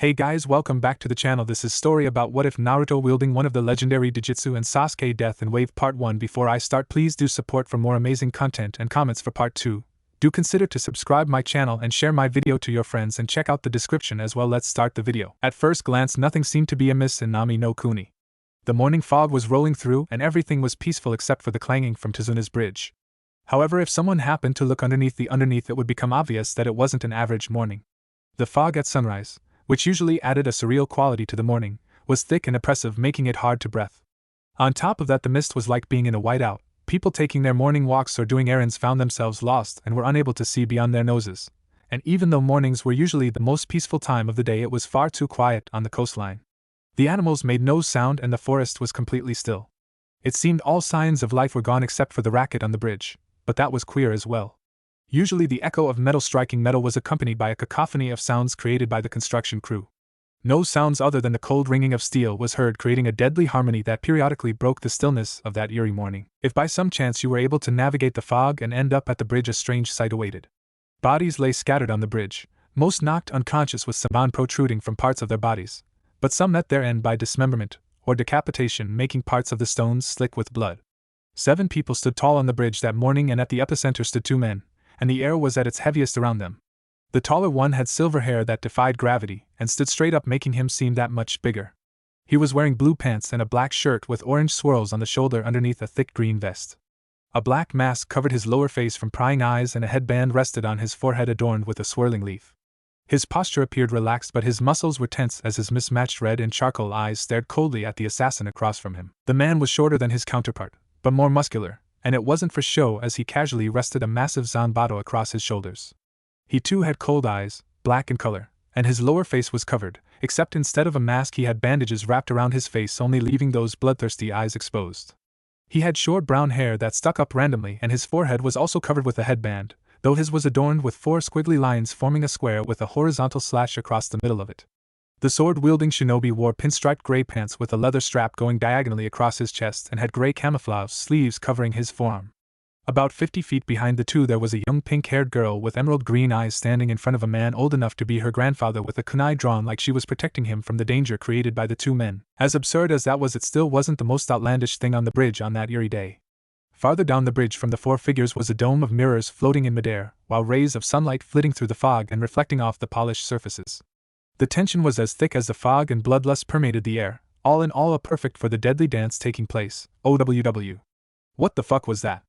Hey guys, welcome back to the channel. This is story about what if Naruto wielding one of the legendary Doujutsu and Sasuke death in Wave Part 1. Before I start, please do support for more amazing content and comments for Part 2. Do consider to subscribe my channel and share my video to your friends and check out the description as well. Let's start the video. At first glance, nothing seemed to be amiss in Nami no Kuni. The morning fog was rolling through and everything was peaceful except for the clanging from Tazuna's bridge. However, if someone happened to look underneath, it would become obvious that it wasn't an average morning. The fog at sunrise, which usually added a surreal quality to the morning, was thick and oppressive, making it hard to breathe. On top of that, the mist was like being in a whiteout. People taking their morning walks or doing errands found themselves lost and were unable to see beyond their noses. And even though mornings were usually the most peaceful time of the day, it was far too quiet on the coastline. The animals made no sound and the forest was completely still. It seemed all signs of life were gone except for the racket on the bridge, but that was queer as well. Usually the echo of metal striking metal was accompanied by a cacophony of sounds created by the construction crew. No sounds other than the cold ringing of steel was heard, creating a deadly harmony that periodically broke the stillness of that eerie morning. If by some chance you were able to navigate the fog and end up at the bridge, a strange sight awaited. Bodies lay scattered on the bridge, most knocked unconscious with saban protruding from parts of their bodies, but some met their end by dismemberment or decapitation, making parts of the stones slick with blood. 7 people stood tall on the bridge that morning, and at the epicenter stood 2 men, and the air was at its heaviest around them. The taller one had silver hair that defied gravity and stood straight up, making him seem that much bigger. He was wearing blue pants and a black shirt with orange swirls on the shoulder underneath a thick green vest. A black mask covered his lower face from prying eyes and a headband rested on his forehead adorned with a swirling leaf. His posture appeared relaxed, but his muscles were tense as his mismatched red and charcoal eyes stared coldly at the assassin across from him. The man was shorter than his counterpart, but more muscular, and it wasn't for show as he casually rested a massive zanbato across his shoulders. He too had cold eyes, black in color, and his lower face was covered, except instead of a mask he had bandages wrapped around his face, only leaving those bloodthirsty eyes exposed. He had short brown hair that stuck up randomly, and his forehead was also covered with a headband, though his was adorned with 4 squiggly lines forming a square with a horizontal slash across the middle of it. The sword-wielding shinobi wore pinstriped gray pants with a leather strap going diagonally across his chest and had gray camouflage sleeves covering his forearm. About 50 feet behind the two there was a young pink-haired girl with emerald green eyes standing in front of a man old enough to be her grandfather with a kunai drawn like she was protecting him from the danger created by the 2 men. As absurd as that was, it still wasn't the most outlandish thing on the bridge on that eerie day. Farther down the bridge from the 4 figures was a dome of mirrors floating in midair, while rays of sunlight flitting through the fog and reflecting off the polished surfaces. The tension was as thick as the fog and bloodlust permeated the air, all in all a perfect for the deadly dance taking place. OWW. What the fuck was that?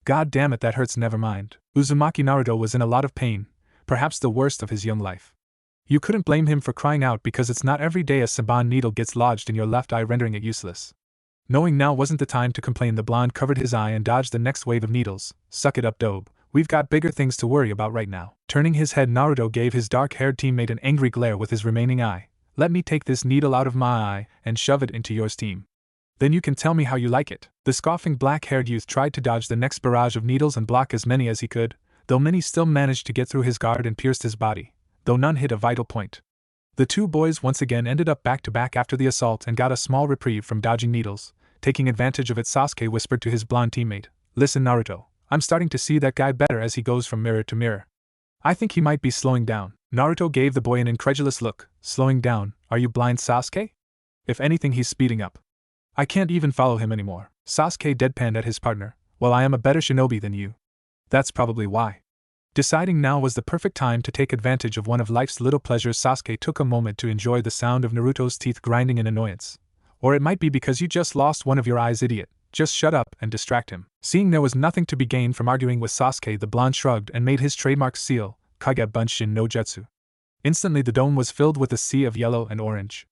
God damn it, that hurts. Never mind. Uzumaki Naruto was in a lot of pain, perhaps the worst of his young life. You couldn't blame him for crying out because it's not every day a saban needle gets lodged in your left eye, rendering it useless. Knowing now wasn't the time to complain, the blonde covered his eye and dodged the next wave of needles. Suck it up, Dobe. We've got bigger things to worry about right now. Turning his head, Naruto gave his dark-haired teammate an angry glare with his remaining eye. Let me take this needle out of my eye and shove it into yours, team. Then you can tell me how you like it. The scoffing black-haired youth tried to dodge the next barrage of needles and block as many as he could, though many still managed to get through his guard and pierced his body, though none hit a vital point. The 2 boys once again ended up back-to-back after the assault and got a small reprieve from dodging needles. Taking advantage of it, Sasuke whispered to his blonde teammate, "Listen, Naruto, I'm starting to see that guy better as he goes from mirror to mirror. I think he might be slowing down." Naruto gave the boy an incredulous look. "Slowing down? Are you blind, Sasuke? If anything, he's speeding up. I can't even follow him anymore." Sasuke deadpanned at his partner. "Well, I am a better shinobi than you. That's probably why." Deciding now was the perfect time to take advantage of one of life's little pleasures, Sasuke took a moment to enjoy the sound of Naruto's teeth grinding in annoyance. "Or it might be because you just lost one of your eyes, idiot. Just shut up and distract him." Seeing there was nothing to be gained from arguing with Sasuke, the blonde shrugged and made his trademark seal, Kage Bunshin no Jutsu. Instantly the dome was filled with a sea of yellow and orange.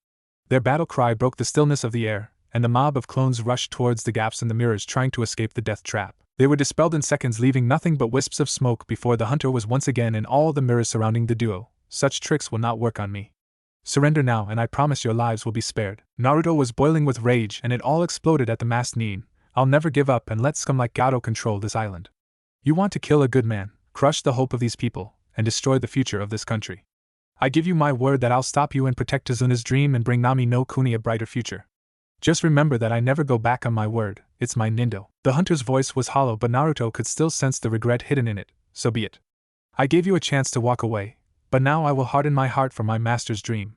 Their battle cry broke the stillness of the air, and the mob of clones rushed towards the gaps in the mirrors trying to escape the death trap. They were dispelled in seconds, leaving nothing but wisps of smoke before the hunter was once again in all the mirrors surrounding the duo. "Such tricks will not work on me. Surrender now and I promise your lives will be spared." Naruto was boiling with rage and it all exploded at the masked Nin. "I'll never give up and let scum like Gato control this island. You want to kill a good man, crush the hope of these people, and destroy the future of this country. I give you my word that I'll stop you and protect Tazuna's dream and bring Nami no Kuni a brighter future. Just remember that I never go back on my word, it's my nindo." The hunter's voice was hollow, but Naruto could still sense the regret hidden in it. "So be it. I gave you a chance to walk away, but now I will harden my heart for my master's dream.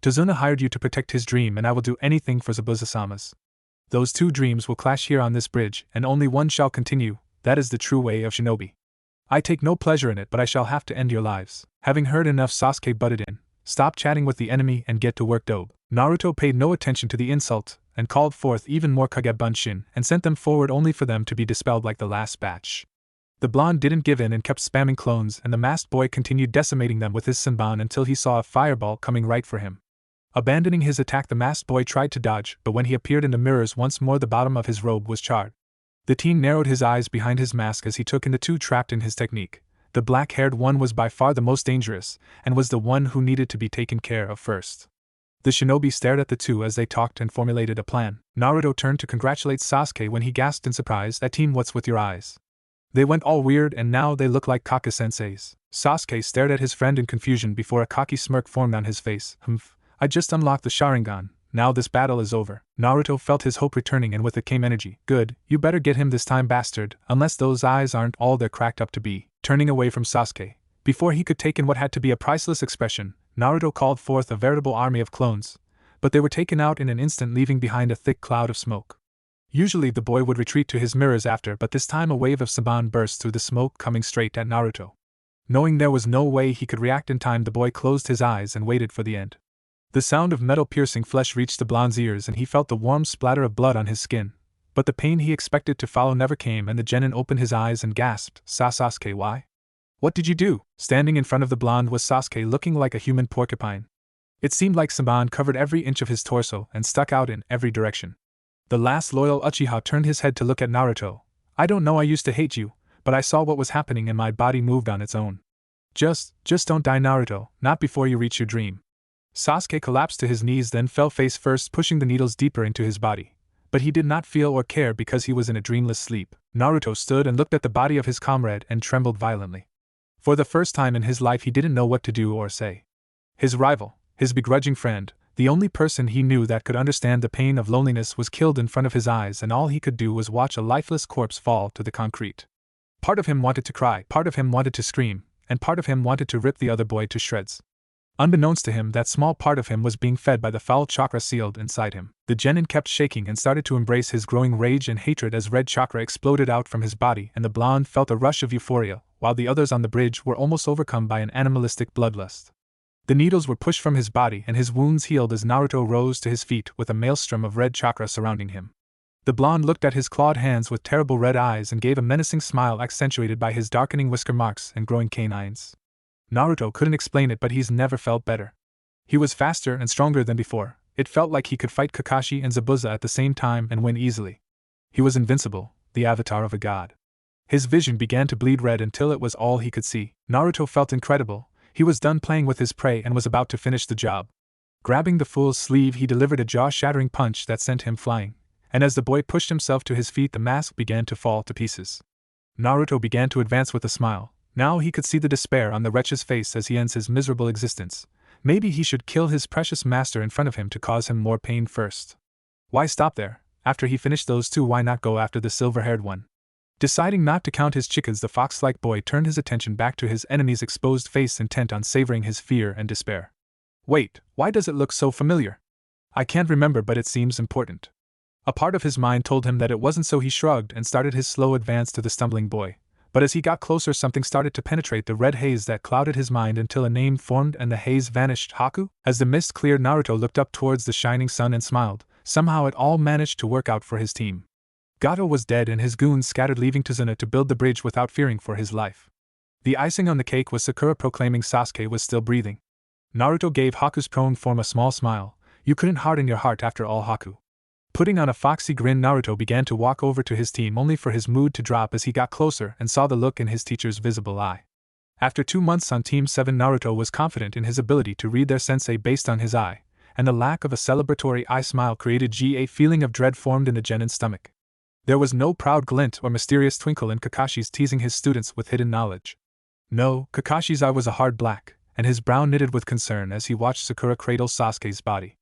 Tazuna hired you to protect his dream, and I will do anything for Zabuza-sama's. Those two dreams will clash here on this bridge, and only one shall continue. That is the true way of shinobi. I take no pleasure in it, but I shall have to end your lives. Having heard enough, Sasuke butted in. Stop chatting with the enemy and get to work, Dobe. Naruto paid no attention to the insult, and called forth even more Kage Bunshin, and sent them forward only for them to be dispelled like the last batch. The blonde didn't give in and kept spamming clones, and the masked boy continued decimating them with his Senban until he saw a fireball coming right for him. Abandoning his attack, the masked boy tried to dodge, but when he appeared in the mirrors once more, the bottom of his robe was charred. The teen narrowed his eyes behind his mask as he took in the two trapped in his technique. The black-haired one was by far the most dangerous, and was the one who needed to be taken care of first. The shinobi stared at the two as they talked and formulated a plan. Naruto turned to congratulate Sasuke when he gasped in surprise, "That teen, what's with your eyes? They went all weird and now they look like Kaka-sensei's." Sasuke stared at his friend in confusion before a cocky smirk formed on his face. "Humph, I just unlocked the sharingan. Now this battle is over." Naruto felt his hope returning, and with it came energy. "Good, you better get him this time, bastard, unless those eyes aren't all they're cracked up to be." Turning away from Sasuke, before he could take in what had to be a priceless expression, Naruto called forth a veritable army of clones, but they were taken out in an instant, leaving behind a thick cloud of smoke. Usually the boy would retreat to his mirrors after, but this time a wave of Saban burst through the smoke, coming straight at Naruto. Knowing there was no way he could react in time, the boy closed his eyes and waited for the end. The sound of metal-piercing flesh reached the blonde's ears, and he felt the warm splatter of blood on his skin. But the pain he expected to follow never came, and the genin opened his eyes and gasped, "Sasuke, why? What did you do?" Standing in front of the blonde was Sasuke, looking like a human porcupine. It seemed like Saban covered every inch of his torso and stuck out in every direction. The last loyal Uchiha turned his head to look at Naruto. "I don't know, I used to hate you, but I saw what was happening and my body moved on its own. Just don't die, Naruto, not before you reach your dream." Sasuke collapsed to his knees, then fell face first, pushing the needles deeper into his body. But he did not feel or care because he was in a dreamless sleep. Naruto stood and looked at the body of his comrade and trembled violently. For the first time in his life he didn't know what to do or say. His rival, his begrudging friend, the only person he knew that could understand the pain of loneliness, was killed in front of his eyes, and all he could do was watch a lifeless corpse fall to the concrete. Part of him wanted to cry, part of him wanted to scream, and part of him wanted to rip the other boy to shreds. Unbeknownst to him, that small part of him was being fed by the foul chakra sealed inside him. The genin kept shaking and started to embrace his growing rage and hatred as red chakra exploded out from his body, and the blonde felt a rush of euphoria, while the others on the bridge were almost overcome by an animalistic bloodlust. The needles were pushed from his body and his wounds healed as Naruto rose to his feet with a maelstrom of red chakra surrounding him. The blonde looked at his clawed hands with terrible red eyes and gave a menacing smile accentuated by his darkening whisker marks and growing canines. Naruto couldn't explain it, but he's never felt better. He was faster and stronger than before. It felt like he could fight Kakashi and Zabuza at the same time and win easily. He was invincible, the avatar of a god. His vision began to bleed red until it was all he could see. Naruto felt incredible. He was done playing with his prey and was about to finish the job. Grabbing the fool's sleeve, he delivered a jaw-shattering punch that sent him flying, and as the boy pushed himself to his feet, the mask began to fall to pieces. Naruto began to advance with a smile. Now he could see the despair on the wretch's face as he ends his miserable existence. Maybe he should kill his precious master in front of him to cause him more pain first. Why stop there? After he finished those two, why not go after the silver-haired one? Deciding not to count his chickens, the fox-like boy turned his attention back to his enemy's exposed face, intent on savoring his fear and despair. Wait, why does it look so familiar? I can't remember, but it seems important. A part of his mind told him that it wasn't, so he shrugged and started his slow advance to the stumbling boy. But as he got closer, something started to penetrate the red haze that clouded his mind until a name formed and the haze vanished. Haku? As the mist cleared, Naruto looked up towards the shining sun and smiled. Somehow it all managed to work out for his team. Gato was dead and his goons scattered, leaving Tazuna to build the bridge without fearing for his life. The icing on the cake was Sakura proclaiming Sasuke was still breathing. Naruto gave Haku's prone form a small smile. You couldn't harden your heart after all, Haku. Putting on a foxy grin, Naruto began to walk over to his team, only for his mood to drop as he got closer and saw the look in his teacher's visible eye. After 2 months on Team 7, Naruto was confident in his ability to read their sensei based on his eye, and the lack of a celebratory eye smile created a feeling of dread formed in the genin's stomach. There was no proud glint or mysterious twinkle in Kakashi's teasing his students with hidden knowledge. No, Kakashi's eye was a hard black, and his brow knitted with concern as he watched Sakura cradle Sasuke's body.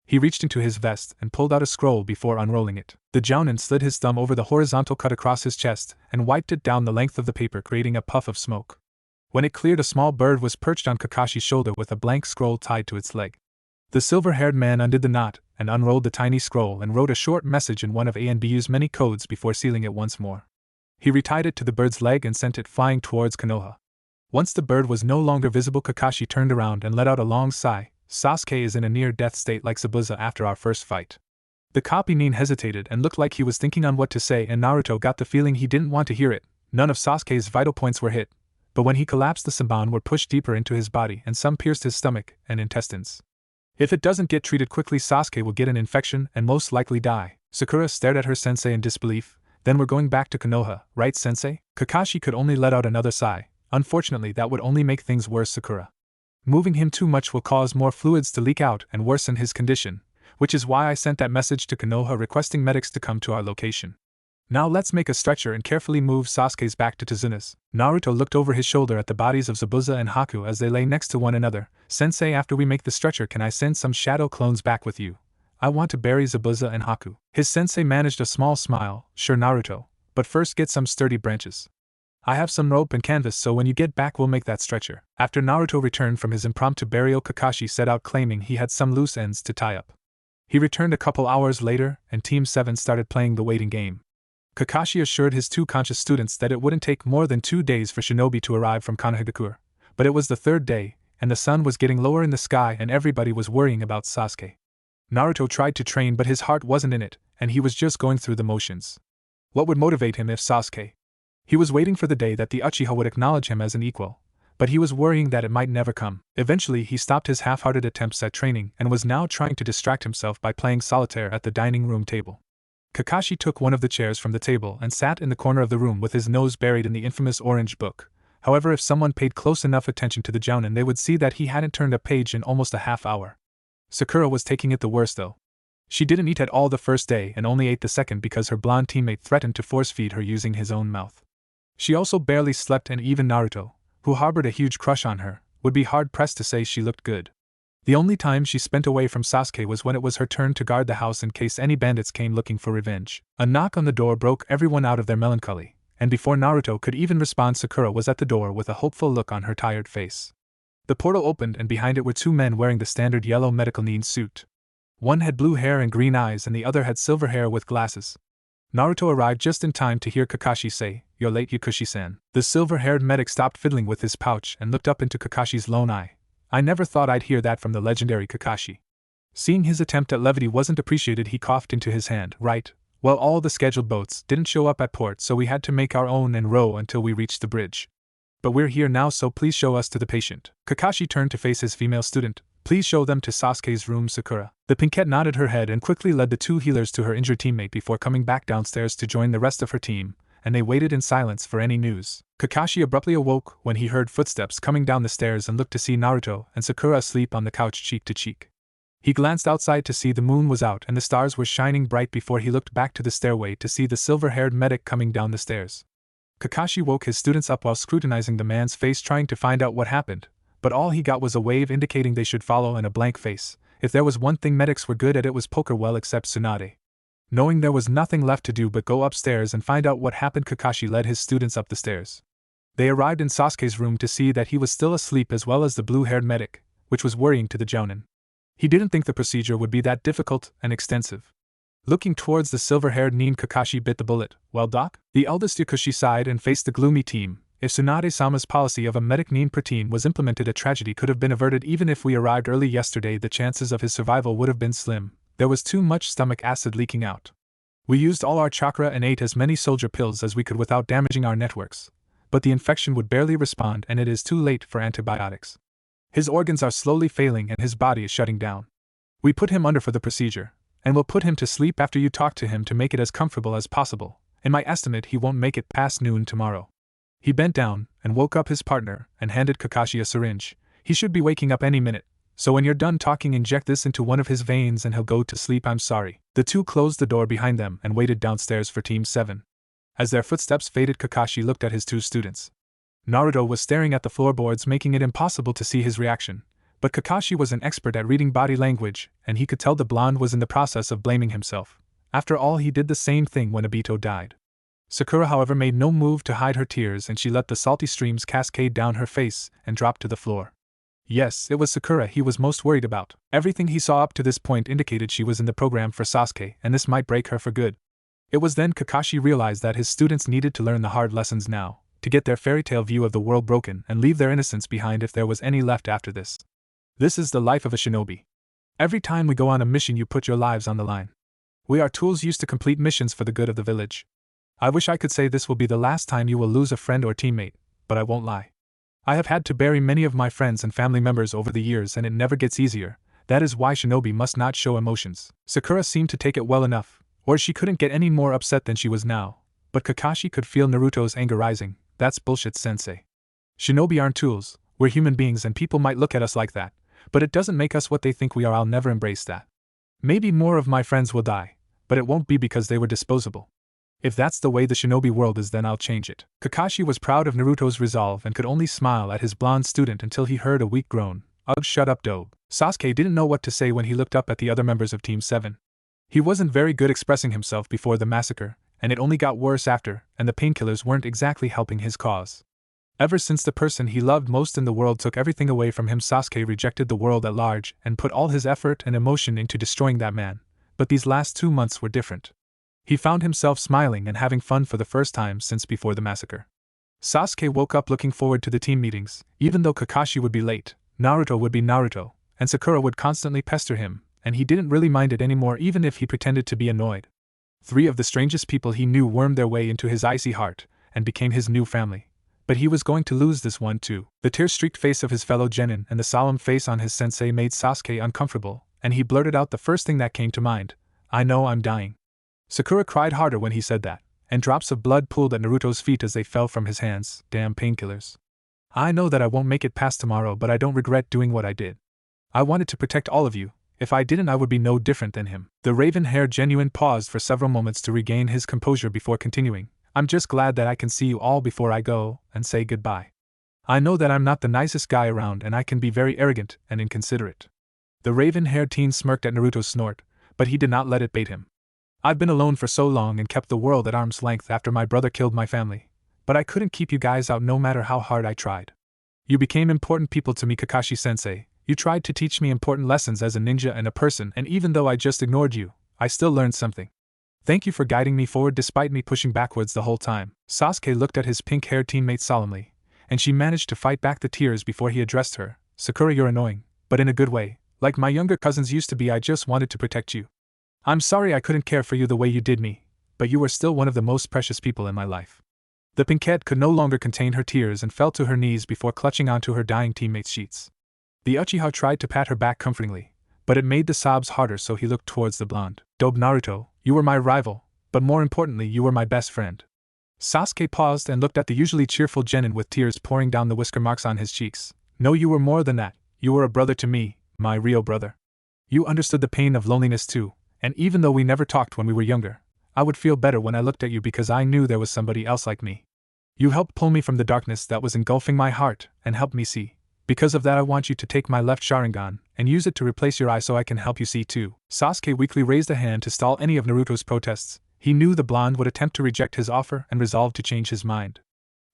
He reached into his vest and pulled out a scroll before unrolling it. The jounin slid his thumb over the horizontal cut across his chest and wiped it down the length of the paper, creating a puff of smoke. When it cleared, a small bird was perched on Kakashi's shoulder with a blank scroll tied to its leg. The silver-haired man undid the knot, and unrolled the tiny scroll and wrote a short message in one of A and Bu's many codes before sealing it once more. He retied it to the bird's leg and sent it flying towards Konoha. Once the bird was no longer visible, Kakashi turned around and let out a long sigh. Sasuke is in a near-death state like Zabuza after our first fight. The copy Nin hesitated and looked like he was thinking on what to say, and Naruto got the feeling he didn't want to hear it. None of Sasuke's vital points were hit, but when he collapsed the Senbon were pushed deeper into his body and some pierced his stomach and intestines. If it doesn't get treated quickly, Sasuke will get an infection and most likely die. Sakura stared at her sensei in disbelief. Then we're going back to Konoha, right sensei? Kakashi could only let out another sigh. Unfortunately, that would only make things worse, Sakura. Moving him too much will cause more fluids to leak out and worsen his condition, which is why I sent that message to Konoha requesting medics to come to our location. Now let's make a stretcher and carefully move Sasuke's back to Tsuna's. Naruto looked over his shoulder at the bodies of Zabuza and Haku as they lay next to one another. Sensei, after we make the stretcher, can I send some shadow clones back with you? I want to bury Zabuza and Haku. His sensei managed a small smile. Sure, Naruto, but first get some sturdy branches. I have some rope and canvas, so when you get back we'll make that stretcher. After Naruto returned from his impromptu burial, Kakashi set out claiming he had some loose ends to tie up. He returned a couple hours later, and Team 7 started playing the waiting game. Kakashi assured his two conscious students that it wouldn't take more than 2 days for Shinobi to arrive from Konohagakure, but it was the third day, and the sun was getting lower in the sky and everybody was worrying about Sasuke. Naruto tried to train, but his heart wasn't in it, and he was just going through the motions. What would motivate him if Sasuke? He was waiting for the day that the Uchiha would acknowledge him as an equal, but he was worrying that it might never come. Eventually he stopped his half-hearted attempts at training and was now trying to distract himself by playing solitaire at the dining room table. Kakashi took one of the chairs from the table and sat in the corner of the room with his nose buried in the infamous orange book. However, if someone paid close enough attention to the jounin, they would see that he hadn't turned a page in almost a half hour. Sakura was taking it the worst though. She didn't eat at all the first day and only ate the second because her blonde teammate threatened to force-feed her using his own mouth. She also barely slept, and even Naruto, who harbored a huge crush on her, would be hard-pressed to say she looked good. The only time she spent away from Sasuke was when it was her turn to guard the house in case any bandits came looking for revenge. A knock on the door broke everyone out of their melancholy, and before Naruto could even respond, Sakura was at the door with a hopeful look on her tired face. The portal opened and behind it were two men wearing the standard yellow medical Nin suit. One had blue hair and green eyes and the other had silver hair with glasses. Naruto arrived just in time to hear Kakashi say, "You're late, Yakushi-san." The silver-haired medic stopped fiddling with his pouch and looked up into Kakashi's lone eye. I never thought I'd hear that from the legendary Kakashi. Seeing his attempt at levity wasn't appreciated, he coughed into his hand. Right, well, all the scheduled boats didn't show up at port, so we had to make our own and row until we reached the bridge. But we're here now, so please show us to the patient. Kakashi turned to face his female student. Please show them to Sasuke's room, Sakura. The pinkette nodded her head and quickly led the two healers to her injured teammate before coming back downstairs to join the rest of her team, and they waited in silence for any news. Kakashi abruptly awoke when he heard footsteps coming down the stairs and looked to see Naruto and Sakura asleep on the couch cheek to cheek. He glanced outside to see the moon was out and the stars were shining bright before he looked back to the stairway to see the silver-haired medic coming down the stairs. Kakashi woke his students up while scrutinizing the man's face, trying to find out what happened, but all he got was a wave indicating they should follow and a blank face. If there was one thing medics were good at, it was poker, well, except Tsunade. Knowing there was nothing left to do but go upstairs and find out what happened, Kakashi led his students up the stairs. They arrived in Sasuke's room to see that he was still asleep, as well as the blue-haired medic, which was worrying to the jounin. He didn't think the procedure would be that difficult and extensive. Looking towards the silver-haired Nin, Kakashi bit the bullet. Well, Doc? The eldest Yakushi sighed and faced the gloomy team. If Tsunade-sama's policy of a medic Nin per team was implemented, a tragedy could have been averted. Even if we arrived early yesterday, the chances of his survival would have been slim. There was too much stomach acid leaking out. We used all our chakra and ate as many soldier pills as we could without damaging our networks. But the infection would barely respond, and it is too late for antibiotics. His organs are slowly failing and his body is shutting down. We put him under for the procedure, and we'll put him to sleep after you talk to him to make it as comfortable as possible. In my estimate, he won't make it past noon tomorrow. He bent down and woke up his partner and handed Kakashi a syringe. He should be waking up any minute, so when you're done talking, inject this into one of his veins and he'll go to sleep. I'm sorry. The two closed the door behind them and waited downstairs for Team 7. As their footsteps faded, Kakashi looked at his two students. Naruto was staring at the floorboards, making it impossible to see his reaction, but Kakashi was an expert at reading body language, and he could tell the blonde was in the process of blaming himself. After all, he did the same thing when Obito died. Sakura, however, made no move to hide her tears, and she let the salty streams cascade down her face and drop to the floor. Yes, it was Sakura he was most worried about. Everything he saw up to this point indicated she was in the program for Sasuke, and this might break her for good. It was then Kakashi realized that his students needed to learn the hard lessons now, to get their fairy tale view of the world broken and leave their innocence behind if there was any left after this. This is the life of a shinobi. Every time we go on a mission you put your lives on the line. We are tools used to complete missions for the good of the village. I wish I could say this will be the last time you will lose a friend or teammate, but I won't lie. I have had to bury many of my friends and family members over the years and it never gets easier. That is why shinobi must not show emotions. Sakura seemed to take it well enough, or she couldn't get any more upset than she was now, but Kakashi could feel Naruto's anger rising. That's bullshit, sensei. Shinobi aren't tools, we're human beings and people might look at us like that, but it doesn't make us what they think we are. I'll never embrace that. Maybe more of my friends will die, but it won't be because they were disposable. If that's the way the shinobi world is, then I'll change it. Kakashi was proud of Naruto's resolve and could only smile at his blonde student until he heard a weak groan. Ugh, shut up, dope. Sasuke didn't know what to say when he looked up at the other members of Team 7. He wasn't very good expressing himself before the massacre, and it only got worse after, and the painkillers weren't exactly helping his cause. Ever since the person he loved most in the world took everything away from him, Sasuke rejected the world at large and put all his effort and emotion into destroying that man. But these last 2 months were different. He found himself smiling and having fun for the first time since before the massacre. Sasuke woke up looking forward to the team meetings. Even though Kakashi would be late, Naruto would be Naruto, and Sakura would constantly pester him, and he didn't really mind it anymore even if he pretended to be annoyed. 3 of the strangest people he knew wormed their way into his icy heart, and became his new family. But he was going to lose this one too. The tear-streaked face of his fellow genin and the solemn face on his sensei made Sasuke uncomfortable, and he blurted out the first thing that came to mind. I know I'm dying. Sakura cried harder when he said that, and drops of blood pooled at Naruto's feet as they fell from his hands. Damn painkillers. I know that I won't make it past tomorrow, but I don't regret doing what I did. I wanted to protect all of you. If I didn't, I would be no different than him. The raven-haired genuine paused for several moments to regain his composure before continuing. I'm just glad that I can see you all before I go and say goodbye. I know that I'm not the nicest guy around and I can be very arrogant and inconsiderate. The raven-haired teen smirked at Naruto's snort, but he did not let it bait him. I've been alone for so long and kept the world at arm's length after my brother killed my family, but I couldn't keep you guys out no matter how hard I tried. You became important people to me, Kakashi-sensei. You tried to teach me important lessons as a ninja and a person, and even though I just ignored you, I still learned something. Thank you for guiding me forward despite me pushing backwards the whole time. Sasuke looked at his pink-haired teammate solemnly, and she managed to fight back the tears before he addressed her. Sakura, you're annoying, but in a good way. Like my younger cousins used to be, I just wanted to protect you. I'm sorry I couldn't care for you the way you did me, but you were still one of the most precious people in my life. The pinkette could no longer contain her tears and fell to her knees before clutching onto her dying teammate's sheets. The Uchiha tried to pat her back comfortingly, but it made the sobs harder, so he looked towards the blonde. Dobe Naruto, you were my rival, but more importantly you were my best friend. Sasuke paused and looked at the usually cheerful genin with tears pouring down the whisker marks on his cheeks. No, you were more than that. You were a brother to me, my real brother. You understood the pain of loneliness too. And even though we never talked when we were younger, I would feel better when I looked at you because I knew there was somebody else like me. You helped pull me from the darkness that was engulfing my heart and helped me see. Because of that, I want you to take my left sharingan and use it to replace your eye so I can help you see too. Sasuke weakly raised a hand to stall any of Naruto's protests. He knew the blonde would attempt to reject his offer and resolved to change his mind.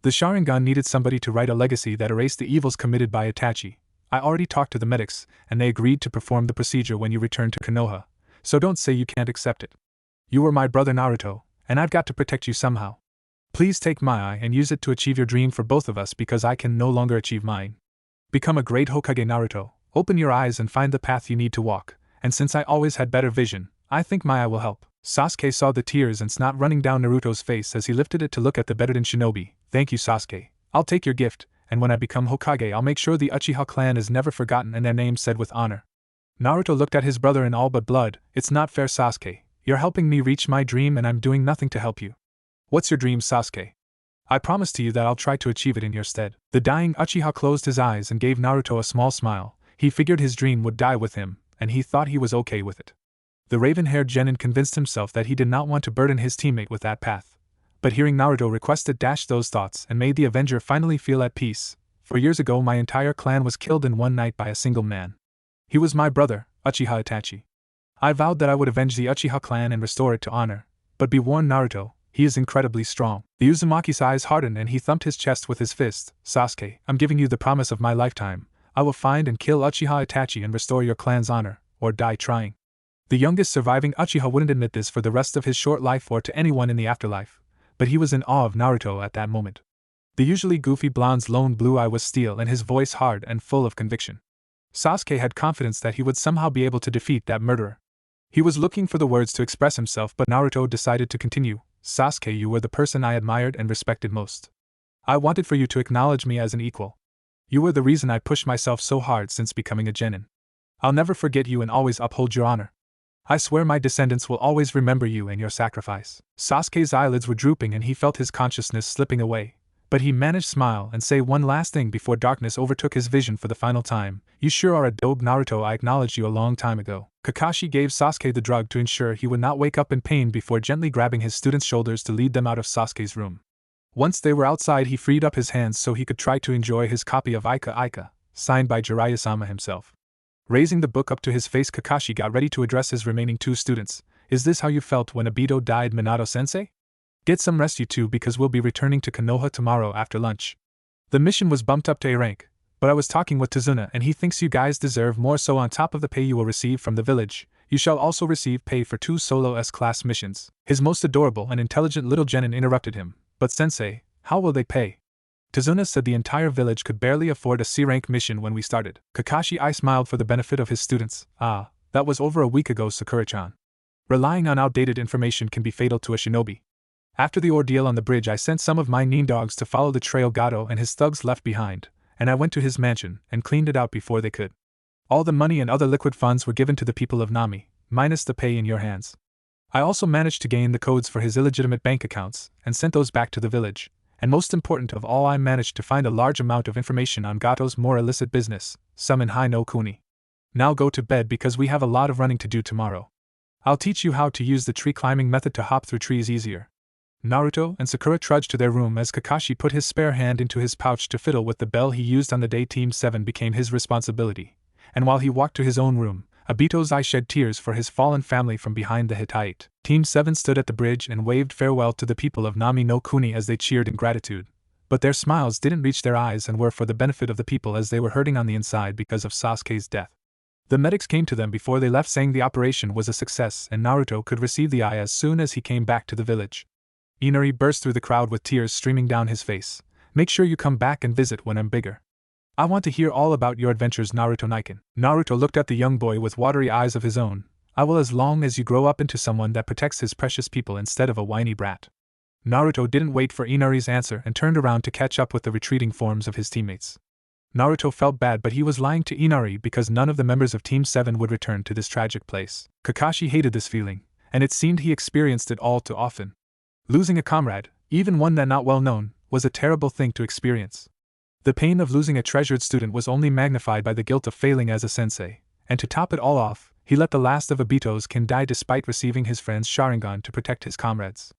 The sharingan needed somebody to write a legacy that erased the evils committed by Itachi. I already talked to the medics, and they agreed to perform the procedure when you return to Konoha. So don't say you can't accept it. You were my brother Naruto, and I've got to protect you somehow. Please take my eye and use it to achieve your dream for both of us because I can no longer achieve mine. Become a great Hokage, Naruto. Open your eyes and find the path you need to walk, and since I always had better vision, I think my eye will help. Sasuke saw the tears and snot running down Naruto's face as he lifted it to look at the bearded shinobi. Thank you, Sasuke. I'll take your gift, and when I become Hokage I'll make sure the Uchiha clan is never forgotten and their names said with honor. Naruto looked at his brother in all but blood. It's not fair, Sasuke. You're helping me reach my dream and I'm doing nothing to help you. What's your dream, Sasuke? I promise to you that I'll try to achieve it in your stead. The dying Uchiha closed his eyes and gave Naruto a small smile. He figured his dream would die with him, and he thought he was okay with it. The raven-haired genin convinced himself that he did not want to burden his teammate with that path. But hearing Naruto request it dashed those thoughts and made the Avenger finally feel at peace. 4 years ago my entire clan was killed in one night by a single man. He was my brother, Uchiha Itachi. I vowed that I would avenge the Uchiha clan and restore it to honor. But be warned, Naruto, he is incredibly strong. The Uzumaki's eyes hardened and he thumped his chest with his fist. Sasuke, I'm giving you the promise of my lifetime. I will find and kill Uchiha Itachi and restore your clan's honor, or die trying. The youngest surviving Uchiha wouldn't admit this for the rest of his short life or to anyone in the afterlife, but he was in awe of Naruto at that moment. The usually goofy blonde's lone blue eye was steel and his voice hard and full of conviction. Sasuke had confidence that he would somehow be able to defeat that murderer. He was looking for the words to express himself, but Naruto decided to continue. Sasuke, you were the person I admired and respected most. I wanted for you to acknowledge me as an equal. You were the reason I pushed myself so hard since becoming a genin. I'll never forget you and always uphold your honor. I swear my descendants will always remember you and your sacrifice. Sasuke's eyelids were drooping and he felt his consciousness slipping away, but he managed to smile and say one last thing before darkness overtook his vision for the final time. You sure are a dope, Naruto. I acknowledged you a long time ago. Kakashi gave Sasuke the drug to ensure he would not wake up in pain before gently grabbing his students' shoulders to lead them out of Sasuke's room. Once they were outside, he freed up his hands so he could try to enjoy his copy of Ika Ika, signed by Jiraiya-sama himself. Raising the book up to his face, Kakashi got ready to address his remaining two students. Is this how you felt when Obito died, Minato-sensei? Get some rest you two, because we'll be returning to Konoha tomorrow after lunch. The mission was bumped up to A rank, but I was talking with Tazuna and he thinks you guys deserve more, so on top of the pay you will receive from the village, you shall also receive pay for 2 solo S-class missions. His most adorable and intelligent little genin interrupted him. But sensei, how will they pay? Tazuna said the entire village could barely afford a C-rank mission when we started. Kakashi I smiled for the benefit of his students. Ah, that was over a week ago, Sakura-chan. Relying on outdated information can be fatal to a shinobi. After the ordeal on the bridge, I sent some of my nin dogs to follow the trail Gato and his thugs left behind, and I went to his mansion and cleaned it out before they could. All the money and other liquid funds were given to the people of Nami, minus the pay in your hands. I also managed to gain the codes for his illegitimate bank accounts and sent those back to the village. And most important of all, I managed to find a large amount of information on Gato's more illicit business, some in High no Kuni. Now go to bed because we have a lot of running to do tomorrow. I'll teach you how to use the tree climbing method to hop through trees easier. Naruto and Sakura trudged to their room as Kakashi put his spare hand into his pouch to fiddle with the bell he used on the day Team 7 became his responsibility, and while he walked to his own room, Obito's eye shed tears for his fallen family from behind the Hittite. Team 7 stood at the bridge and waved farewell to the people of Nami no Kuni as they cheered in gratitude, but their smiles didn't reach their eyes and were for the benefit of the people as they were hurting on the inside because of Sasuke's death. The medics came to them before they left saying the operation was a success and Naruto could receive the eye as soon as he came back to the village. Inari burst through the crowd with tears streaming down his face. Make sure you come back and visit when I'm bigger. I want to hear all about your adventures, Naruto Naiken. Naruto looked at the young boy with watery eyes of his own. I will, as long as you grow up into someone that protects his precious people instead of a whiny brat. Naruto didn't wait for Inari's answer and turned around to catch up with the retreating forms of his teammates. Naruto felt bad, but he was lying to Inari because none of the members of Team 7 would return to this tragic place. Kakashi hated this feeling, and it seemed he experienced it all too often. Losing a comrade, even one that not well known, was a terrible thing to experience. The pain of losing a treasured student was only magnified by the guilt of failing as a sensei, and to top it all off, he let the last of Obito's kin die despite receiving his friend's sharingan to protect his comrades.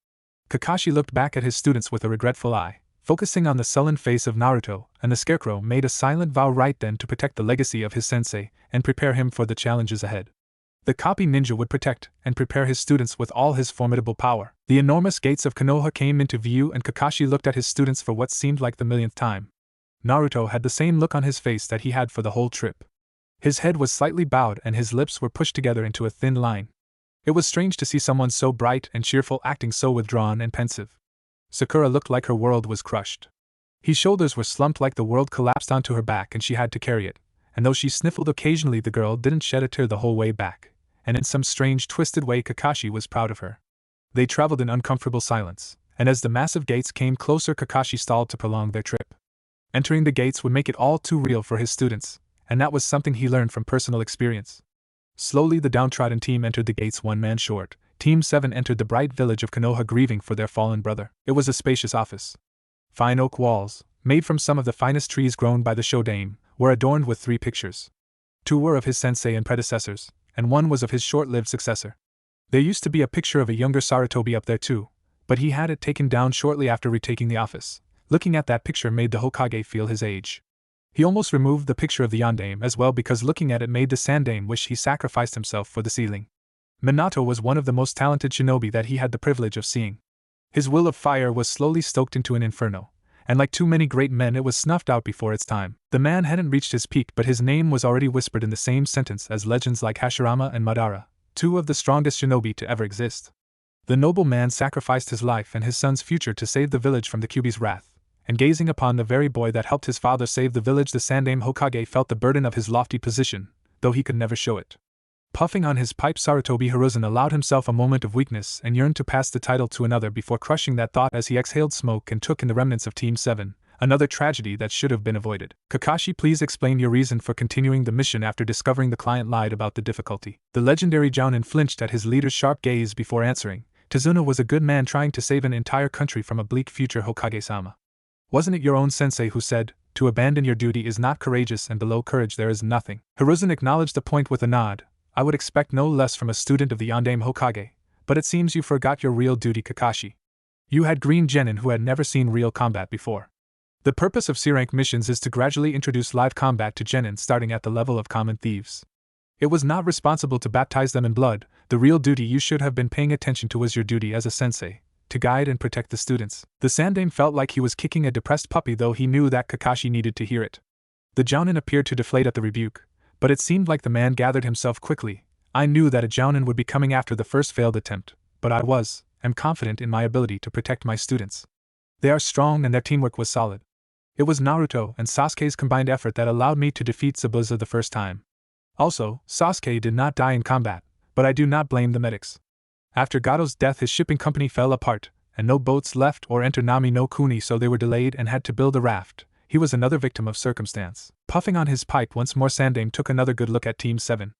Kakashi looked back at his students with a regretful eye, focusing on the sullen face of Naruto, and the scarecrow made a silent vow right then to protect the legacy of his sensei and prepare him for the challenges ahead. The copy ninja would protect and prepare his students with all his formidable power. The enormous gates of Konoha came into view and Kakashi looked at his students for what seemed like the millionth time. Naruto had the same look on his face that he had for the whole trip. His head was slightly bowed and his lips were pushed together into a thin line. It was strange to see someone so bright and cheerful acting so withdrawn and pensive. Sakura looked like her world was crushed. His shoulders were slumped like the world collapsed onto her back and she had to carry it, and though she sniffled occasionally, the girl didn't shed a tear the whole way back, and in some strange twisted way Kakashi was proud of her. They traveled in uncomfortable silence, and as the massive gates came closer, Kakashi stalled to prolong their trip. Entering the gates would make it all too real for his students, and that was something he learned from personal experience. Slowly the downtrodden team entered the gates one man short. Team 7 entered the bright village of Konoha grieving for their fallen brother. It was a spacious office. Fine oak walls, made from some of the finest trees grown by the Shodaime, were adorned with 3 pictures. 2 were of his sensei and predecessors, and 1 was of his short-lived successor. There used to be a picture of a younger Sarutobi up there too, but he had it taken down shortly after retaking the office. Looking at that picture made the Hokage feel his age. He almost removed the picture of the Yondaime as well because looking at it made the Sandaime wish he sacrificed himself for the ceiling. Minato was one of the most talented shinobi that he had the privilege of seeing. His will of fire was slowly stoked into an inferno, and like too many great men it was snuffed out before its time. The man hadn't reached his peak, but his name was already whispered in the same sentence as legends like Hashirama and Madara, two of the strongest shinobi to ever exist. The noble man sacrificed his life and his son's future to save the village from the Kyuubi's wrath, and gazing upon the very boy that helped his father save the village, the Sandaime Hokage felt the burden of his lofty position, though he could never show it. Puffing on his pipe, Sarutobi Hiruzen allowed himself a moment of weakness and yearned to pass the title to another before crushing that thought as he exhaled smoke and took in the remnants of Team 7, another tragedy that should have been avoided. Kakashi, please explain your reason for continuing the mission after discovering the client lied about the difficulty. The legendary Jounin flinched at his leader's sharp gaze before answering. Tazuna was a good man trying to save an entire country from a bleak future, Hokage-sama. Wasn't it your own sensei who said, to abandon your duty is not courageous and below courage there is nothing? Hiruzen acknowledged the point with a nod. I would expect no less from a student of the Sandaime Hokage, but it seems you forgot your real duty, Kakashi. You had green genin who had never seen real combat before. The purpose of C-rank missions is to gradually introduce live combat to genin starting at the level of common thieves. It was not responsible to baptize them in blood. The real duty you should have been paying attention to was your duty as a sensei, to guide and protect the students. The Sandaime felt like he was kicking a depressed puppy, though he knew that Kakashi needed to hear it. The Jounin appeared to deflate at the rebuke, but it seemed like the man gathered himself quickly. I knew that a Jounin would be coming after the first failed attempt, but I am confident in my ability to protect my students. They are strong and their teamwork was solid. It was Naruto and Sasuke's combined effort that allowed me to defeat Zabuza the first time. Also, Sasuke did not die in combat, but I do not blame the medics. After Gato's death, his shipping company fell apart, and no boats left or enter Nami no Kuni, so they were delayed and had to build a raft. He was another victim of circumstance. Puffing on his pipe once more, Sandaime took another good look at Team 7.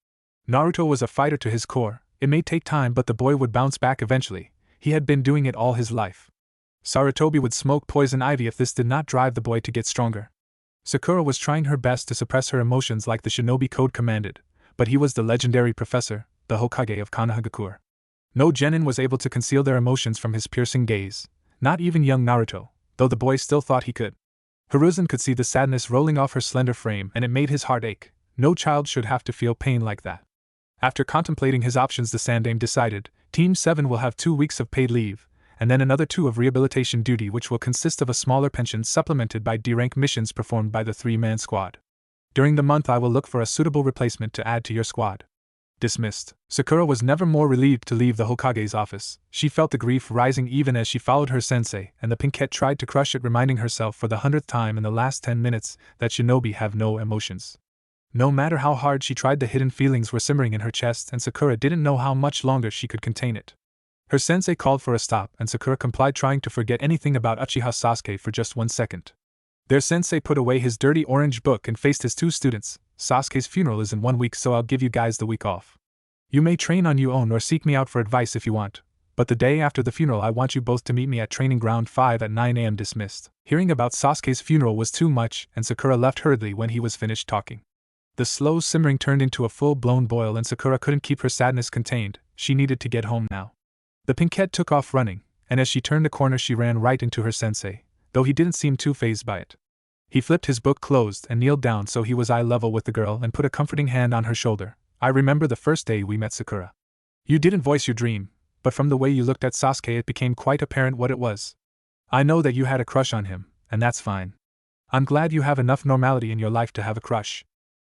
Naruto was a fighter to his core. It may take time, but the boy would bounce back eventually. He had been doing it all his life. Sarutobi would smoke poison ivy if this did not drive the boy to get stronger. Sakura was trying her best to suppress her emotions like the shinobi code commanded, but he was the legendary professor, the Hokage of Konohagakure. No genin was able to conceal their emotions from his piercing gaze, not even young Naruto, though the boy still thought he could. Hiruzen could see the sadness rolling off her slender frame, and it made his heart ache. No child should have to feel pain like that. After contemplating his options, the Sandaime decided, Team 7 will have 2 weeks of paid leave, and then another 2 of rehabilitation duty, which will consist of a smaller pension supplemented by D-rank missions performed by the 3-man squad. During the month I will look for a suitable replacement to add to your squad. Dismissed. Sakura was never more relieved to leave the Hokage's office. She felt the grief rising even as she followed her sensei, and the pinkette tried to crush it, reminding herself for the 100th time in the last 10 minutes that shinobi have no emotions. No matter how hard she tried, the hidden feelings were simmering in her chest, and Sakura didn't know how much longer she could contain it. Her sensei called for a stop, and Sakura complied, trying to forget anything about Uchiha Sasuke for just 1 second. Their sensei put away his dirty orange book and faced his 2 students. Sasuke's funeral is in 1 week, so I'll give you guys the week off. You may train on your own or seek me out for advice if you want, but the day after the funeral I want you both to meet me at Training Ground 5 at 9 a.m. Dismissed. Hearing about Sasuke's funeral was too much, and Sakura left hurriedly when he was finished talking. The slow simmering turned into a full-blown boil, and Sakura couldn't keep her sadness contained. She needed to get home now. The pinkette took off running, and as she turned the corner she ran right into her sensei, though he didn't seem too fazed by it. He flipped his book closed and kneeled down so he was eye level with the girl and put a comforting hand on her shoulder. I remember the first day we met, Sakura. You didn't voice your dream, but from the way you looked at Sasuke it became quite apparent what it was. I know that you had a crush on him, and that's fine. I'm glad you have enough normality in your life to have a crush.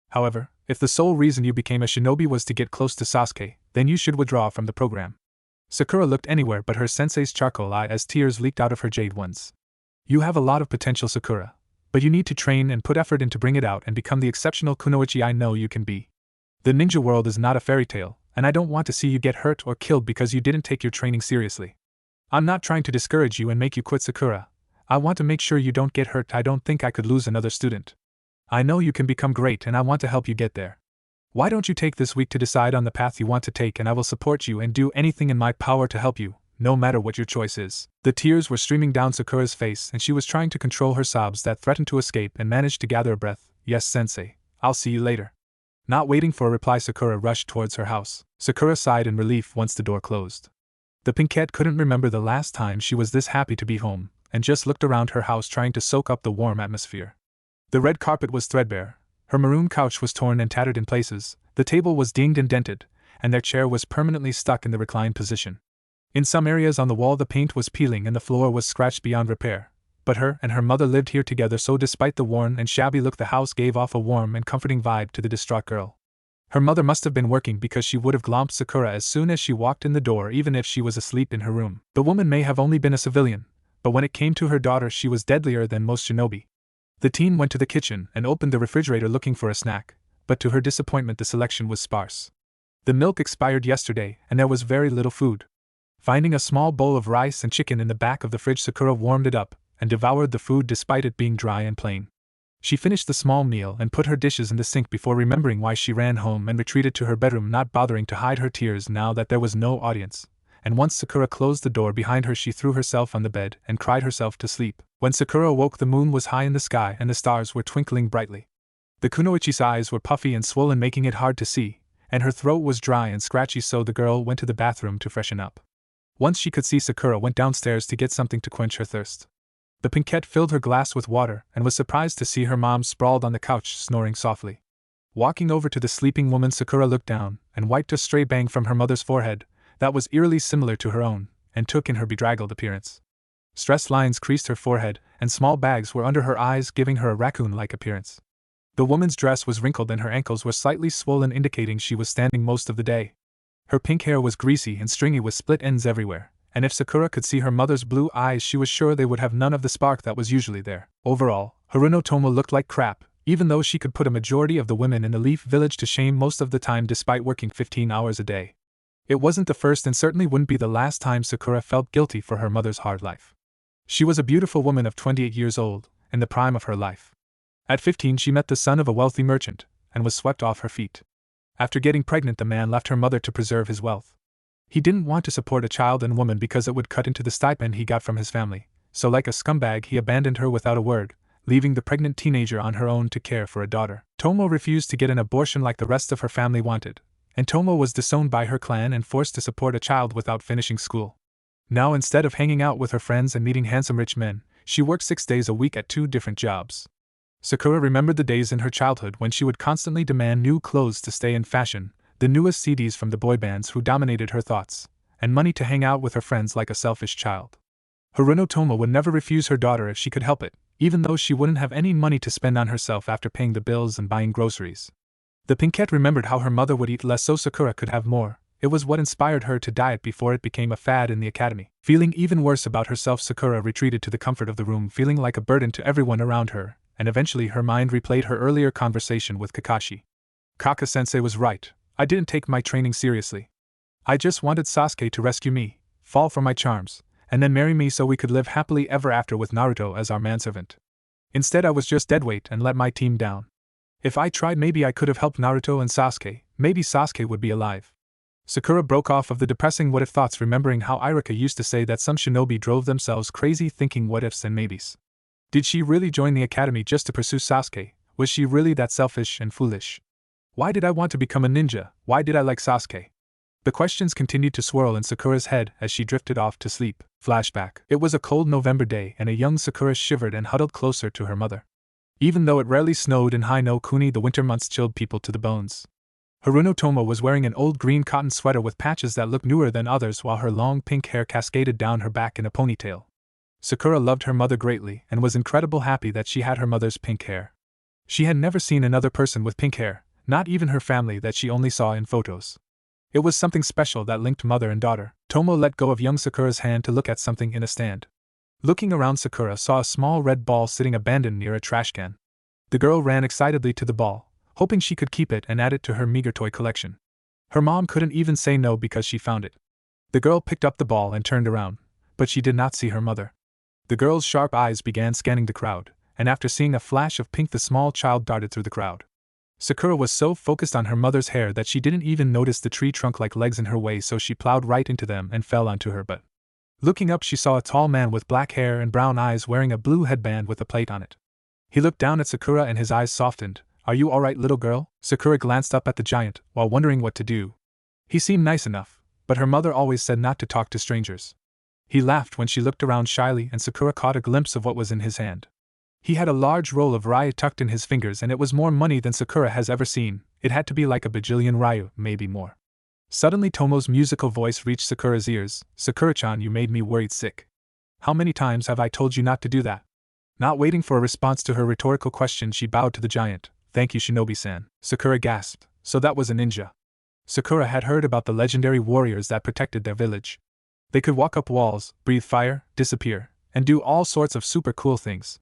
However, if the sole reason you became a shinobi was to get close to Sasuke, then you should withdraw from the program. Sakura looked anywhere but her sensei's charcoal eye as tears leaked out of her jade ones. You have a lot of potential, Sakura, but you need to train and put effort in to bring it out and become the exceptional kunoichi I know you can be. The ninja world is not a fairy tale, and I don't want to see you get hurt or killed because you didn't take your training seriously. I'm not trying to discourage you and make you quit, Sakura. I want to make sure you don't get hurt. I don't think I could lose another student. I know you can become great and I want to help you get there. Why don't you take this week to decide on the path you want to take, and I will support you and do anything in my power to help you, no matter what your choice is. The tears were streaming down Sakura's face and she was trying to control her sobs that threatened to escape and managed to gather a breath. Yes, sensei, I'll see you later. Not waiting for a reply, Sakura rushed towards her house. Sakura sighed in relief once the door closed. The pinkette couldn't remember the last time she was this happy to be home, and just looked around her house trying to soak up the warm atmosphere. The red carpet was threadbare, her maroon couch was torn and tattered in places, the table was dinged and dented, and their chair was permanently stuck in the reclined position. In some areas on the wall the paint was peeling and the floor was scratched beyond repair, but her and her mother lived here together, so despite the worn and shabby look, the house gave off a warm and comforting vibe to the distraught girl. Her mother must have been working, because she would have glomped Sakura as soon as she walked in the door, even if she was asleep in her room. The woman may have only been a civilian, but when it came to her daughter, she was deadlier than most shinobi. The teen went to the kitchen and opened the refrigerator looking for a snack, but to her disappointment the selection was sparse. The milk expired yesterday, and there was very little food. Finding a small bowl of rice and chicken in the back of the fridge, Sakura warmed it up and devoured the food despite it being dry and plain. She finished the small meal and put her dishes in the sink before remembering why she ran home and retreated to her bedroom, not bothering to hide her tears now that there was no audience. And once Sakura closed the door behind her, she threw herself on the bed and cried herself to sleep. When Sakura awoke, the moon was high in the sky and the stars were twinkling brightly. The kunoichi's eyes were puffy and swollen, making it hard to see, and her throat was dry and scratchy, so the girl went to the bathroom to freshen up. Once she could see, Sakura went downstairs to get something to quench her thirst. The pinkette filled her glass with water and was surprised to see her mom sprawled on the couch, snoring softly. Walking over to the sleeping woman, Sakura looked down and wiped a stray bang from her mother's forehead that was eerily similar to her own, and took in her bedraggled appearance. Stress lines creased her forehead, and small bags were under her eyes, giving her a raccoon-like appearance. The woman's dress was wrinkled and her ankles were slightly swollen, indicating she was standing most of the day. Her pink hair was greasy and stringy with split ends everywhere, and if Sakura could see her mother's blue eyes, she was sure they would have none of the spark that was usually there. Overall, Haruno Tomo looked like crap, even though she could put a majority of the women in the Leaf Village to shame most of the time despite working 15 hours a day. It wasn't the first and certainly wouldn't be the last time Sakura felt guilty for her mother's hard life. She was a beautiful woman of 28 years old, in the prime of her life. At 15 she met the son of a wealthy merchant, and was swept off her feet. After getting pregnant, the man left her mother to preserve his wealth. He didn't want to support a child and woman because it would cut into the stipend he got from his family, so like a scumbag he abandoned her without a word, leaving the pregnant teenager on her own to care for a daughter. Tomo refused to get an abortion like the rest of her family wanted, and Tomo was disowned by her clan and forced to support a child without finishing school. Now, instead of hanging out with her friends and meeting handsome rich men, she worked 6 days a week at 2 different jobs. Sakura remembered the days in her childhood when she would constantly demand new clothes to stay in fashion, the newest CDs from the boy bands who dominated her thoughts, and money to hang out with her friends like a selfish child. Haruno Tomo would never refuse her daughter if she could help it, even though she wouldn't have any money to spend on herself after paying the bills and buying groceries. The pinkette remembered how her mother would eat less so Sakura could have more. It was what inspired her to diet before it became a fad in the academy. Feeling even worse about herself, Sakura retreated to the comfort of the room, feeling like a burden to everyone around her, and eventually her mind replayed her earlier conversation with Kakashi. Kaka-sensei was right, I didn't take my training seriously. I just wanted Sasuke to rescue me, fall for my charms, and then marry me so we could live happily ever after with Naruto as our manservant. Instead, I was just deadweight and let my team down. If I tried, maybe I could have helped Naruto and Sasuke, maybe Sasuke would be alive. Sakura broke off of the depressing what-if thoughts, remembering how Irika used to say that some shinobi drove themselves crazy thinking what-ifs and maybes. Did she really join the academy just to pursue Sasuke? Was she really that selfish and foolish? Why did I want to become a ninja? Why did I like Sasuke? The questions continued to swirl in Sakura's head as she drifted off to sleep. Flashback. It was a cold November day and a young Sakura shivered and huddled closer to her mother. Even though it rarely snowed in High no Kuni, the winter months chilled people to the bones. Haruno Tomo was wearing an old green cotton sweater with patches that looked newer than others, while her long pink hair cascaded down her back in a ponytail. Sakura loved her mother greatly and was incredibly happy that she had her mother's pink hair. She had never seen another person with pink hair, not even her family that she only saw in photos. It was something special that linked mother and daughter. Tomo let go of young Sakura's hand to look at something in a stand. Looking around, Sakura saw a small red ball sitting abandoned near a trash can. The girl ran excitedly to the ball, hoping she could keep it and add it to her meager toy collection. Her mom couldn't even say no because she found it. The girl picked up the ball and turned around, but she did not see her mother. The girl's sharp eyes began scanning the crowd, and after seeing a flash of pink, the small child darted through the crowd. Sakura was so focused on her mother's hair that she didn't even notice the tree trunk-like legs in her way, so she plowed right into them and fell onto her butt. Looking up, she saw a tall man with black hair and brown eyes wearing a blue headband with a plate on it. He looked down at Sakura and his eyes softened. "Are you alright, little girl?" Sakura glanced up at the giant, while wondering what to do. He seemed nice enough, but her mother always said not to talk to strangers. He laughed when she looked around shyly and Sakura caught a glimpse of what was in his hand. He had a large roll of rye tucked in his fingers, and it was more money than Sakura has ever seen. It had to be like a bajillion ryu, maybe more. Suddenly Tomo's musical voice reached Sakura's ears. "Sakura-chan, you made me worried sick. How many times have I told you not to do that?" Not waiting for a response to her rhetorical question, she bowed to the giant. Thank you, Shinobi-san. Sakura gasped. So that was a ninja. Sakura had heard about the legendary warriors that protected their village. They could walk up walls, breathe fire, disappear, and do all sorts of super cool things.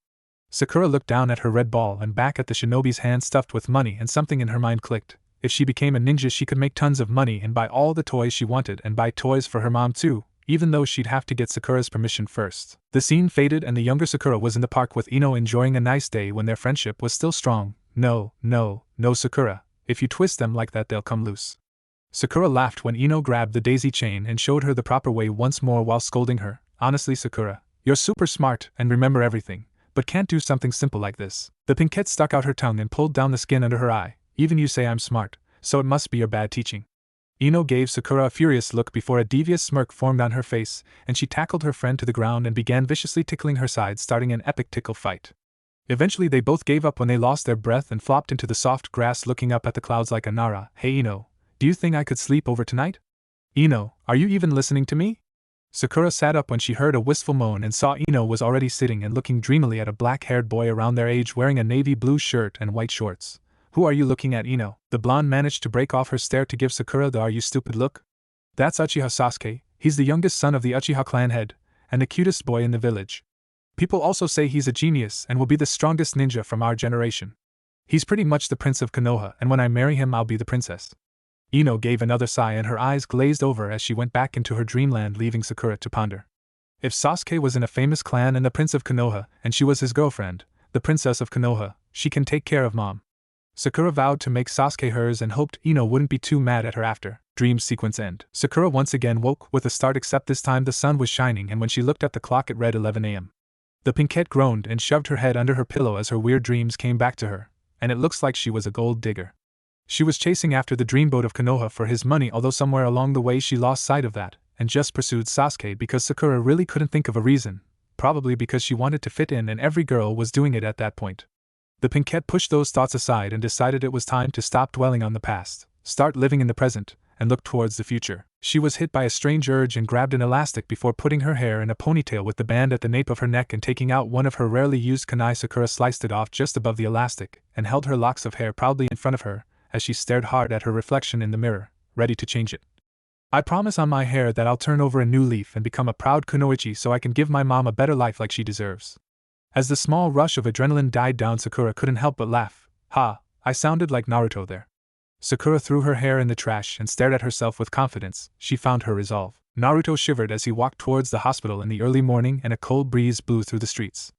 Sakura looked down at her red ball and back at the shinobi's hand stuffed with money, and something in her mind clicked. If she became a ninja, she could make tons of money and buy all the toys she wanted, and buy toys for her mom too, even though she'd have to get Sakura's permission first. The scene faded and the younger Sakura was in the park with Ino, enjoying a nice day when their friendship was still strong. No, Sakura. If you twist them like that, they'll come loose. Sakura laughed when Ino grabbed the daisy chain and showed her the proper way once more while scolding her. Honestly, Sakura, you're super smart and remember everything, but can't do something simple like this. The pinkette stuck out her tongue and pulled down the skin under her eye. Even you say I'm smart, so it must be your bad teaching. Ino gave Sakura a furious look before a devious smirk formed on her face, and she tackled her friend to the ground and began viciously tickling her side, starting an epic tickle fight. Eventually they both gave up when they lost their breath and flopped into the soft grass, looking up at the clouds like a Nara. Hey Ino, do you think I could sleep over tonight? Ino, are you even listening to me? Sakura sat up when she heard a wistful moan and saw Ino was already sitting and looking dreamily at a black-haired boy around their age wearing a navy blue shirt and white shorts. Who are you looking at, Ino? The blonde managed to break off her stare to give Sakura the "are you stupid" look. That's Uchiha Sasuke. He's the youngest son of the Uchiha clan head, and the cutest boy in the village. People also say he's a genius and will be the strongest ninja from our generation. He's pretty much the prince of Konoha, and when I marry him I'll be the princess. Ino gave another sigh and her eyes glazed over as she went back into her dreamland, leaving Sakura to ponder. If Sasuke was in a famous clan and the prince of Konoha, and she was his girlfriend, the princess of Konoha, she can take care of mom. Sakura vowed to make Sasuke hers and hoped Ino wouldn't be too mad at her after. Dream sequence end. Sakura once again woke with a start, except this time the sun was shining, and when she looked at the clock it read 11 a.m. The pinkette groaned and shoved her head under her pillow as her weird dreams came back to her, and it looks like she was a gold digger. She was chasing after the dreamboat of Konoha for his money, although somewhere along the way she lost sight of that, and just pursued Sasuke because Sakura really couldn't think of a reason, probably because she wanted to fit in and every girl was doing it at that point. The pinkette pushed those thoughts aside and decided it was time to stop dwelling on the past, start living in the present, and look towards the future. She was hit by a strange urge and grabbed an elastic before putting her hair in a ponytail with the band at the nape of her neck, and taking out one of her rarely used kunai, Sakura sliced it off just above the elastic and held her locks of hair proudly in front of her as she stared hard at her reflection in the mirror, ready to change it. I promise on my hair that I'll turn over a new leaf and become a proud kunoichi so I can give my mom a better life like she deserves. As the small rush of adrenaline died down, Sakura couldn't help but laugh. Ha, I sounded like Naruto there. Sakura threw her hair in the trash and stared at herself with confidence. She found her resolve. Naruto shivered as he walked towards the hospital in the early morning, and a cold breeze blew through the streets.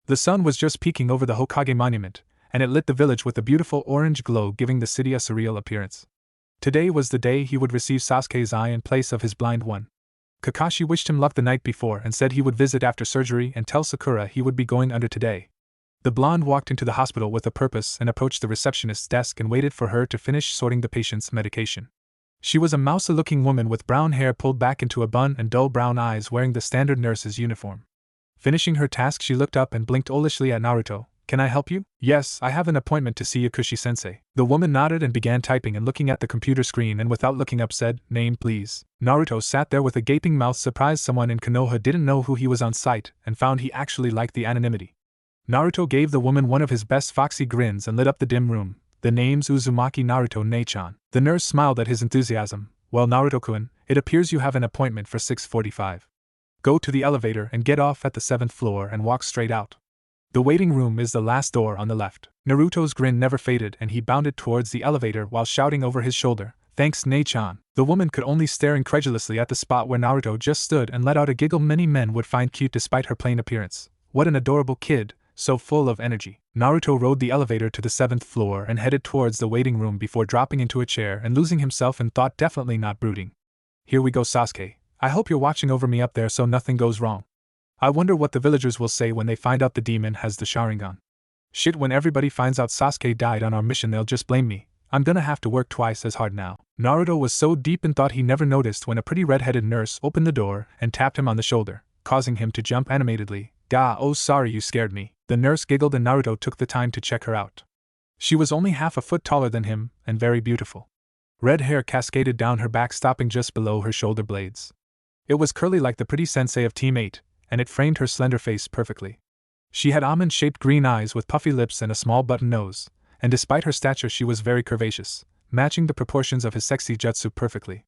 The sun was just peeking over the Hokage monument, and it lit the village with a beautiful orange glow, giving the city a surreal appearance. Today was the day he would receive Sasuke's eye in place of his blind one. Kakashi wished him luck the night before and said he would visit after surgery and tell Sakura he would be going under today. The blonde walked into the hospital with a purpose and approached the receptionist's desk and waited for her to finish sorting the patient's medication. She was a mousy-looking woman with brown hair pulled back into a bun and dull brown eyes, wearing the standard nurse's uniform. Finishing her task, she looked up and blinked owlishly at Naruto. Can I help you? Yes, I have an appointment to see Yakushi-sensei. The woman nodded and began typing and looking at the computer screen, and without looking up said, Name please. Naruto sat there with a gaping mouth, surprised someone in Konoha didn't know who he was on site, and found he actually liked the anonymity. Naruto gave the woman one of his best foxy grins and lit up the dim room. The name's Uzumaki Naruto Nei-chan. The nurse smiled at his enthusiasm. Well, Naruto-kun, it appears you have an appointment for 6:45. Go to the elevator and get off at the 7th floor and walk straight out. The waiting room is the last door on the left. Naruto's grin never faded and he bounded towards the elevator while shouting over his shoulder, Thanks, Nei-chan. The woman could only stare incredulously at the spot where Naruto just stood and let out a giggle many men would find cute despite her plain appearance. What an adorable kid, so full of energy. Naruto rode the elevator to the 7th floor and headed towards the waiting room before dropping into a chair and losing himself in thought, definitely not brooding. Here we go, Sasuke. I hope you're watching over me up there so nothing goes wrong. I wonder what the villagers will say when they find out the demon has the sharingan. Shit, when everybody finds out Sasuke died on our mission they'll just blame me. I'm gonna have to work twice as hard now. Naruto was so deep in thought he never noticed when a pretty red-headed nurse opened the door and tapped him on the shoulder, causing him to jump animatedly. Gah, oh sorry, you scared me. The nurse giggled and Naruto took the time to check her out. She was only half a foot taller than him, and very beautiful. Red hair cascaded down her back, stopping just below her shoulder blades. It was curly like the pretty sensei of Team 8, and it framed her slender face perfectly. She had almond-shaped green eyes with puffy lips and a small button nose, and despite her stature she was very curvaceous, matching the proportions of his sexy jutsu perfectly.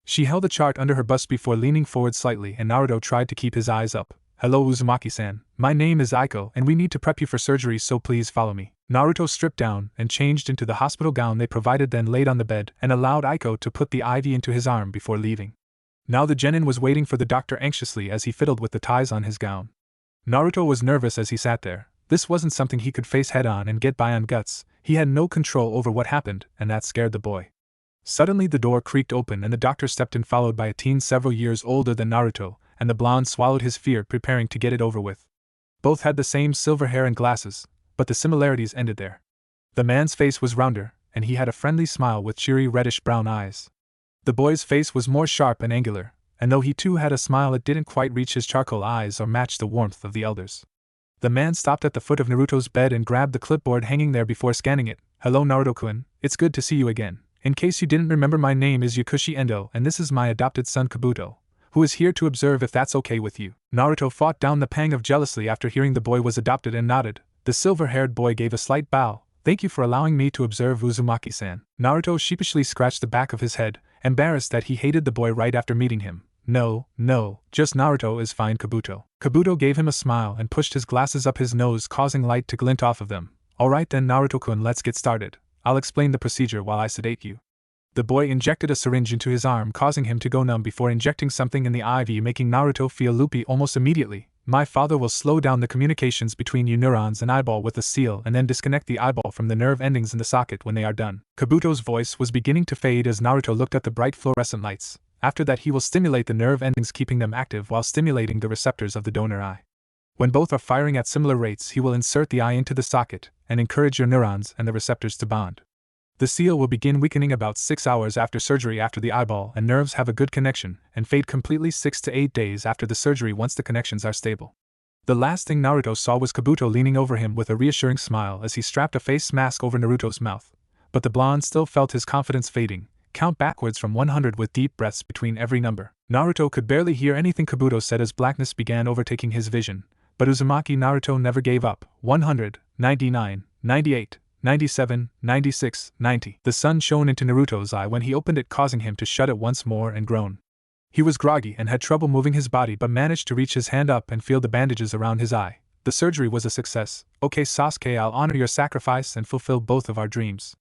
She held the chart under her bust before leaning forward slightly, and Naruto tried to keep his eyes up. "Hello Uzumaki-san, my name is Aiko and we need to prep you for surgery, so please follow me." Naruto stripped down and changed into the hospital gown they provided, then laid on the bed and allowed Aiko to put the IV into his arm before leaving. Now the genin was waiting for the doctor anxiously as he fiddled with the ties on his gown. Naruto was nervous as he sat there. This wasn't something he could face head-on and get by on guts. He had no control over what happened, and that scared the boy. Suddenly the door creaked open and the doctor stepped in, followed by a teen several years older than Naruto, and the blonde swallowed his fear, preparing to get it over with. Both had the same silver hair and glasses, but the similarities ended there. The man's face was rounder, and he had a friendly smile with cheery reddish-brown eyes. The boy's face was more sharp and angular, and though he too had a smile, it didn't quite reach his charcoal eyes or match the warmth of the elders. The man stopped at the foot of Naruto's bed and grabbed the clipboard hanging there before scanning it. "Hello Naruto-kun, it's good to see you again. In case you didn't remember, my name is Yakushi Endo and this is my adopted son Kabuto, who is here to observe if that's okay with you." Naruto fought down the pang of jealousy after hearing the boy was adopted and nodded. The silver-haired boy gave a slight bow. "Thank you for allowing me to observe Uzumaki-san." Naruto sheepishly scratched the back of his head, embarrassed that he hated the boy right after meeting him. No, just Naruto is fine, Kabuto." Kabuto gave him a smile and pushed his glasses up his nose, causing light to glint off of them. "Alright then Naruto-kun, let's get started. I'll explain the procedure while I sedate you." The boy injected a syringe into his arm, causing him to go numb before injecting something in the IV, making Naruto feel loopy almost immediately. "My father will slow down the communications between you neurons and eyeball with a seal and then disconnect the eyeball from the nerve endings in the socket when they are done." Kabuto's voice was beginning to fade as Naruto looked at the bright fluorescent lights. After that he will stimulate the nerve endings, keeping them active while stimulating the receptors of the donor eye. When both are firing at similar rates, he will insert the eye into the socket and encourage your neurons and the receptors to bond. The seal will begin weakening about 6 hours after surgery, after the eyeball and nerves have a good connection, and fade completely 6 to 8 days after the surgery once the connections are stable. The last thing Naruto saw was Kabuto leaning over him with a reassuring smile as he strapped a face mask over Naruto's mouth. But the blonde still felt his confidence fading. Count backwards from 100 with deep breaths between every number. Naruto could barely hear anything Kabuto said as blackness began overtaking his vision, but Uzumaki Naruto never gave up. 100, 99, 98, 97, 96, 90. The sun shone into Naruto's eye when he opened it, causing him to shut it once more and groan. He was groggy and had trouble moving his body, but managed to reach his hand up and feel the bandages around his eye. The surgery was a success. "Okay Sasuke, I'll honor your sacrifice and fulfill both of our dreams.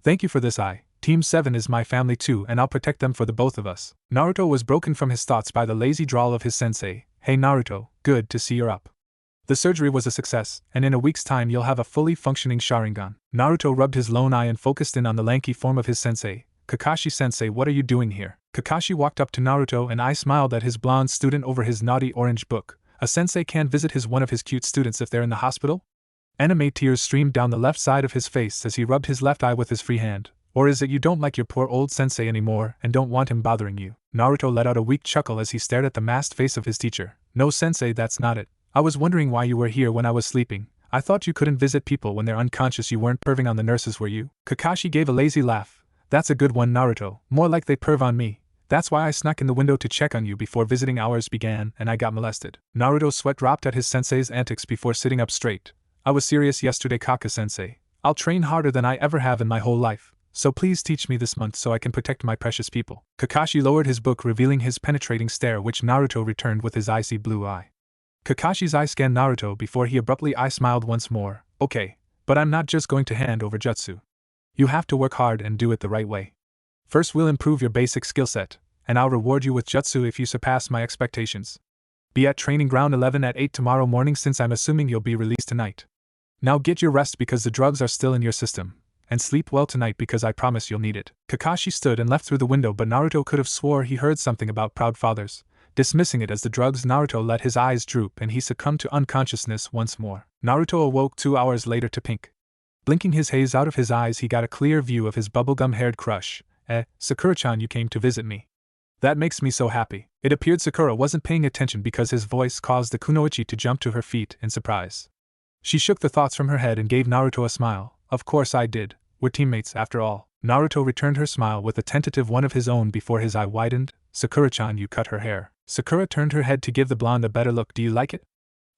Thank you for this eye. Team 7 is my family too, and I'll protect them for the both of us." Naruto was broken from his thoughts by the lazy drawl of his sensei. "Hey Naruto, good to see you're up. The surgery was a success, and in a week's time you'll have a fully functioning sharingan." Naruto rubbed his lone eye and focused in on the lanky form of his sensei. "Kakashi-sensei, what are you doing here?" Kakashi walked up to Naruto and smiled at his blonde student over his naughty orange book. "A sensei can't visit one of his cute students if they're in the hospital?" Anime tears streamed down the left side of his face as he rubbed his left eye with his free hand. "Or is it you don't like your poor old sensei anymore and don't want him bothering you?" Naruto let out a weak chuckle as he stared at the masked face of his teacher. "No sensei, that's not it. I was wondering why you were here when I was sleeping. I thought you couldn't visit people when they're unconscious. You weren't perving on the nurses, were you?" Kakashi gave a lazy laugh. "That's a good one, Naruto. More like they perv on me. That's why I snuck in the window to check on you before visiting hours began and I got molested." Naruto's sweat dropped at his sensei's antics before sitting up straight. "I was serious yesterday, Kaka-sensei. I'll train harder than I ever have in my whole life. So please teach me this month so I can protect my precious people." Kakashi lowered his book, revealing his penetrating stare, which Naruto returned with his icy blue eye. Kakashi's eye scanned Naruto before he abruptly smiled once more. "Okay, but I'm not just going to hand over jutsu. You have to work hard and do it the right way. First we'll improve your basic skill set, and I'll reward you with jutsu if you surpass my expectations. Be at training ground 11 at 8 tomorrow morning, since I'm assuming you'll be released tonight. Now get your rest because the drugs are still in your system. And sleep well tonight because I promise you'll need it." Kakashi stood and left through the window, but Naruto could have swore he heard something about proud fathers. Dismissing it as the drugs, Naruto let his eyes droop and he succumbed to unconsciousness once more. Naruto awoke 2 hours later to pink. Blinking his haze out of his eyes, he got a clear view of his bubblegum-haired crush. Sakura-chan, you came to visit me. That makes me so happy." It appeared Sakura wasn't paying attention because his voice caused the kunoichi to jump to her feet in surprise. She shook the thoughts from her head and gave Naruto a smile. "Of course I did. We're teammates after all." Naruto returned her smile with a tentative one of his own before his eye widened. "Sakura-chan, you cut her hair." Sakura turned her head to give the blonde a better look. "Do you like it?"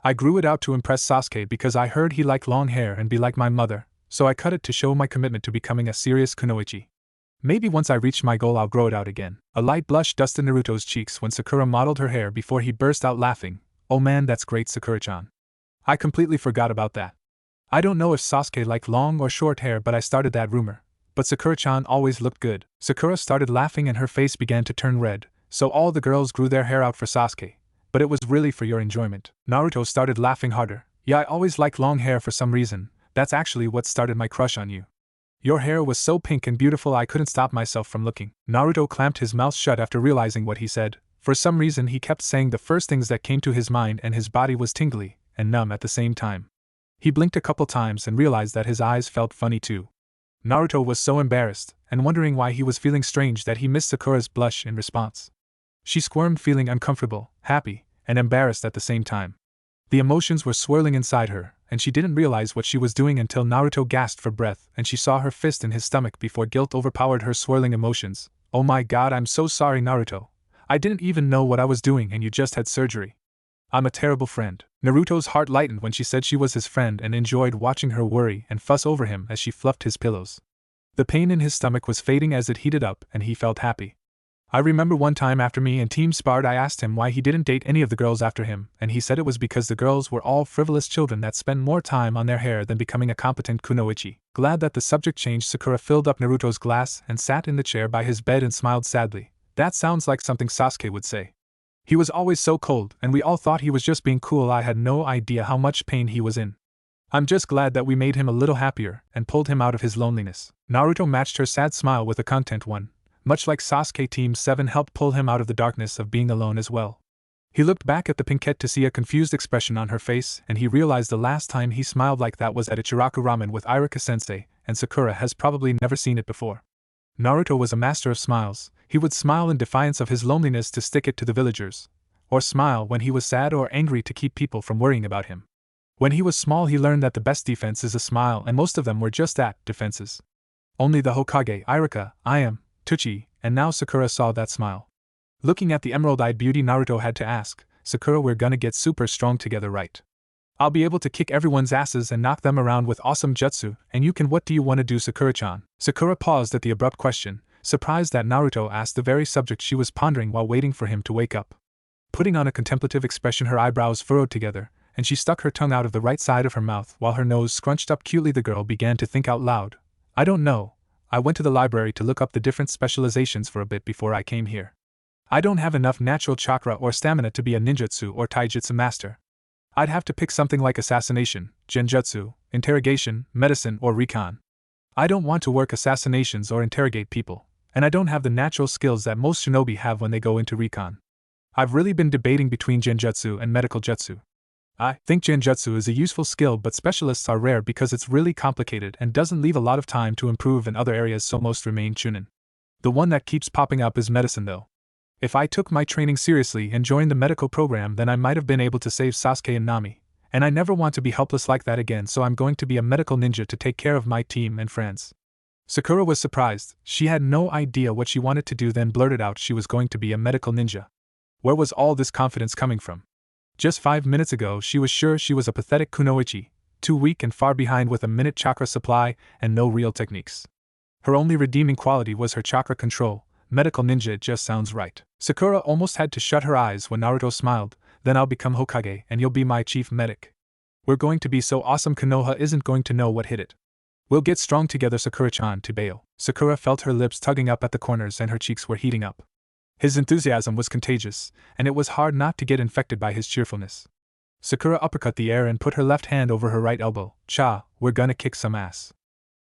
I grew it out to impress Sasuke because I heard he liked long hair and be like my mother, so I cut it to show my commitment to becoming a serious kunoichi. Maybe once I reach my goal I'll grow it out again. A light blush dusted Naruto's cheeks when Sakura modeled her hair before he burst out laughing. Oh man, that's great, Sakura-chan. I completely forgot about that. I don't know if Sasuke liked long or short hair, but I started that rumor. But Sakura-chan always looked good. Sakura started laughing and her face began to turn red, so all the girls grew their hair out for Sasuke. But it was really for your enjoyment. Naruto started laughing harder. Yeah, I always liked long hair for some reason. That's actually what started my crush on you. Your hair was so pink and beautiful I couldn't stop myself from looking. Naruto clamped his mouth shut after realizing what he said. For some reason he kept saying the first things that came to his mind and his body was tingly and numb at the same time. He blinked a couple times and realized that his eyes felt funny too. Naruto was so embarrassed and wondering why he was feeling strange that he missed Sakura's blush in response. She squirmed, feeling uncomfortable, happy, and embarrassed at the same time. The emotions were swirling inside her, and she didn't realize what she was doing until Naruto gasped for breath and she saw her fist in his stomach before guilt overpowered her swirling emotions. Oh my god, I'm so sorry, Naruto. I didn't even know what I was doing and you just had surgery. I'm a terrible friend. Naruto's heart lightened when she said she was his friend and enjoyed watching her worry and fuss over him as she fluffed his pillows. The pain in his stomach was fading as it heated up and he felt happy. I remember one time after me and team sparred I asked him why he didn't date any of the girls after him, and he said it was because the girls were all frivolous children that spent more time on their hair than becoming a competent kunoichi. Glad that the subject changed, Sakura filled up Naruto's glass and sat in the chair by his bed and smiled sadly. That sounds like something Sasuke would say. He was always so cold and we all thought he was just being cool. I had no idea how much pain he was in. I'm just glad that we made him a little happier and pulled him out of his loneliness. Naruto matched her sad smile with a content one. Much like Sasuke, Team 7 helped pull him out of the darkness of being alone as well. He looked back at the pinkette to see a confused expression on her face, and he realized the last time he smiled like that was at Ichiraku Ramen with Iruka-sensei, and Sakura has probably never seen it before. Naruto was a master of smiles. He would smile in defiance of his loneliness to stick it to the villagers, or smile when he was sad or angry to keep people from worrying about him. When he was small he learned that the best defense is a smile, and most of them were just that, defenses. Only the Hokage, Iruka, Itachi, and now Sakura saw that smile. Looking at the emerald-eyed beauty, Naruto had to ask, Sakura, we're gonna get super strong together, right? I'll be able to kick everyone's asses and knock them around with awesome jutsu, and you can. What do you want to do, Sakura-chan? Sakura paused at the abrupt question, surprised that Naruto asked the very subject she was pondering while waiting for him to wake up. Putting on a contemplative expression, her eyebrows furrowed together, and she stuck her tongue out of the right side of her mouth while her nose scrunched up cutely. The girl began to think out loud. I don't know. I went to the library to look up the different specializations for a bit before I came here. I don't have enough natural chakra or stamina to be a ninjutsu or taijutsu master. I'd have to pick something like assassination, genjutsu, interrogation, medicine, or recon. I don't want to work assassinations or interrogate people, and I don't have the natural skills that most shinobi have when they go into recon. I've really been debating between genjutsu and medical jutsu. I think genjutsu is a useful skill, but specialists are rare because it's really complicated and doesn't leave a lot of time to improve in other areas, so most remain chunin. The one that keeps popping up is medicine though. If I took my training seriously and joined the medical program, then I might have been able to save Sasuke and Nami, and I never want to be helpless like that again, so I'm going to be a medical ninja to take care of my team and friends. Sakura was surprised. She had no idea what she wanted to do, then blurted out she was going to be a medical ninja. Where was all this confidence coming from? Just 5 minutes ago she was sure she was a pathetic kunoichi, too weak and far behind with a minute chakra supply and no real techniques. Her only redeeming quality was her chakra control. Medical ninja, it just sounds right. Sakura almost had to shut her eyes when Naruto smiled. Then I'll become Hokage and you'll be my chief medic. We're going to be so awesome, Konoha isn't going to know what hit it. We'll get strong together, Sakura-chan, to bail. Sakura felt her lips tugging up at the corners and her cheeks were heating up. His enthusiasm was contagious, and it was hard not to get infected by his cheerfulness. Sakura uppercut the air and put her left hand over her right elbow. Cha, we're gonna kick some ass.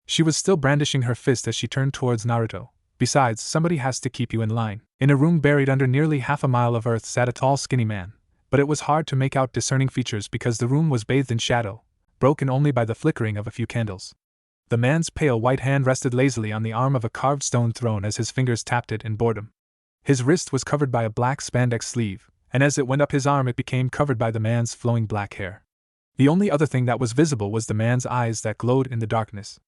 She was still brandishing her fist as she turned towards Naruto. Besides, somebody has to keep you in line. In a room buried under nearly half a mile of earth sat a tall, skinny man, but it was hard to make out discerning features because the room was bathed in shadow, broken only by the flickering of a few candles. The man's pale white hand rested lazily on the arm of a carved stone throne as his fingers tapped it in boredom. His wrist was covered by a black spandex sleeve, and as it went up his arm it became covered by the man's flowing black hair. The only other thing that was visible was the man's eyes that glowed in the darkness.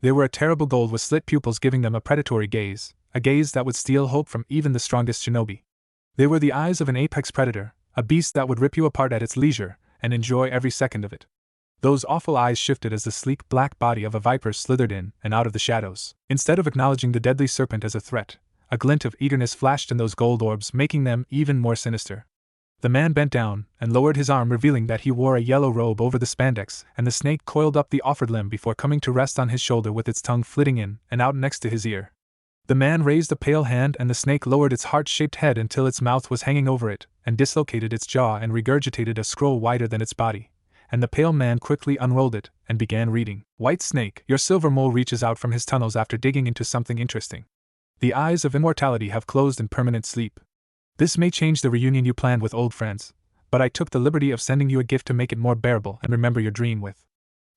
They were a terrible gold with slit pupils giving them a predatory gaze, a gaze that would steal hope from even the strongest shinobi. They were the eyes of an apex predator, a beast that would rip you apart at its leisure, and enjoy every second of it. Those awful eyes shifted as the sleek black body of a viper slithered in and out of the shadows. Instead of acknowledging the deadly serpent as a threat, a glint of eagerness flashed in those gold orbs, making them even more sinister. The man bent down and lowered his arm, revealing that he wore a yellow robe over the spandex, and the snake coiled up the offered limb before coming to rest on his shoulder with its tongue flitting in and out next to his ear. The man raised a pale hand and the snake lowered its heart-shaped head until its mouth was hanging over it, and dislocated its jaw and regurgitated a scroll wider than its body, and the pale man quickly unrolled it and began reading. White snake, your silver mole reaches out from his tunnels after digging into something interesting. The eyes of immortality have closed in permanent sleep. This may change the reunion you planned with old friends, but I took the liberty of sending you a gift to make it more bearable and remember your dream with.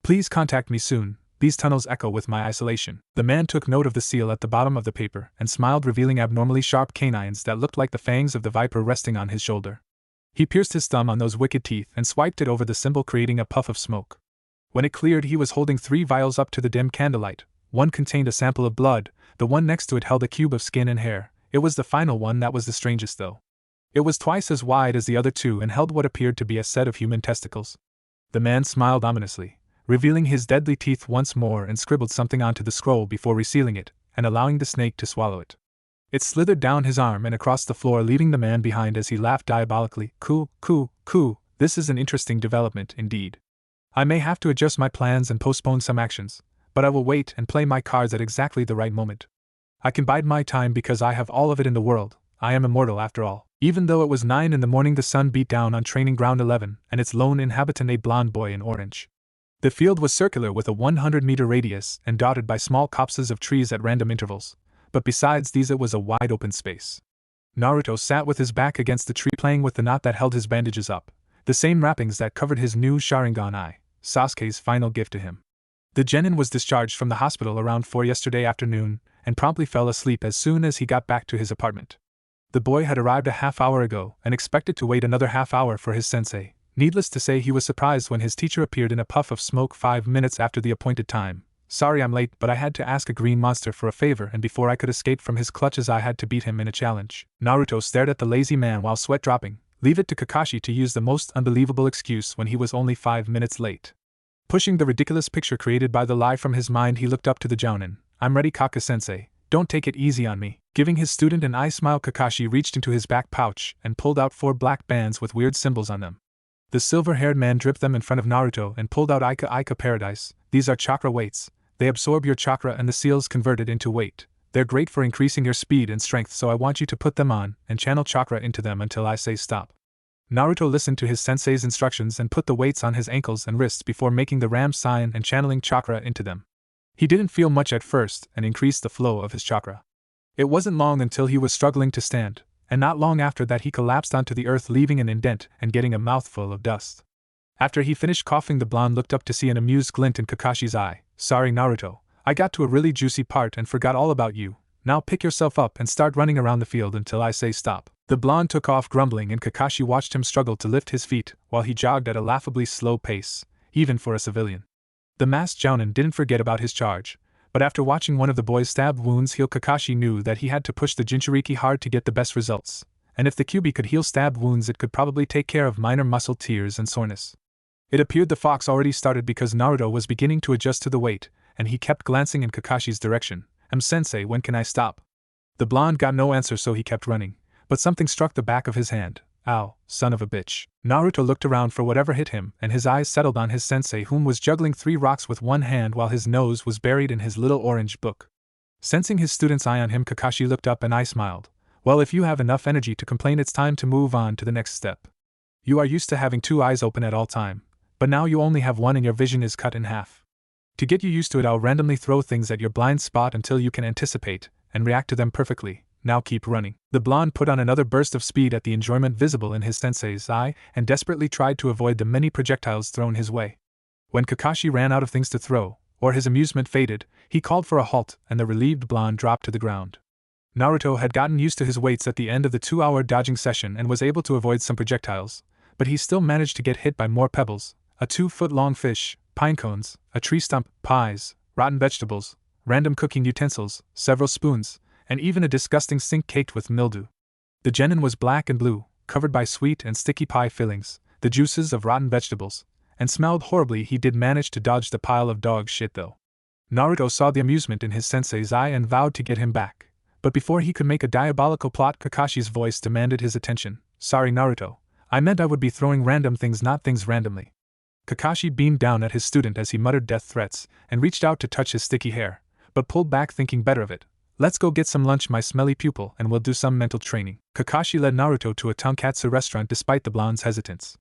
Please contact me soon. These tunnels echo with my isolation. The man took note of the seal at the bottom of the paper and smiled, revealing abnormally sharp canines that looked like the fangs of the viper resting on his shoulder. He pierced his thumb on those wicked teeth and swiped it over the symbol, creating a puff of smoke. When it cleared, he was holding 3 vials up to the dim candlelight. One contained a sample of blood, the one next to it held a cube of skin and hair. It was the final one that was the strangest, though. It was twice as wide as the other 2 and held what appeared to be a set of human testicles. The man smiled ominously, revealing his deadly teeth once more, and scribbled something onto the scroll before resealing it and allowing the snake to swallow it. It slithered down his arm and across the floor, leaving the man behind as he laughed diabolically. Coo, this is an interesting development indeed. I may have to adjust my plans and postpone some actions, but I will wait and play my cards at exactly the right moment. I can bide my time because I have all of it in the world. I am immortal after all. Even though it was 9 in the morning, the sun beat down on training ground 11 and its lone inhabitant, a blonde boy in orange. The field was circular with a 100-meter radius and dotted by small copses of trees at random intervals, but besides these it was a wide open space. Naruto sat with his back against the tree, playing with the knot that held his bandages up, the same wrappings that covered his new sharingan, Sasuke's final gift to him. The genin was discharged from the hospital around 4 yesterday afternoon and promptly fell asleep as soon as he got back to his apartment. The boy had arrived a half hour ago and expected to wait another half hour for his sensei. Needless to say, he was surprised when his teacher appeared in a puff of smoke 5 minutes after the appointed time. Sorry I'm late, but I had to ask a green monster for a favor, and before I could escape from his clutches I had to beat him in a challenge. Naruto stared at the lazy man while sweat dropping. Leave it to Kakashi to use the most unbelievable excuse when he was only 5 minutes late. Pushing the ridiculous picture created by the lie from his mind, he looked up to the jounin. I'm ready, Kaka-sensei. Don't take it easy on me. Giving his student an eye smile, Kakashi reached into his back pouch and pulled out 4 black bands with weird symbols on them. The silver-haired man dripped them in front of Naruto and pulled out Ika Paradise. These are chakra weights. They absorb your chakra and the seals convert it into weight. They're great for increasing your speed and strength, so I want you to put them on and channel chakra into them until I say stop. Naruto listened to his sensei's instructions and put the weights on his ankles and wrists before making the ram sign and channeling chakra into them. He didn't feel much at first and increased the flow of his chakra. It wasn't long until he was struggling to stand, and not long after that he collapsed onto the earth, leaving an indent and getting a mouthful of dust. After he finished coughing, the blonde looked up to see an amused glint in Kakashi's eye. Sorry, Naruto, I got to a really juicy part and forgot all about you. Now pick yourself up and start running around the field until I say stop. The blonde took off grumbling, and Kakashi watched him struggle to lift his feet while he jogged at a laughably slow pace, even for a civilian. The masked jounin didn't forget about his charge, but after watching one of the boy's stabbed wounds heal, Kakashi knew that he had to push the Jinchuriki hard to get the best results, and if the Kyuubi could heal stabbed wounds, it could probably take care of minor muscle tears and soreness. It appeared the fox already started because Naruto was beginning to adjust to the weight, and he kept glancing in Kakashi's direction. Sensei, when can I stop? The blonde got no answer, so he kept running, but something struck the back of his hand. Ow, son of a bitch. Naruto looked around for whatever hit him, and his eyes settled on his sensei, whom was juggling 3 rocks with one hand while his nose was buried in his little orange book. Sensing his student's eye on him, Kakashi looked up and I smiled. Well, if you have enough energy to complain, it's time to move on to the next step. You are used to having 2 eyes open at all time, but now you only have one and your vision is cut in half. To get you used to it, I'll randomly throw things at your blind spot until you can anticipate and react to them perfectly. Now keep running. The blonde put on another burst of speed at the enjoyment visible in his sensei's eye and desperately tried to avoid the many projectiles thrown his way. When Kakashi ran out of things to throw, or his amusement faded, he called for a halt and the relieved blonde dropped to the ground. Naruto had gotten used to his weights at the end of the 2-hour dodging session and was able to avoid some projectiles, but he still managed to get hit by more pebbles, a 2-foot-long fish, pine cones, a tree stump, pies, rotten vegetables, random cooking utensils, several spoons, and even a disgusting sink caked with mildew. The genin was black and blue, covered by sweet and sticky pie fillings, the juices of rotten vegetables, and smelled horribly. He did manage to dodge the pile of dog shit though. Naruto saw the amusement in his sensei's eye and vowed to get him back. But before he could make a diabolical plot, Kakashi's voice demanded his attention. Sorry Naruto, I meant I would be throwing random things, not things randomly. Kakashi beamed down at his student as he muttered death threats, and reached out to touch his sticky hair, but pulled back thinking better of it. Let's go get some lunch, my smelly pupil, and we'll do some mental training. Kakashi led Naruto to a tonkatsu restaurant despite the blonde's hesitance.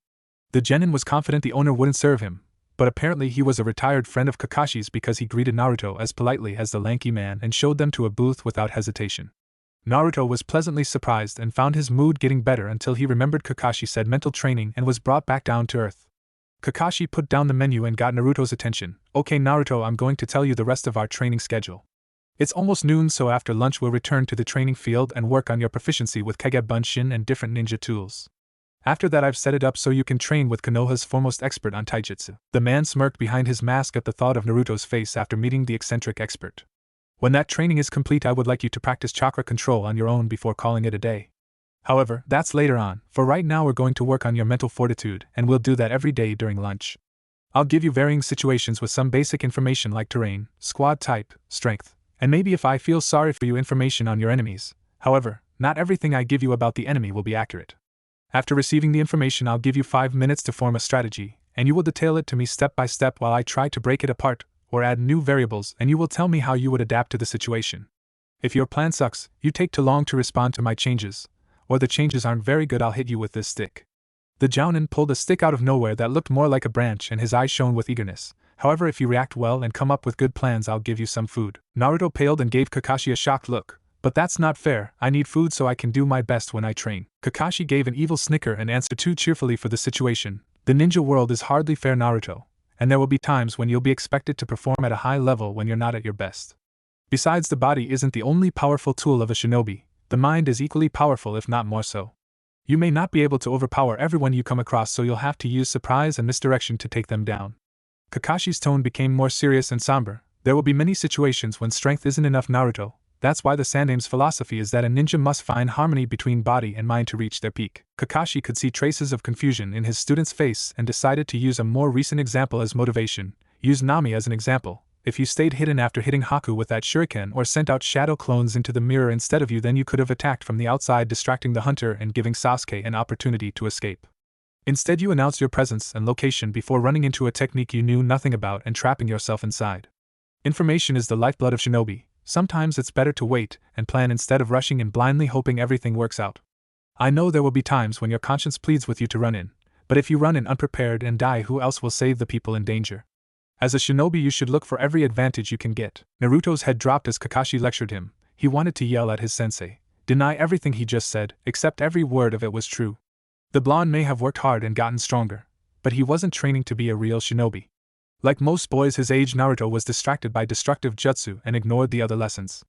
The genin was confident the owner wouldn't serve him, but apparently he was a retired friend of Kakashi's because he greeted Naruto as politely as the lanky man and showed them to a booth without hesitation. Naruto was pleasantly surprised and found his mood getting better until he remembered Kakashi said mental training and was brought back down to earth. Kakashi put down the menu and got Naruto's attention. Okay Naruto, I'm going to tell you the rest of our training schedule. It's almost noon, so after lunch we'll return to the training field and work on your proficiency with Kage Bunshin and different ninja tools. After that I've set it up so you can train with Konoha's foremost expert on taijutsu. The man smirked behind his mask at the thought of Naruto's face after meeting the eccentric expert. When that training is complete I would like you to practice chakra control on your own before calling it a day. However, that's later on. For right now we're going to work on your mental fortitude, and we'll do that every day during lunch. I'll give you varying situations with some basic information like terrain, squad type, strength, and maybe if I feel sorry for you information on your enemies. However, not everything I give you about the enemy will be accurate. After receiving the information I'll give you 5 minutes to form a strategy, and you will detail it to me step by step while I try to break it apart, or add new variables, and you will tell me how you would adapt to the situation. If your plan sucks, you take too long to respond to my changes, or the changes aren't very good, I'll hit you with this stick. The Jounin pulled a stick out of nowhere that looked more like a branch and his eyes shone with eagerness. However, if you react well and come up with good plans I'll give you some food. Naruto paled and gave Kakashi a shocked look. But that's not fair, I need food so I can do my best when I train. Kakashi gave an evil snicker and answered too cheerfully for the situation. The ninja world is hardly fair Naruto, and there will be times when you'll be expected to perform at a high level when you're not at your best. Besides, the body isn't the only powerful tool of a shinobi, the mind is equally powerful if not more so. You may not be able to overpower everyone you come across, so you'll have to use surprise and misdirection to take them down. Kakashi's tone became more serious and somber. There will be many situations when strength isn't enough Naruto. That's why the Sandame's philosophy is that a ninja must find harmony between body and mind to reach their peak. Kakashi could see traces of confusion in his student's face and decided to use a more recent example as motivation. Use Nami as an example. If you stayed hidden after hitting Haku with that shuriken or sent out shadow clones into the mirror instead of you, then you could have attacked from the outside, distracting the hunter and giving Sasuke an opportunity to escape. Instead you announced your presence and location before running into a technique you knew nothing about and trapping yourself inside. Information is the lifeblood of shinobi. Sometimes it's better to wait and plan instead of rushing and blindly hoping everything works out. I know there will be times when your conscience pleads with you to run in, but if you run in unprepared and die, who else will save the people in danger? As a shinobi you should look for every advantage you can get. Naruto's head dropped as Kakashi lectured him. He wanted to yell at his sensei, deny everything he just said, except every word of it was true. The blonde may have worked hard and gotten stronger, but he wasn't training to be a real shinobi. Like most boys his age, Naruto was distracted by destructive jutsu and ignored the other lessons.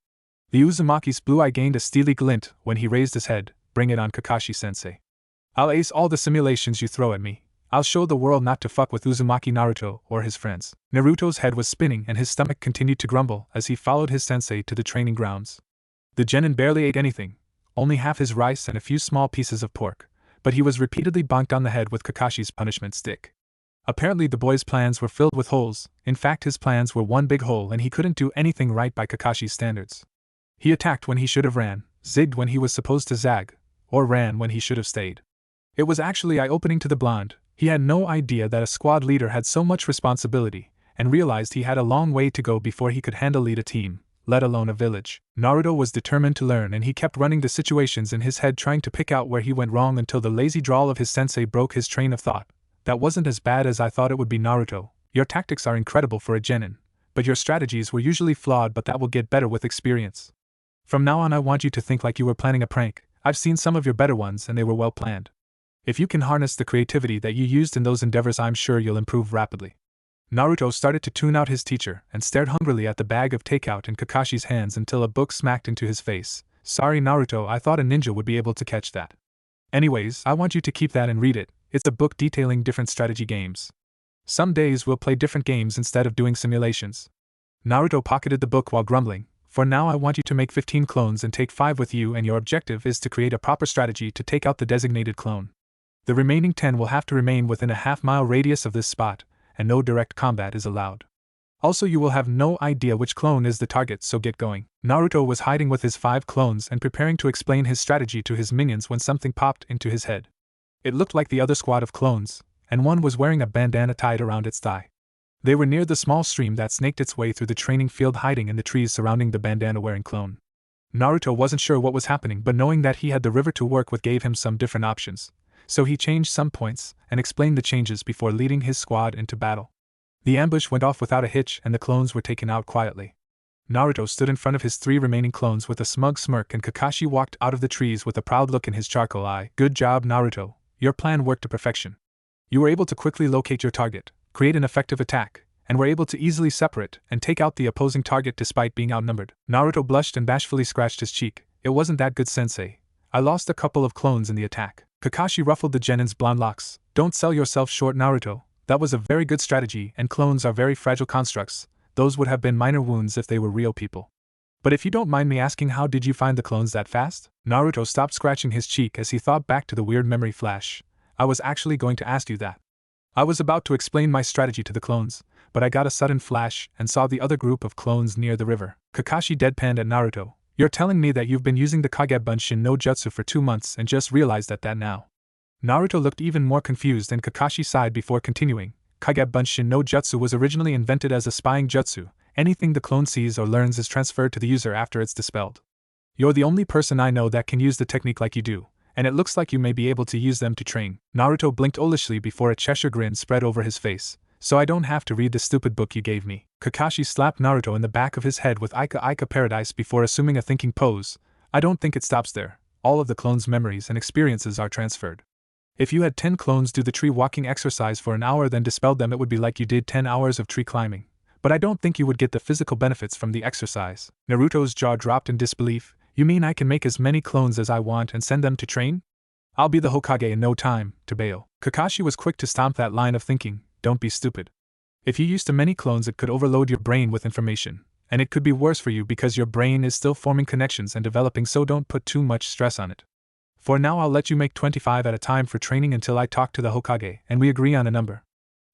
The Uzumaki's blue eye gained a steely glint when he raised his head. Bring it on, Kakashi-sensei. I'll ace all the simulations you throw at me. I'll show the world not to fuck with Uzumaki Naruto or his friends. Naruto's head was spinning and his stomach continued to grumble as he followed his sensei to the training grounds. The genin barely ate anything, only half his rice and a few small pieces of pork, but he was repeatedly bonked on the head with Kakashi's punishment stick. Apparently the boy's plans were filled with holes. In fact, his plans were one big hole and he couldn't do anything right by Kakashi's standards. He attacked when he should have ran, zigged when he was supposed to zag, or ran when he should have stayed. It was actually eye-opening to the blonde. He had no idea that a squad leader had so much responsibility, and realized he had a long way to go before he could lead a team, let alone a village. Naruto was determined to learn and he kept running the situations in his head trying to pick out where he went wrong until the lazy drawl of his sensei broke his train of thought. That wasn't as bad as I thought it would be, Naruto. Your tactics are incredible for a genin, but your strategies were usually flawed, but that will get better with experience. From now on I want you to think like you were planning a prank. I've seen some of your better ones and they were well planned. If you can harness the creativity that you used in those endeavors, I'm sure you'll improve rapidly. Naruto started to tune out his teacher and stared hungrily at the bag of takeout in Kakashi's hands until a book smacked into his face. Sorry Naruto, I thought a ninja would be able to catch that. Anyways, I want you to keep that and read it. It's a book detailing different strategy games. Some days we'll play different games instead of doing simulations. Naruto pocketed the book while grumbling. For now I want you to make 15 clones and take 5 with you, and your objective is to create a proper strategy to take out the designated clone. The remaining 10 will have to remain within a half-mile radius of this spot, and no direct combat is allowed. Also, you will have no idea which clone is the target, so get going. Naruto was hiding with his 5 clones and preparing to explain his strategy to his minions when something popped into his head. It looked like the other squad of clones, and one was wearing a bandana tied around its thigh. They were near the small stream that snaked its way through the training field, hiding in the trees surrounding the bandana-wearing clone. Naruto wasn't sure what was happening, but knowing that he had the river to work with gave him some different options, so he changed some points and explained the changes before leading his squad into battle. The ambush went off without a hitch and the clones were taken out quietly. Naruto stood in front of his 3 remaining clones with a smug smirk, and Kakashi walked out of the trees with a proud look in his charcoal eye. Good job, Naruto. Your plan worked to perfection. You were able to quickly locate your target, create an effective attack, and were able to easily separate and take out the opposing target despite being outnumbered. Naruto blushed and bashfully scratched his cheek. It wasn't that good, sensei. I lost a couple of clones in the attack. Kakashi ruffled the genin's blonde locks. Don't sell yourself short, Naruto. That was a very good strategy, and clones are very fragile constructs. Those would have been minor wounds if they were real people. But if you don't mind me asking, how did you find the clones that fast? Naruto stopped scratching his cheek as he thought back to the weird memory flash. I was actually going to ask you that. I was about to explain my strategy to the clones, but I got a sudden flash and saw the other group of clones near the river. Kakashi deadpanned at Naruto. You're telling me that you've been using the Kagebunshin no Jutsu for 2 months and just realized that now? Naruto looked even more confused, and Kakashi sighed before continuing. Kagebunshin no Jutsu was originally invented as a spying jutsu. Anything the clone sees or learns is transferred to the user after it's dispelled. You're the only person I know that can use the technique like you do, and it looks like you may be able to use them to train. Naruto blinked owlishly before a Cheshire grin spread over his face. So I don't have to read the stupid book you gave me. Kakashi slapped Naruto in the back of his head with Ika Paradise before assuming a thinking pose. I don't think it stops there. All of the clones' memories and experiences are transferred. If you had 10 clones do the tree walking exercise for an hour then dispelled them, it would be like you did 10 hours of tree climbing. But I don't think you would get the physical benefits from the exercise. Naruto's jaw dropped in disbelief. You mean I can make as many clones as I want and send them to train? I'll be the Hokage in no time, to bail. Kakashi was quick to stomp that line of thinking. Don't be stupid. If you used too many clones, it could overload your brain with information, and it could be worse for you because your brain is still forming connections and developing, so don't put too much stress on it. For now, I'll let you make 25 at a time for training until I talk to the Hokage and we agree on a number.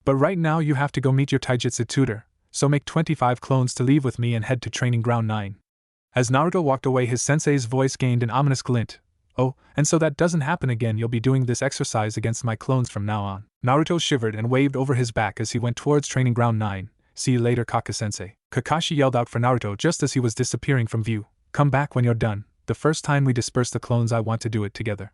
But right now you have to go meet your taijutsu tutor, so make 25 clones to leave with me and head to training ground 9. As Naruto walked away, his sensei's voice gained an ominous glint. Oh, and so that doesn't happen again, you'll be doing this exercise against my clones from now on. Naruto shivered and waved over his back as he went towards training ground 9. See you later, Kaka-sensei. Kakashi yelled out for Naruto just as he was disappearing from view. Come back when you're done. The first time we disperse the clones, I want to do it together.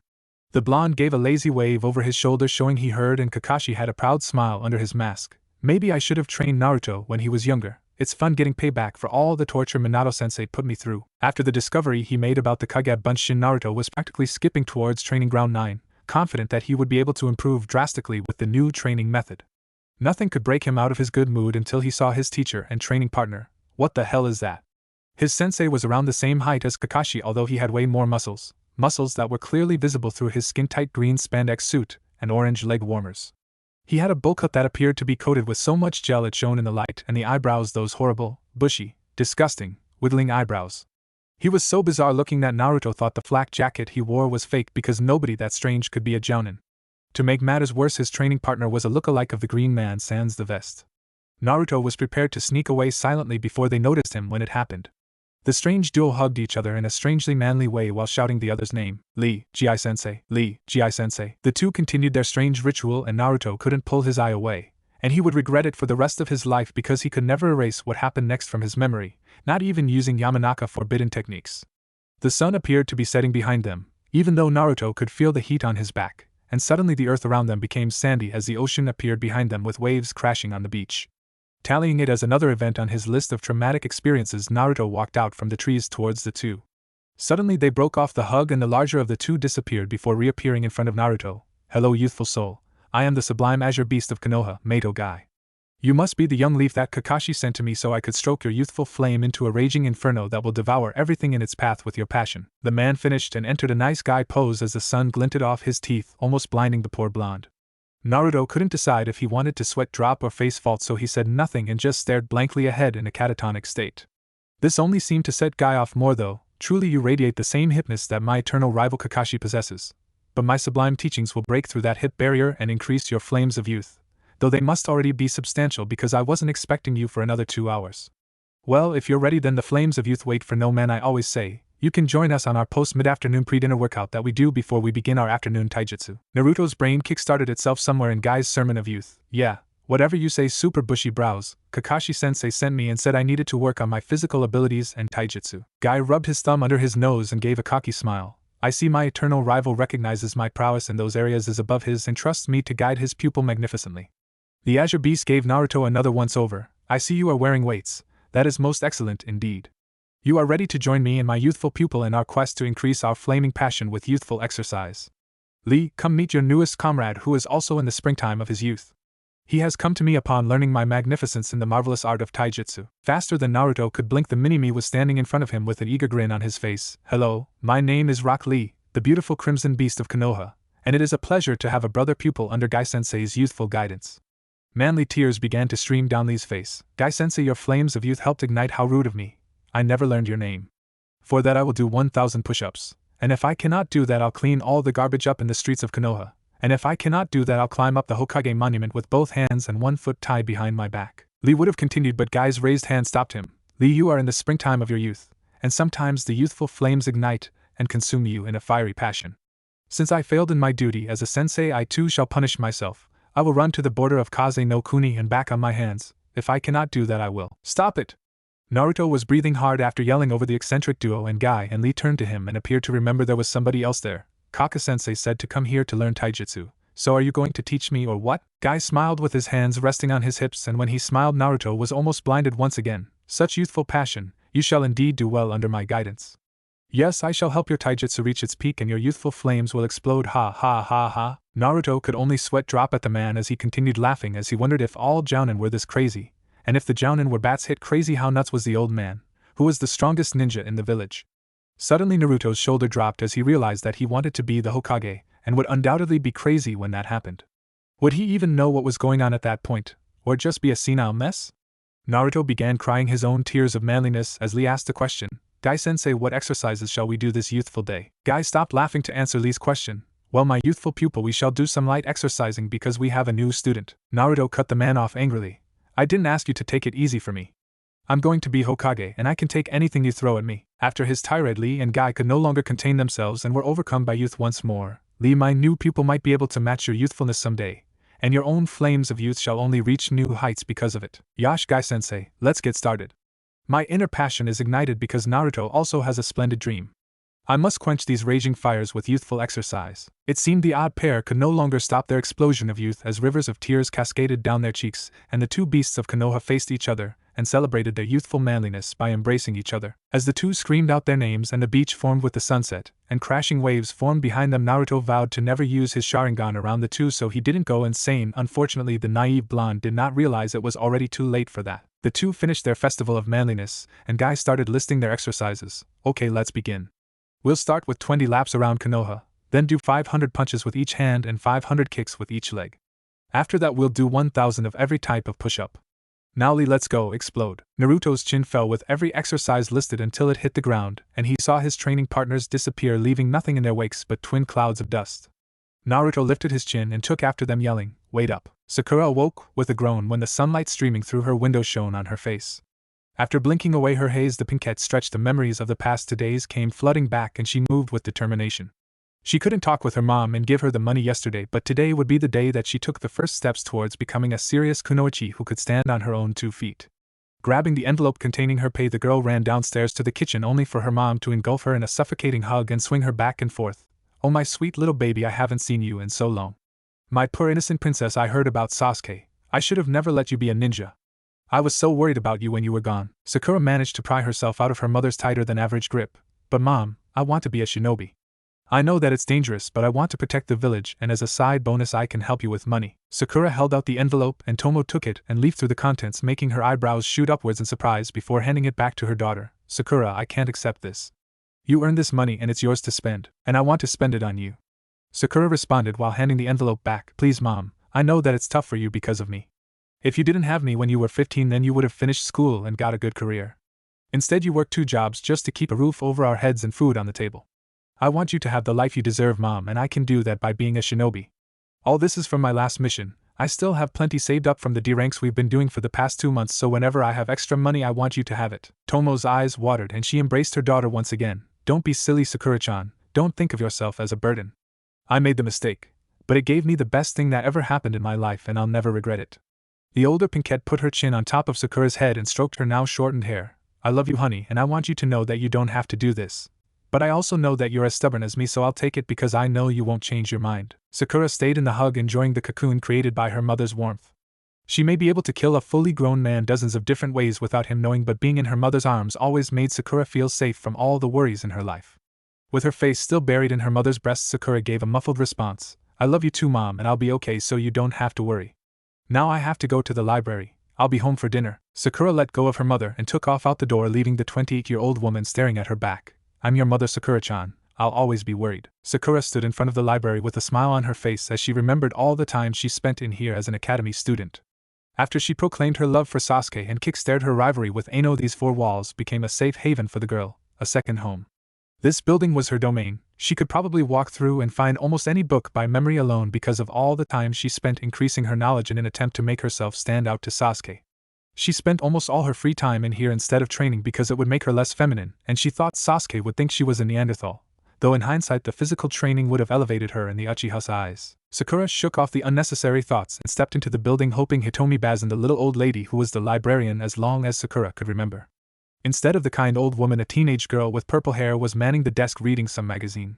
The blonde gave a lazy wave over his shoulder showing he heard, and Kakashi had a proud smile under his mask. Maybe I should have trained Naruto when he was younger. It's fun getting payback for all the torture Minato-sensei put me through. After the discovery he made about the Kagebunshin, Naruto was practically skipping towards training ground 9, confident that he would be able to improve drastically with the new training method. Nothing could break him out of his good mood until he saw his teacher and training partner. What the hell is that? His sensei was around the same height as Kakashi, although he had way more muscles that were clearly visible through his skin-tight green spandex suit and orange leg warmers. He had a bowl cut that appeared to be coated with so much gel it shone in the light, and the eyebrows, those horrible, bushy, disgusting, whittling eyebrows. He was so bizarre looking that Naruto thought the flak jacket he wore was fake because nobody that strange could be a jounin. To make matters worse, his training partner was a look-alike of the Green Man sans the vest. Naruto was prepared to sneak away silently before they noticed him when it happened. The strange duo hugged each other in a strangely manly way while shouting the other's name. Lee, Ji-sensei, Lee, Ji-sensei. The two continued their strange ritual and Naruto couldn't pull his eye away, and he would regret it for the rest of his life because he could never erase what happened next from his memory, not even using Yamanaka forbidden techniques. The sun appeared to be setting behind them, even though Naruto could feel the heat on his back, and suddenly the earth around them became sandy as the ocean appeared behind them with waves crashing on the beach. Tallying it as another event on his list of traumatic experiences, Naruto walked out from the trees towards the two. Suddenly they broke off the hug and the larger of the two disappeared before reappearing in front of Naruto. Hello, youthful soul. I am the sublime azure beast of Konoha, Mato Guy. You must be the young leaf that Kakashi sent to me so I could stroke your youthful flame into a raging inferno that will devour everything in its path with your passion. The man finished and entered a nice guy pose as the sun glinted off his teeth, almost blinding the poor blonde. Naruto couldn't decide if he wanted to sweat drop or face fault, so he said nothing and just stared blankly ahead in a catatonic state. This only seemed to set Guy off more though. Truly you radiate the same hypness that my eternal rival Kakashi possesses. but my sublime teachings will break through that hip barrier and increase your flames of youth, though they must already be substantial because I wasn't expecting you for another 2 hours. Well, if you're ready, then the flames of youth wait for no man. I always say, you can join us on our post-mid-afternoon pre-dinner workout that we do before we begin our afternoon taijutsu. Naruto's brain kick-started itself somewhere in Guy's sermon of youth. Yeah, whatever you say, super bushy brows. Kakashi-sensei sent me and said I needed to work on my physical abilities and taijutsu. Guy rubbed his thumb under his nose and gave a cocky smile. I see my eternal rival recognizes my prowess in those areas is above his and trusts me to guide his pupil magnificently. The Azure Beast gave Naruto another once-over. I see you are wearing weights. That is most excellent indeed. You are ready to join me and my youthful pupil in our quest to increase our flaming passion with youthful exercise. Lee, come meet your newest comrade who is also in the springtime of his youth. He has come to me upon learning my magnificence in the marvelous art of taijutsu. Faster than Naruto could blink, the mini-me was standing in front of him with an eager grin on his face. Hello, my name is Rock Lee, the beautiful crimson beast of Konoha, and it is a pleasure to have a brother pupil under Guy-sensei's youthful guidance. Manly tears began to stream down Lee's face. Guy-sensei, your flames of youth helped ignite. How rude of me. I never learned your name. For that I will do 1,000 push-ups, and if I cannot do that I'll clean all the garbage up in the streets of Konoha, and if I cannot do that I'll climb up the Hokage monument with both hands and 1 foot tied behind my back. Lee would have continued, but Guy's raised hand stopped him. Lee, you are in the springtime of your youth, and sometimes the youthful flames ignite and consume you in a fiery passion. Since I failed in my duty as a sensei, I too shall punish myself. I will run to the border of Kaze no Kuni and back on my hands. If I cannot do that I will. Stop it! Naruto was breathing hard after yelling over the eccentric duo, and Guy and Lee turned to him and appeared to remember there was somebody else there. Kaka-sensei said to come here to learn taijutsu. So are you going to teach me or what? Guy smiled with his hands resting on his hips, and when he smiled Naruto was almost blinded once again. Such youthful passion, you shall indeed do well under my guidance. Yes, I shall help your taijutsu reach its peak and your youthful flames will explode. Ha ha ha ha. Naruto could only sweat drop at the man as he continued laughing, as he wondered if all jounin were this crazy, and if the jounin were bats hit crazy, how nuts was the old man, who was the strongest ninja in the village. Suddenly Naruto's shoulder dropped as he realized that he wanted to be the Hokage, and would undoubtedly be crazy when that happened. Would he even know what was going on at that point, or just be a senile mess? Naruto began crying his own tears of manliness as Lee asked the question, Guy-sensei, what exercises shall we do this youthful day? Guy stopped laughing to answer Lee's question. Well, my youthful pupil, we shall do some light exercising because we have a new student. Naruto cut the man off angrily. I didn't ask you to take it easy for me. I'm going to be Hokage and I can take anything you throw at me. After his tirade, Lee and Guy could no longer contain themselves and were overcome by youth once more. Lee, my new pupil might be able to match your youthfulness someday, and your own flames of youth shall only reach new heights because of it. Yash, Guy-sensei, let's get started. My inner passion is ignited because Naruto also has a splendid dream. I must quench these raging fires with youthful exercise. It seemed the odd pair could no longer stop their explosion of youth as rivers of tears cascaded down their cheeks, and the two beasts of Konoha faced each other and celebrated their youthful manliness by embracing each other. As the two screamed out their names and the beach formed with the sunset, and crashing waves formed behind them, Naruto vowed to never use his sharingan around the two so he didn't go insane. Unfortunately, the naive blonde did not realize it was already too late for that. The two finished their festival of manliness, and Guy started listing their exercises. Okay, let's begin. We'll start with 20 laps around Konoha, then do 500 punches with each hand and 500 kicks with each leg. After that we'll do 1,000 of every type of push-up. Now Lee, let's go, explode. Naruto's chin fell with every exercise listed until it hit the ground, and he saw his training partners disappear, leaving nothing in their wakes but twin clouds of dust. Naruto lifted his chin and took after them, yelling, "Wait up!" Sakura awoke with a groan when the sunlight streaming through her window shone on her face. After blinking away her haze, the pinkette stretched. The memories of the past 2 days came flooding back, and she moved with determination. She couldn't talk with her mom and give her the money yesterday, but today would be the day that she took the first steps towards becoming a serious kunoichi who could stand on her own 2 feet. Grabbing the envelope containing her pay, the girl ran downstairs to the kitchen only for her mom to engulf her in a suffocating hug and swing her back and forth. "Oh, my sweet little baby, I haven't seen you in so long. My poor innocent princess, I heard about Sasuke. I should have never let you be a ninja. I was so worried about you when you were gone." Sakura managed to pry herself out of her mother's tighter-than-average grip. "But Mom, I want to be a shinobi. I know that it's dangerous, but I want to protect the village, and as a side bonus I can help you with money." Sakura held out the envelope and Tomo took it and leafed through the contents, making her eyebrows shoot upwards in surprise before handing it back to her daughter. "Sakura, I can't accept this. You earned this money and it's yours to spend, and I want to spend it on you." Sakura responded while handing the envelope back. "Please Mom, I know that it's tough for you because of me. If you didn't have me when you were 15, then you would have finished school and got a good career. Instead you work 2 jobs just to keep a roof over our heads and food on the table. I want you to have the life you deserve, Mom, and I can do that by being a shinobi. All this is from my last mission. I still have plenty saved up from the D ranks we've been doing for the past 2 months, so whenever I have extra money I want you to have it. Tomo's eyes watered and she embraced her daughter once again. Don't be silly, Sakura-chan. Don't think of yourself as a burden. I made the mistake, but it gave me the best thing that ever happened in my life and I'll never regret it. The older Pinkette put her chin on top of Sakura's head and stroked her now shortened hair. I love you, honey, and I want you to know that you don't have to do this. But I also know that you're as stubborn as me, so I'll take it because I know you won't change your mind. Sakura stayed in the hug, enjoying the cocoon created by her mother's warmth. She may be able to kill a fully grown man dozens of different ways without him knowing, but being in her mother's arms always made Sakura feel safe from all the worries in her life. With her face still buried in her mother's breast, Sakura gave a muffled response. I love you too, Mom, and I'll be okay, so you don't have to worry. Now I have to go to the library. I'll be home for dinner. Sakura let go of her mother and took off out the door, leaving the 28-year-old woman staring at her back. I'm your mother, Sakura-chan. I'll always be worried. Sakura stood in front of the library with a smile on her face as she remembered all the time she spent in here as an academy student. After she proclaimed her love for Sasuke and kick-started her rivalry with Ano, these 4 walls became a safe haven for the girl, a second home. This building was her domain. She could probably walk through and find almost any book by memory alone because of all the time she spent increasing her knowledge in an attempt to make herself stand out to Sasuke. She spent almost all her free time in here instead of training because it would make her less feminine, and she thought Sasuke would think she was a Neanderthal, though in hindsight the physical training would have elevated her in the Uchiha's eyes. Sakura shook off the unnecessary thoughts and stepped into the building, hoping Hitomi Bazan, the little old lady who was the librarian as long as Sakura could remember. Instead of the kind old woman, a teenage girl with purple hair was manning the desk reading some magazine.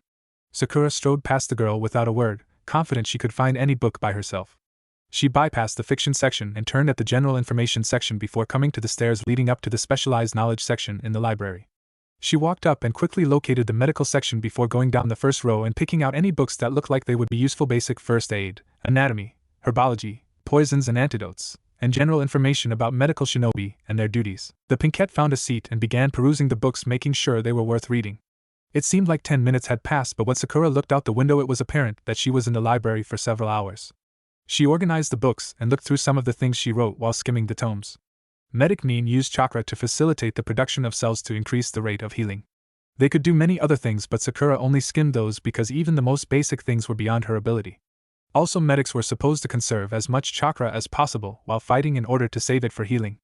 Sakura strode past the girl without a word, confident she could find any book by herself. She bypassed the fiction section and turned at the general information section before coming to the stairs leading up to the specialized knowledge section in the library. She walked up and quickly located the medical section before going down the first row and picking out any books that looked like they would be useful: basic first aid, anatomy, herbology, poisons and antidotes, and general information about medical shinobi and their duties. The Pinkette found a seat and began perusing the books, making sure they were worth reading. It seemed like 10 minutes had passed, but when Sakura looked out the window it was apparent that she was in the library for several hours. She organized the books and looked through some of the things she wrote while skimming the tomes. Medicine used chakra to facilitate the production of cells to increase the rate of healing. They could do many other things, but Sakura only skimmed those because even the most basic things were beyond her ability. Also, medics were supposed to conserve as much chakra as possible while fighting in order to save it for healing.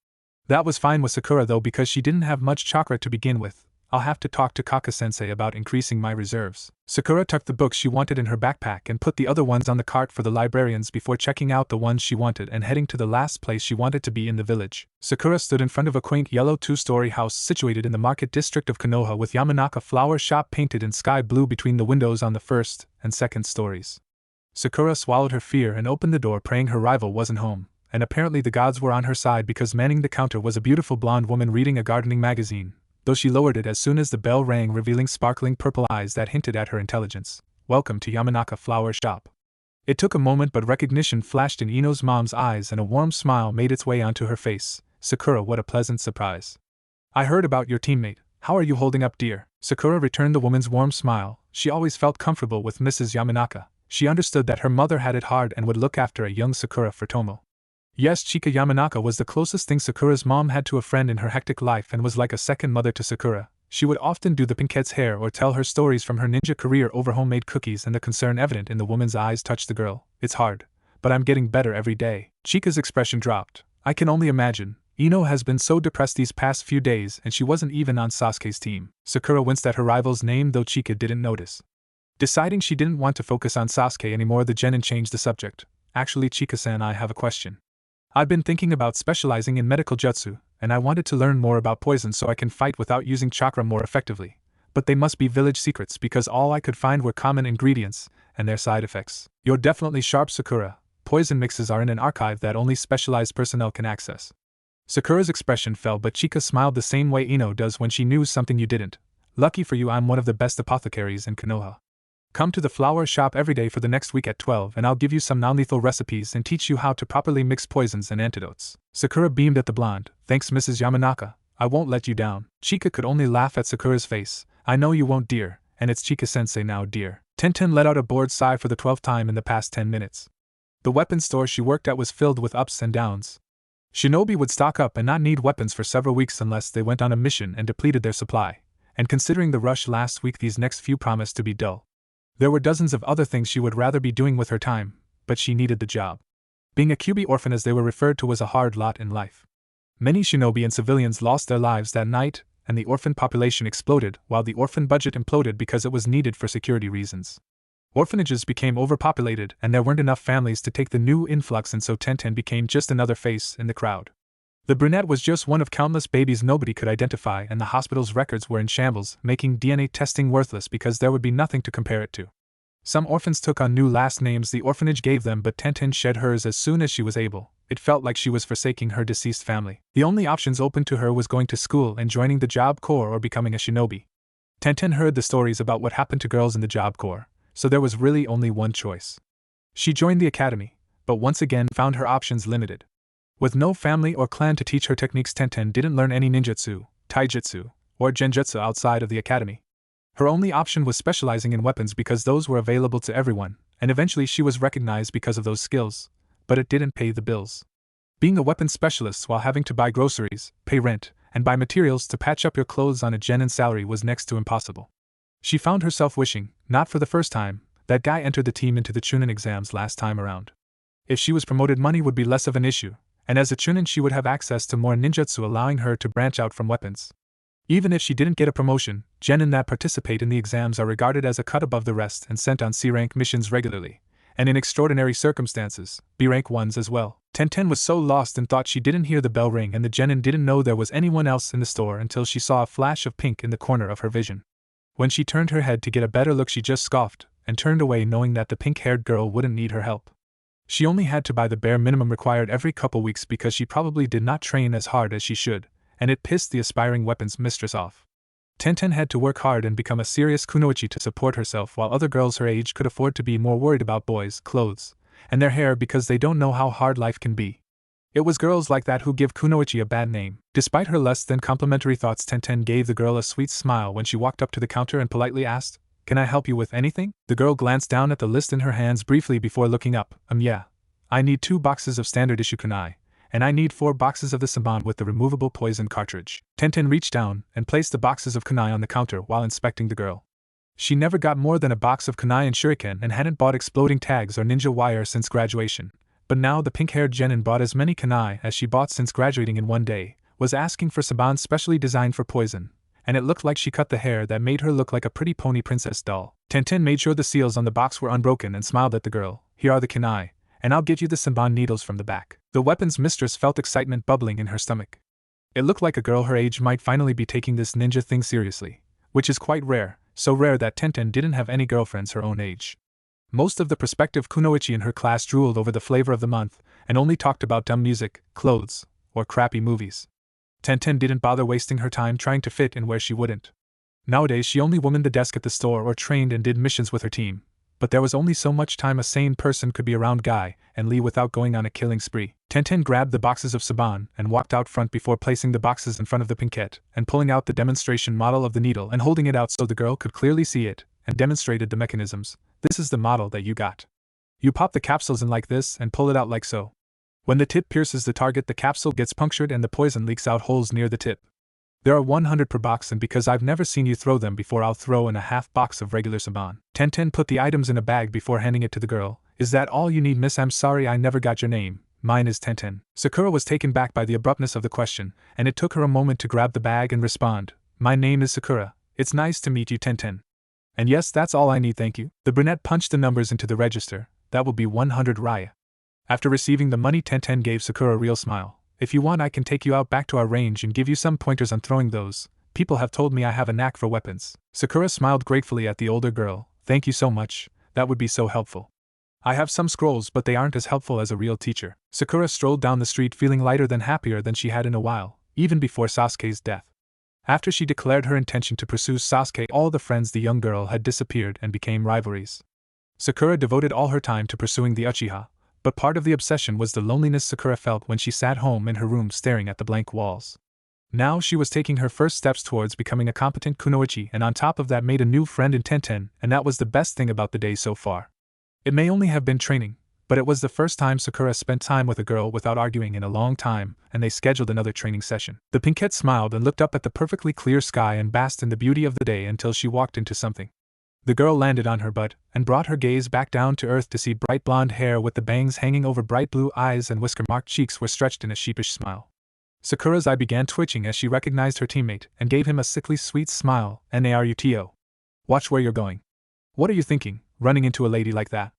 That was fine with Sakura though, because she didn't have much chakra to begin with. I'll have to talk to Kaka-sensei about increasing my reserves. Sakura tucked the books she wanted in her backpack and put the other ones on the cart for the librarians before checking out the ones she wanted and heading to the last place she wanted to be in the village. Sakura stood in front of a quaint yellow 2-story house situated in the market district of Konoha with Yamanaka flower shop painted in sky blue between the windows on the first and second stories. Sakura swallowed her fear and opened the door, praying her rival wasn't home, and apparently the gods were on her side because manning the counter was a beautiful blonde woman reading a gardening magazine, though she lowered it as soon as the bell rang, revealing sparkling purple eyes that hinted at her intelligence. Welcome to Yamanaka Flower Shop. It took a moment, but recognition flashed in Ino's mom's eyes and a warm smile made its way onto her face. Sakura, what a pleasant surprise. I heard about your teammate. How are you holding up, dear? Sakura returned the woman's warm smile. She always felt comfortable with Mrs. Yamanaka. She understood that her mother had it hard and would look after a young Sakura for Tomo. Yes, Chika Yamanaka was the closest thing Sakura's mom had to a friend in her hectic life and was like a second mother to Sakura. She would often do the Pinkette's hair or tell her stories from her ninja career over homemade cookies, and the concern evident in the woman's eyes touched the girl. It's hard, but I'm getting better every day. Chika's expression dropped. I can only imagine. Ino has been so depressed these past few days, and she wasn't even on Sasuke's team. Sakura winced at her rival's name, though Chika didn't notice. Deciding she didn't want to focus on Sasuke anymore, the genin changed the subject. Actually, Chika-san, I have a question. I've been thinking about specializing in medical jutsu, and I wanted to learn more about poison so I can fight without using chakra more effectively. But they must be village secrets because all I could find were common ingredients and their side effects. You're definitely sharp, Sakura. Poison mixes are in an archive that only specialized personnel can access. Sakura's expression fell, but Chika smiled the same way Ino does when she knew something you didn't. Lucky for you, I'm one of the best apothecaries in Konoha. Come to the flower shop every day for the next week at 12 and I'll give you some non-lethal recipes and teach you how to properly mix poisons and antidotes. Sakura beamed at the blonde. Thanks, Mrs. Yamanaka. I won't let you down. Chika could only laugh at Sakura's face. I know you won't, dear, and it's Chika-sensei now, dear. Tenten let out a bored sigh for the 12th time in the past 10 minutes. The weapons store she worked at was filled with ups and downs. Shinobi would stock up and not need weapons for several weeks unless they went on a mission and depleted their supply, and considering the rush last week, these next few promised to be dull. There were dozens of other things she would rather be doing with her time, but she needed the job. Being a QB orphan, as they were referred to, was a hard lot in life. Many shinobi and civilians lost their lives that night, and the orphan population exploded, while the orphan budget imploded because it was needed for security reasons. Orphanages became overpopulated, and there weren't enough families to take the new influx, and so Tenten became just another face in the crowd. The brunette was just one of countless babies nobody could identify, and the hospital's records were in shambles, making DNA testing worthless because there would be nothing to compare it to. Some orphans took on new last names the orphanage gave them, but Tenten shed hers as soon as she was able. It felt like she was forsaking her deceased family. The only options open to her was going to school and joining the Job Corps or becoming a shinobi. Tenten heard the stories about what happened to girls in the Job Corps, so there was really only one choice. She joined the academy, but once again found her options limited. With no family or clan to teach her techniques, Tenten didn't learn any ninjutsu, taijutsu, or genjutsu outside of the academy. Her only option was specializing in weapons because those were available to everyone, and eventually she was recognized because of those skills, but it didn't pay the bills. Being a weapons specialist while having to buy groceries, pay rent, and buy materials to patch up your clothes on a genin salary was next to impossible. She found herself wishing, not for the first time, that Guy entered the team into the Chunin exams last time around. If she was promoted, money would be less of an issue, and as a Chunin she would have access to more ninjutsu, allowing her to branch out from weapons. Even if she didn't get a promotion, genin that participate in the exams are regarded as a cut above the rest and sent on C-rank missions regularly, and in extraordinary circumstances, B-rank ones as well. Tenten was so lost in thought she didn't hear the bell ring, and the genin didn't know there was anyone else in the store until she saw a flash of pink in the corner of her vision. When she turned her head to get a better look, she just scoffed and turned away, knowing that the pink-haired girl wouldn't need her help. She only had to buy the bare minimum required every couple weeks because she probably did not train as hard as she should, and it pissed the aspiring weapons mistress off. Tenten had to work hard and become a serious kunoichi to support herself, while other girls her age could afford to be more worried about boys' clothes and their hair because they don't know how hard life can be. It was girls like that who give kunoichi a bad name. Despite her less than complimentary thoughts, Tenten gave the girl a sweet smile when she walked up to the counter and politely asked, "Can I help you with anything?" The girl glanced down at the list in her hands briefly before looking up. Yeah. I need 2 boxes of standard issue kunai, and I need 4 boxes of the saban with the removable poison cartridge. Tenten reached down and placed the boxes of kunai on the counter while inspecting the girl. She never got more than a box of kunai and shuriken and hadn't bought exploding tags or ninja wire since graduation. But now the pink-haired genin bought as many kunai as she bought since graduating in one day, was asking for saban specially designed for poison, and it looked like she cut the hair that made her look like a pretty pony princess doll. Tenten made sure the seals on the box were unbroken and smiled at the girl. "Here are the kunai, and I'll get you the saban needles from the back." The weapons mistress felt excitement bubbling in her stomach. It looked like a girl her age might finally be taking this ninja thing seriously, which is quite rare, so rare that Tenten didn't have any girlfriends her own age. Most of the prospective kunoichi in her class drooled over the flavor of the month and only talked about dumb music, clothes, or crappy movies. Tenten didn't bother wasting her time trying to fit in where she wouldn't. Nowadays she only womaned the desk at the store or trained and did missions with her team, but there was only so much time a sane person could be around Guy and Lee without going on a killing spree. Tenten grabbed the boxes of saban and walked out front before placing the boxes in front of the pinkette and pulling out the demonstration model of the needle and holding it out so the girl could clearly see it, and demonstrated the mechanisms. "This is the model that you got. You pop the capsules in like this and pull it out like so. When the tip pierces the target, the capsule gets punctured and the poison leaks out holes near the tip. There are 100 per box, and because I've never seen you throw them before, I'll throw in a half box of regular saban." Tenten put the items in a bag before handing it to the girl. "Is that all you need, miss? I'm sorry I never got your name." "Mine is Tenten." Sakura was taken back by the abruptness of the question, and it took her a moment to grab the bag and respond. "My name is Sakura. It's nice to meet you, Tenten." "And yes, that's all I need, thank you." The brunette punched the numbers into the register. "That will be 100 raya." After receiving the money, Tenten gave Sakura a real smile. "If you want, I can take you out back to our range and give you some pointers on throwing those. People have told me I have a knack for weapons." Sakura smiled gratefully at the older girl. "Thank you so much, that would be so helpful. I have some scrolls, but they aren't as helpful as a real teacher." Sakura strolled down the street feeling lighter than happier than she had in a while, even before Sasuke's death. After she declared her intention to pursue Sasuke, all the friends the young girl had disappeared and became rivalries. Sakura devoted all her time to pursuing the Uchiha, but part of the obsession was the loneliness Sakura felt when she sat home in her room staring at the blank walls. Now she was taking her first steps towards becoming a competent kunoichi, and on top of that made a new friend in Tenten, and that was the best thing about the day so far. It may only have been training, But it was the first time Sakura spent time with a girl without arguing in a long time, and they scheduled another training session. The pinkette smiled and looked up at the perfectly clear sky and basked in the beauty of the day until she walked into something. The girl landed on her butt and brought her gaze back down to earth to see bright blonde hair with the bangs hanging over bright blue eyes and whisker-marked cheeks were stretched in a sheepish smile. Sakura's eye began twitching as she recognized her teammate and gave him a sickly sweet smile. Naruto. Watch where you're going. What are you thinking, running into a lady like that?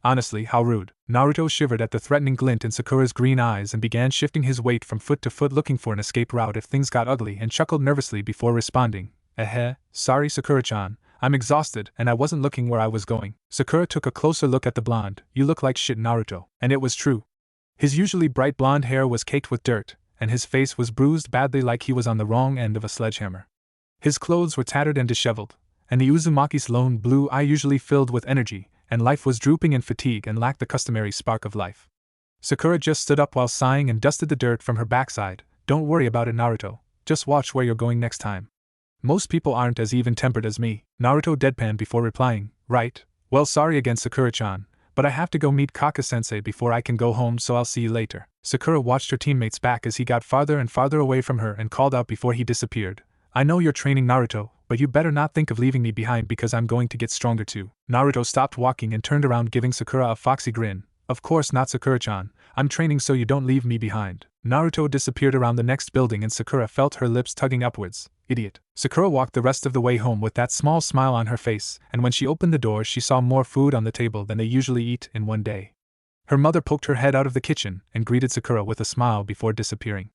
Honestly, how rude. Naruto shivered at the threatening glint in Sakura's green eyes and began shifting his weight from foot to foot looking for an escape route if things got ugly and chuckled nervously before responding. Sorry Sakura-chan, I'm exhausted and I wasn't looking where I was going. Sakura took a closer look at the blonde. You look like shit, Naruto. And it was true. His usually bright blonde hair was caked with dirt, and his face was bruised badly like he was on the wrong end of a sledgehammer. His clothes were tattered and disheveled, and the Uzumaki's lone blue eye usually filled with energy, and life was drooping in fatigue and lacked the customary spark of life. Sakura just stood up while sighing and dusted the dirt from her backside. Don't worry about it, Naruto. Just watch where you're going next time. Most people aren't as even-tempered as me. Naruto deadpanned before replying, right, well sorry again Sakura-chan, but I have to go meet Kaka-sensei before I can go home, so I'll see you later. Sakura watched her teammates back as he got farther and farther away from her and called out before he disappeared. I know you're training, Naruto, but you better not think of leaving me behind because I'm going to get stronger too. Naruto stopped walking and turned around, giving Sakura a foxy grin. Of course not, Sakura-chan. I'm training so you don't leave me behind. Naruto disappeared around the next building and Sakura felt her lips tugging upwards. Idiot. Sakura walked the rest of the way home with that small smile on her face, and when she opened the door she saw more food on the table than they usually eat in one day. Her mother poked her head out of the kitchen and greeted Sakura with a smile before disappearing.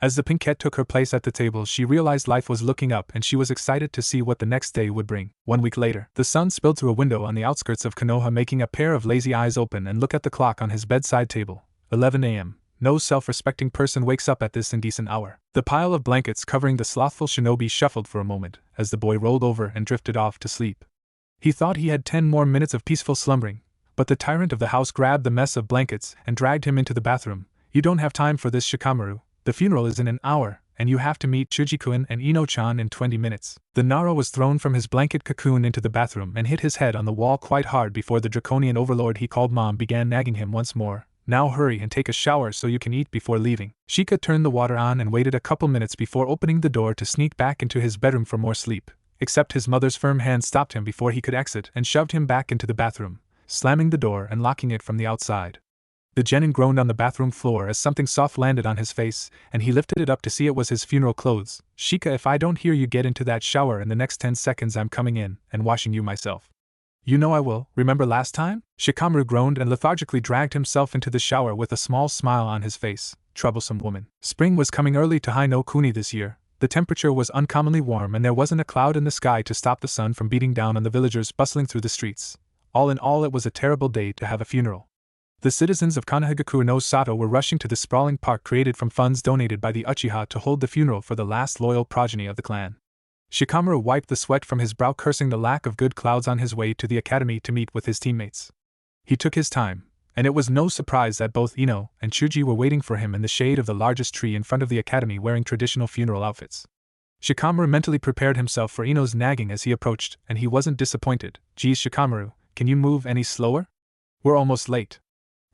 As the pinkette took her place at the table, she realized life was looking up and she was excited to see what the next day would bring. 1 week later, the sun spilled through a window on the outskirts of Konoha, making a pair of lazy eyes open and look at the clock on his bedside table. 11 a.m. No self-respecting person wakes up at this indecent hour. The pile of blankets covering the slothful shinobi shuffled for a moment as the boy rolled over and drifted off to sleep. He thought he had 10 more minutes of peaceful slumbering, but the tyrant of the house grabbed the mess of blankets and dragged him into the bathroom. You don't have time for this, Shikamaru. The funeral is in an hour, and you have to meet Chuji-kun and Ino-chan in 20 minutes. The Nara was thrown from his blanket cocoon into the bathroom and hit his head on the wall quite hard before the draconian overlord he called Mom began nagging him once more. Now hurry and take a shower so you can eat before leaving. Shika turned the water on and waited a couple minutes before opening the door to sneak back into his bedroom for more sleep, except his mother's firm hand stopped him before he could exit and shoved him back into the bathroom, slamming the door and locking it from the outside. The genin groaned on the bathroom floor as something soft landed on his face, and he lifted it up to see it was his funeral clothes. Shika, if I don't hear you get into that shower in the next 10 seconds, I'm coming in and washing you myself. You know I will. Remember last time? Shikamaru groaned and lethargically dragged himself into the shower with a small smile on his face. Troublesome woman. Spring was coming early to High no Kuni this year. The temperature was uncommonly warm and there wasn't a cloud in the sky to stop the sun from beating down on the villagers bustling through the streets. All in all, it was a terrible day to have a funeral. The citizens of Kanahagakure no Sato were rushing to the sprawling park created from funds donated by the Uchiha to hold the funeral for the last loyal progeny of the clan. Shikamaru wiped the sweat from his brow, cursing the lack of good clouds on his way to the academy to meet with his teammates. He took his time, and it was no surprise that both Ino and Chuji were waiting for him in the shade of the largest tree in front of the academy wearing traditional funeral outfits. Shikamaru mentally prepared himself for Ino's nagging as he approached, and he wasn't disappointed. Geez, Shikamaru, can you move any slower? We're almost late.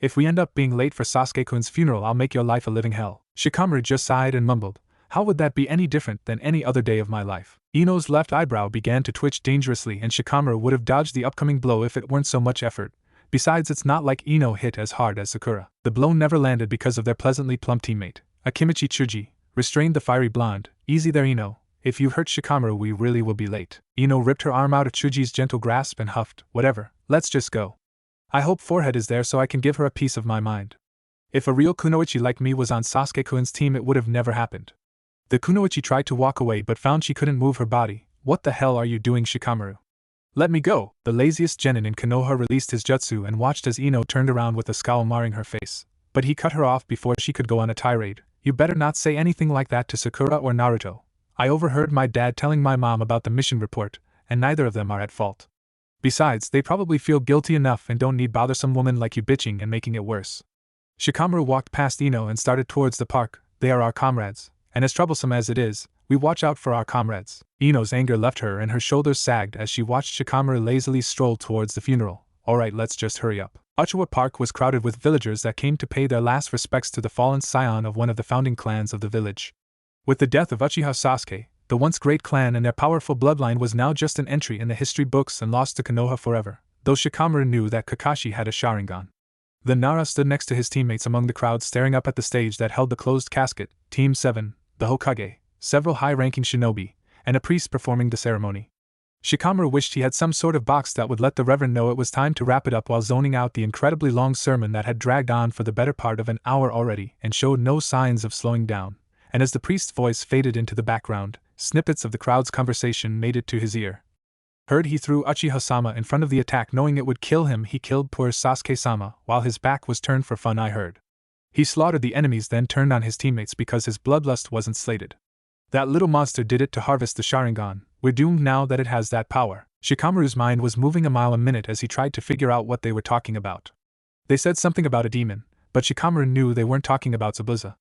If we end up being late for Sasuke-kun's funeral, I'll make your life a living hell. Shikamaru just sighed and mumbled, how would that be any different than any other day of my life? Ino's left eyebrow began to twitch dangerously and Shikamaru would have dodged the upcoming blow if it weren't so much effort. Besides, it's not like Ino hit as hard as Sakura. The blow never landed because of their pleasantly plump teammate. Akimichi Chuji restrained the fiery blonde. Easy there, Ino. If you hurt Shikamaru, we really will be late. Ino ripped her arm out of Chuji's gentle grasp and huffed, whatever, let's just go. I hope Forehead is there so I can give her a piece of my mind. If a real kunoichi like me was on Sasuke-kun's team, it would have never happened. The kunoichi tried to walk away but found she couldn't move her body. What the hell are you doing, Shikamaru? Let me go! The laziest genin in Konoha released his jutsu and watched as Ino turned around with a scowl marring her face. But he cut her off before she could go on a tirade. You better not say anything like that to Sakura or Naruto. I overheard my dad telling my mom about the mission report, and neither of them are at fault. Besides, they probably feel guilty enough and don't need bothersome woman like you bitching and making it worse. Shikamaru walked past Ino and started towards the park. They are our comrades, and as troublesome as it is, we watch out for our comrades. Ino's anger left her and her shoulders sagged as she watched Shikamaru lazily stroll towards the funeral. Alright, let's just hurry up. Uchiwa Park was crowded with villagers that came to pay their last respects to the fallen scion of one of the founding clans of the village. With the death of Uchiha Sasuke, the once great clan and their powerful bloodline was now just an entry in the history books and lost to Konoha forever, though Shikamaru knew that Kakashi had a sharingan. The Nara stood next to his teammates among the crowd staring up at the stage that held the closed casket, Team 7, the Hokage, several high-ranking shinobi, and a priest performing the ceremony. Shikamaru wished he had some sort of box that would let the Reverend know it was time to wrap it up while zoning out the incredibly long sermon that had dragged on for the better part of an hour already and showed no signs of slowing down, and as the priest's voice faded into the background, snippets of the crowd's conversation made it to his ear. Heard he threw Uchiha-sama in front of the attack knowing it would kill him. He killed poor Sasuke-sama while his back was turned for fun. I heard. He slaughtered the enemies then turned on his teammates because his bloodlust wasn't slated. That little monster did it to harvest the sharingan. We're doomed now that it has that power. Shikamaru's mind was moving a mile a minute as he tried to figure out what they were talking about. They said something about a demon, but Shikamaru knew they weren't talking about Zabuza.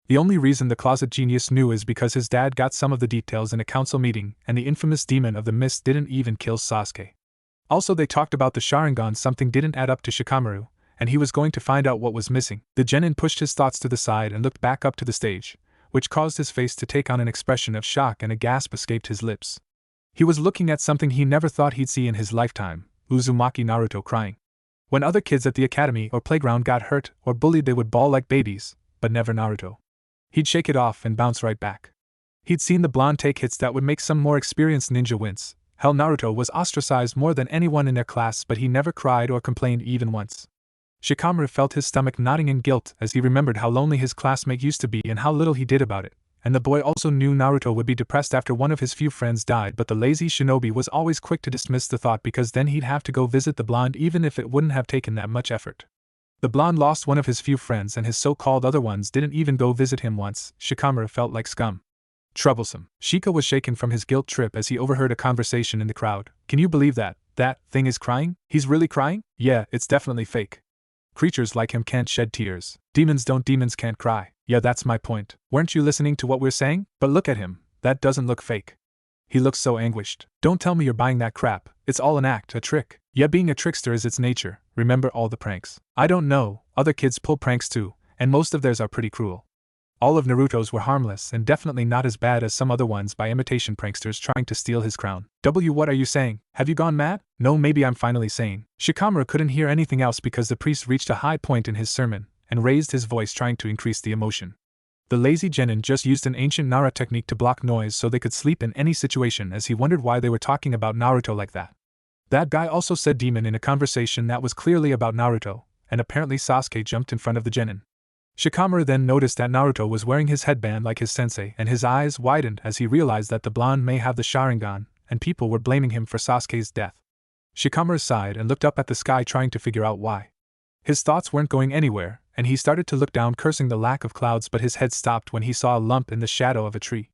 The only reason the closet genius knew is because his dad got some of the details in a council meeting, and the infamous demon of the mist didn't even kill Sasuke. Also, they talked about the sharingan. Something didn't add up to Shikamaru, and he was going to find out what was missing. The genin pushed his thoughts to the side and looked back up to the stage, which caused his face to take on an expression of shock, and a gasp escaped his lips. He was looking at something he never thought he'd see in his lifetime: Uzumaki Naruto crying. When other kids at the academy or playground got hurt or bullied, they would bawl like babies, but never Naruto. He'd shake it off and bounce right back. He'd seen the blonde take hits that would make some more experienced ninja wince. Hell, Naruto was ostracized more than anyone in their class, but he never cried or complained even once. Shikamaru felt his stomach knotting in guilt as he remembered how lonely his classmate used to be and how little he did about it, and the boy also knew Naruto would be depressed after one of his few friends died, but the lazy shinobi was always quick to dismiss the thought because then he'd have to go visit the blonde even if it wouldn't have taken that much effort. The blonde lost one of his few friends and his so-called other ones didn't even go visit him once. Shikamaru felt like scum. Troublesome. Shika was shaken from his guilt trip as he overheard a conversation in the crowd. Can you believe that? That thing is crying? He's really crying? Yeah, it's definitely fake. Creatures like him can't shed tears. Demons can't cry. Yeah, that's my point. Weren't you listening to what we're saying? But look at him. That doesn't look fake. He looks so anguished. Don't tell me you're buying that crap. It's all an act, a trick. Yeah, being a trickster is its nature. Remember all the pranks. I don't know, other kids pull pranks too, and most of theirs are pretty cruel. All of Naruto's were harmless and definitely not as bad as some other ones by imitation pranksters trying to steal his crown. What are you saying? Have you gone mad? No, maybe I'm finally sane. Shikamaru couldn't hear anything else because the priest reached a high point in his sermon and raised his voice trying to increase the emotion. The lazy genin just used an ancient Nara technique to block noise so they could sleep in any situation, as he wondered why they were talking about Naruto like that. That guy also said demon in a conversation that was clearly about Naruto, and apparently Sasuke jumped in front of the genin. Shikamaru then noticed that Naruto was wearing his headband like his sensei, and his eyes widened as he realized that the blonde may have the sharingan, and people were blaming him for Sasuke's death. Shikamaru sighed and looked up at the sky trying to figure out why. His thoughts weren't going anywhere, and he started to look down cursing the lack of clouds, but his head stopped when he saw a lump in the shadow of a tree.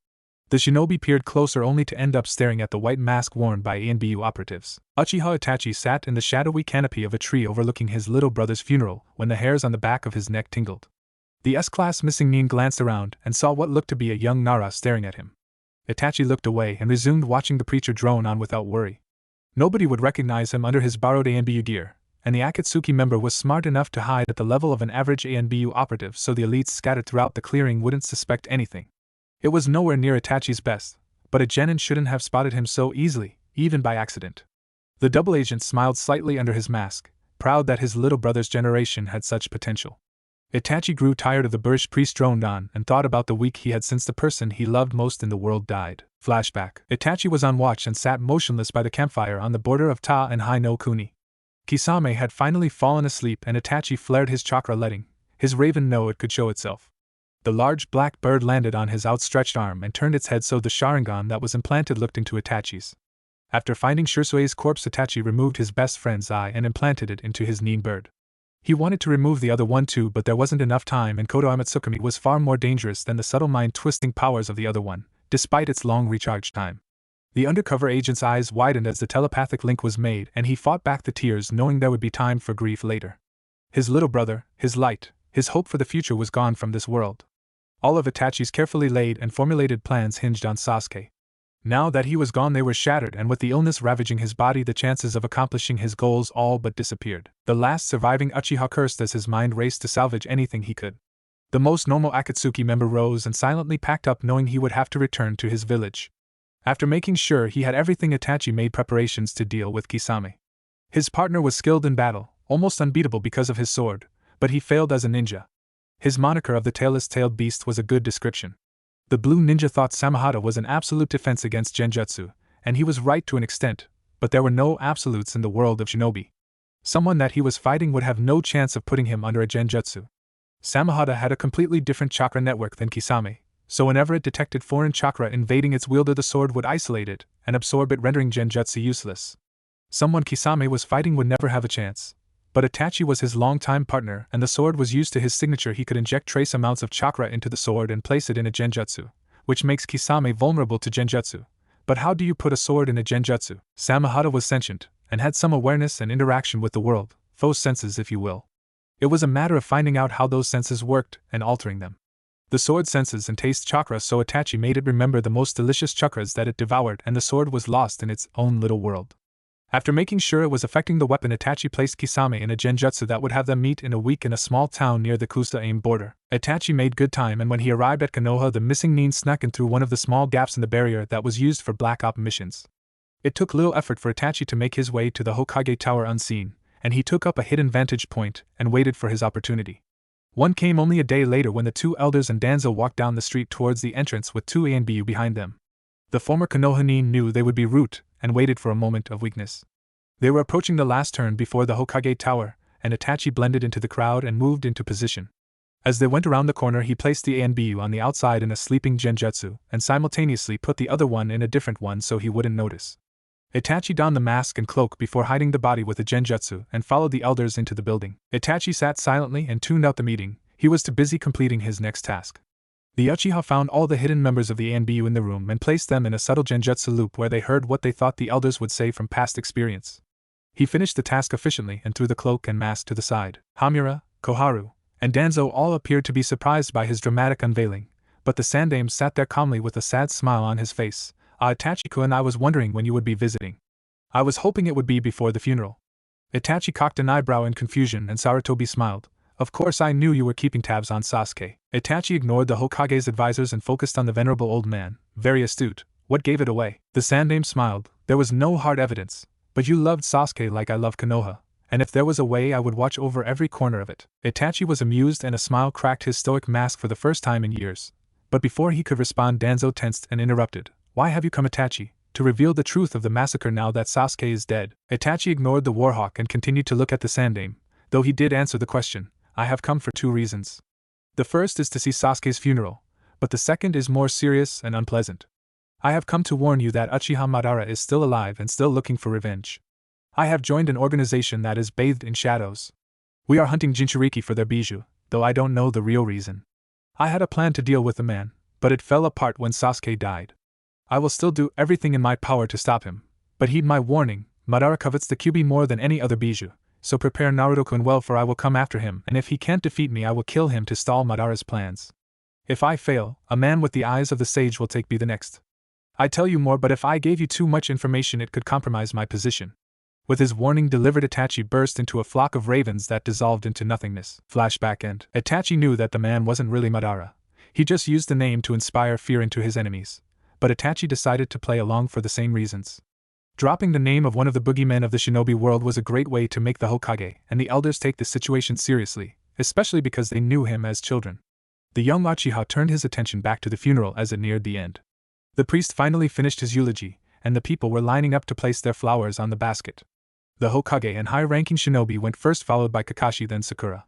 The shinobi peered closer only to end up staring at the white mask worn by ANBU operatives. Uchiha Itachi sat in the shadowy canopy of a tree overlooking his little brother's funeral when the hairs on the back of his neck tingled. The S-class missing nin glanced around and saw what looked to be a young Nara staring at him. Itachi looked away and resumed watching the preacher drone on without worry. Nobody would recognize him under his borrowed ANBU gear, and the Akatsuki member was smart enough to hide at the level of an average ANBU operative so the elites scattered throughout the clearing wouldn't suspect anything. It was nowhere near Itachi's best, but a genin shouldn't have spotted him so easily, even by accident. The double agent smiled slightly under his mask, proud that his little brother's generation had such potential. Itachi grew tired of the boorish priest droned on and thought about the week he had since the person he loved most in the world died. Flashback. Itachi was on watch and sat motionless by the campfire on the border of Ta and Hai no Kuni. Kisame had finally fallen asleep and Itachi flared his chakra, letting his raven know it could show itself. The large black bird landed on his outstretched arm and turned its head so the sharingan that was implanted looked into Itachi's. After finding Shirsue's corpse, Itachi removed his best friend's eye and implanted it into his nin bird. He wanted to remove the other one too, but there wasn't enough time, and Koto Amatsukami was far more dangerous than the subtle mind-twisting powers of the other one, despite its long recharge time. The undercover agent's eyes widened as the telepathic link was made, and he fought back the tears knowing there would be time for grief later. His little brother, his light, his hope for the future was gone from this world. All of Itachi's carefully laid and formulated plans hinged on Sasuke. Now that he was gone, they were shattered, and with the illness ravaging his body, the chances of accomplishing his goals all but disappeared. The last surviving Uchiha cursed as his mind raced to salvage anything he could. The most normal Akatsuki member rose and silently packed up, knowing he would have to return to his village. After making sure he had everything, Itachi made preparations to deal with Kisame. His partner was skilled in battle, almost unbeatable because of his sword, but he failed as a ninja. His moniker of the tailless-tailed beast was a good description. The blue ninja thought Samahata was an absolute defense against genjutsu, and he was right to an extent, but there were no absolutes in the world of shinobi. Someone that he was fighting would have no chance of putting him under a genjutsu. Samahata had a completely different chakra network than Kisame, so whenever it detected foreign chakra invading its wielder, the sword would isolate it and absorb it, rendering genjutsu useless. Someone Kisame was fighting would never have a chance. But Itachi was his longtime partner, and the sword was used to his signature. He could inject trace amounts of chakra into the sword and place it in a genjutsu, which makes Kisame vulnerable to genjutsu. But how do you put a sword in a genjutsu? Samahata was sentient, and had some awareness and interaction with the world, those senses if you will. It was a matter of finding out how those senses worked and altering them. The sword senses and tastes chakra, so Itachi made it remember the most delicious chakras that it devoured, and the sword was lost in its own little world. After making sure it was affecting the weapon, Itachi placed Kisame in a genjutsu that would have them meet in a week in a small town near the Kusa-Aim border. Itachi made good time, and when he arrived at Konoha, the missing nin snuck in through one of the small gaps in the barrier that was used for Black Op missions. It took little effort for Itachi to make his way to the Hokage tower unseen, and he took up a hidden vantage point and waited for his opportunity. One came only a day later when the two elders and Danzo walked down the street towards the entrance with two ANBU behind them. The former Konoha nin knew they would be route and waited for a moment of weakness. They were approaching the last turn before the Hokage tower, and Itachi blended into the crowd and moved into position. As they went around the corner, he placed the ANBU on the outside in a sleeping genjutsu, and simultaneously put the other one in a different one so he wouldn't notice. Itachi donned the mask and cloak before hiding the body with a genjutsu and followed the elders into the building. Itachi sat silently and tuned out the meeting. He was too busy completing his next task. The Uchiha found all the hidden members of the ANBU in the room and placed them in a subtle genjutsu loop where they heard what they thought the elders would say from past experience. He finished the task efficiently and threw the cloak and mask to the side. Hamura, Koharu, and Danzo all appeared to be surprised by his dramatic unveiling, but the Sandame sat there calmly with a sad smile on his face. Itachi-kun, I was wondering when you would be visiting. I was hoping it would be before the funeral. Itachi cocked an eyebrow in confusion, and Sarutobi smiled. Of course I knew you were keeping tabs on Sasuke. Itachi ignored the Hokage's advisors and focused on the venerable old man. Very astute. What gave it away? The Sandame smiled. There was no hard evidence. But you loved Sasuke like I love Konoha, and if there was a way I would watch over every corner of it. Itachi was amused and a smile cracked his stoic mask for the first time in years. But before he could respond, Danzo tensed and interrupted. Why have you come, Itachi? To reveal the truth of the massacre now that Sasuke is dead. Itachi ignored the Warhawk and continued to look at the Sandame, though he did answer the question. I have come for two reasons. The first is to see Sasuke's funeral, but the second is more serious and unpleasant. I have come to warn you that Uchiha Madara is still alive and still looking for revenge. I have joined an organization that is bathed in shadows. We are hunting Jinchuriki for their bijou, though I don't know the real reason. I had a plan to deal with the man, but it fell apart when Sasuke died. I will still do everything in my power to stop him, but heed my warning, Madara covets the Kyuubi more than any other bijou, so prepare Naruto-kun well, for I will come after him, and if he can't defeat me I will kill him to stall Madara's plans. If I fail, a man with the eyes of the sage will be the next. I tell you more, but if I gave you too much information it could compromise my position. With his warning delivered, Itachi burst into a flock of ravens that dissolved into nothingness. Flashback end. Itachi knew that the man wasn't really Madara. He just used the name to inspire fear into his enemies. But Itachi decided to play along for the same reasons. Dropping the name of one of the boogeymen of the shinobi world was a great way to make the Hokage and the elders take the situation seriously, especially because they knew him as children. The young Uchiha turned his attention back to the funeral as it neared the end. The priest finally finished his eulogy, and the people were lining up to place their flowers on the basket. The Hokage and high-ranking shinobi went first, followed by Kakashi, then Sakura.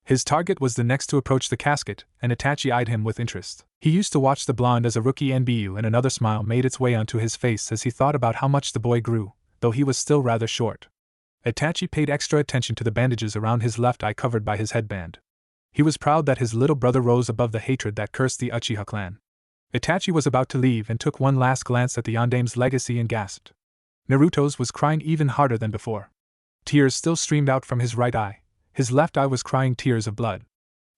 His target was the next to approach the casket, and Itachi eyed him with interest. He used to watch the blonde as a rookie NBU, and another smile made its way onto his face as he thought about how much the boy grew, though he was still rather short. Itachi paid extra attention to the bandages around his left eye covered by his headband. He was proud that his little brother rose above the hatred that cursed the Uchiha clan. Itachi was about to leave and took one last glance at the Yandame's legacy and gasped. Naruto's was crying even harder than before. Tears still streamed out from his right eye. His left eye was crying tears of blood.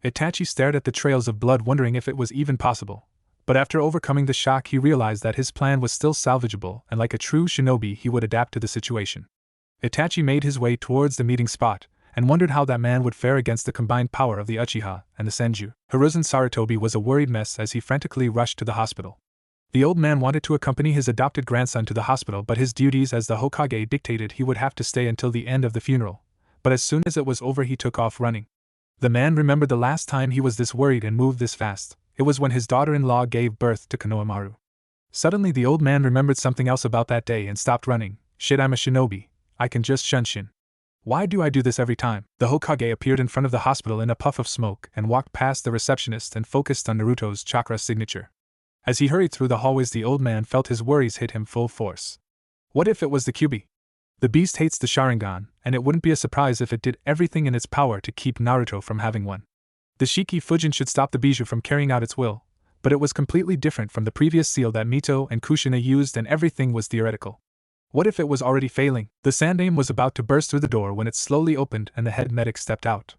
Itachi stared at the trails of blood, wondering if it was even possible, But after overcoming the shock, he realized that his plan was still salvageable, and like a true shinobi, he would adapt to the situation. Itachi made his way towards the meeting spot, and wondered how that man would fare against the combined power of the Uchiha and the Senju. Hiruzen Sarutobi was a worried mess as he frantically rushed to the hospital. The old man wanted to accompany his adopted grandson to the hospital, but his duties as the Hokage dictated he would have to stay until the end of the funeral. But as soon as it was over, he took off running. The man remembered the last time he was this worried and moved this fast. It was when his daughter-in-law gave birth to Konohamaru. Suddenly the old man remembered something else about that day and stopped running. Shit, I'm a shinobi. I can just shunshin. Why do I do this every time? The Hokage appeared in front of the hospital in a puff of smoke and walked past the receptionist and focused on Naruto's chakra signature. As he hurried through the hallways, the old man felt his worries hit him full force. What if it was the Kyuubi? The beast hates the sharingan, and it wouldn't be a surprise if it did everything in its power to keep Naruto from having one. The Shiki Fujin should stop the bijou from carrying out its will, but it was completely different from the previous seal that Mito and Kushina used, and everything was theoretical. What if it was already failing? The Sandaime was about to burst through the door when it slowly opened and the head medic stepped out.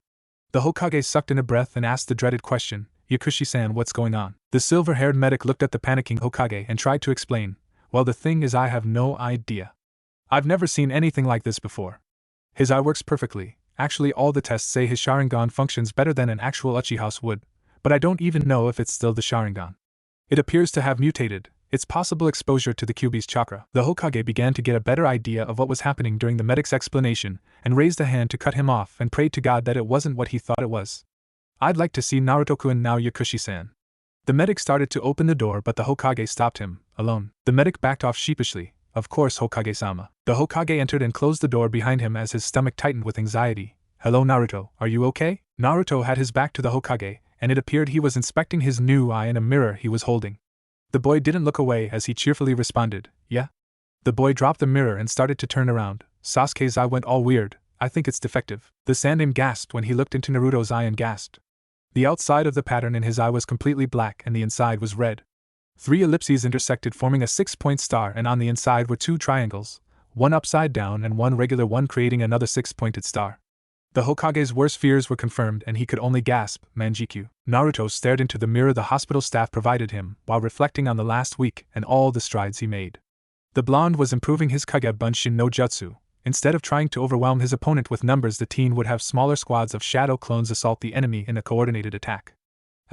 The Hokage sucked in a breath and asked the dreaded question, Yakushi-san, what's going on? The silver-haired medic looked at the panicking Hokage and tried to explain, well, the thing is, I have no idea. I've never seen anything like this before. His eye works perfectly. Actually, all the tests say his Sharingan functions better than an actual Uchiha would, but I don't even know if it's still the Sharingan. It appears to have mutated. It's possible exposure to the Kyuubi's chakra. The Hokage began to get a better idea of what was happening during the medic's explanation, and raised a hand to cut him off and prayed to God that it wasn't what he thought it was. I'd like to see Naruto-kun now, Yakushi-san. The medic started to open the door, but the Hokage stopped him, alone. The medic backed off sheepishly. Of course, Hokage-sama. The Hokage entered and closed the door behind him as his stomach tightened with anxiety. Hello, Naruto, are you okay? Naruto had his back to the Hokage, and it appeared he was inspecting his new eye in a mirror he was holding. The boy didn't look away as he cheerfully responded, yeah? The boy dropped the mirror and started to turn around. Sasuke's eye went all weird. I think it's defective. The Sandaime gasped when he looked into Naruto's eye and gasped. The outside of the pattern in his eye was completely black and the inside was red. 3 ellipses intersected, forming a 6-point star, and on the inside were 2 triangles, one upside down and one regular one, creating another 6-pointed star. The Hokage's worst fears were confirmed and he could only gasp, Mangekyo. Naruto stared into the mirror the hospital staff provided him while reflecting on the last week and all the strides he made. The blonde was improving his Kage Bunshin no Jutsu. Instead of trying to overwhelm his opponent with numbers, the teen would have smaller squads of shadow clones assault the enemy in a coordinated attack.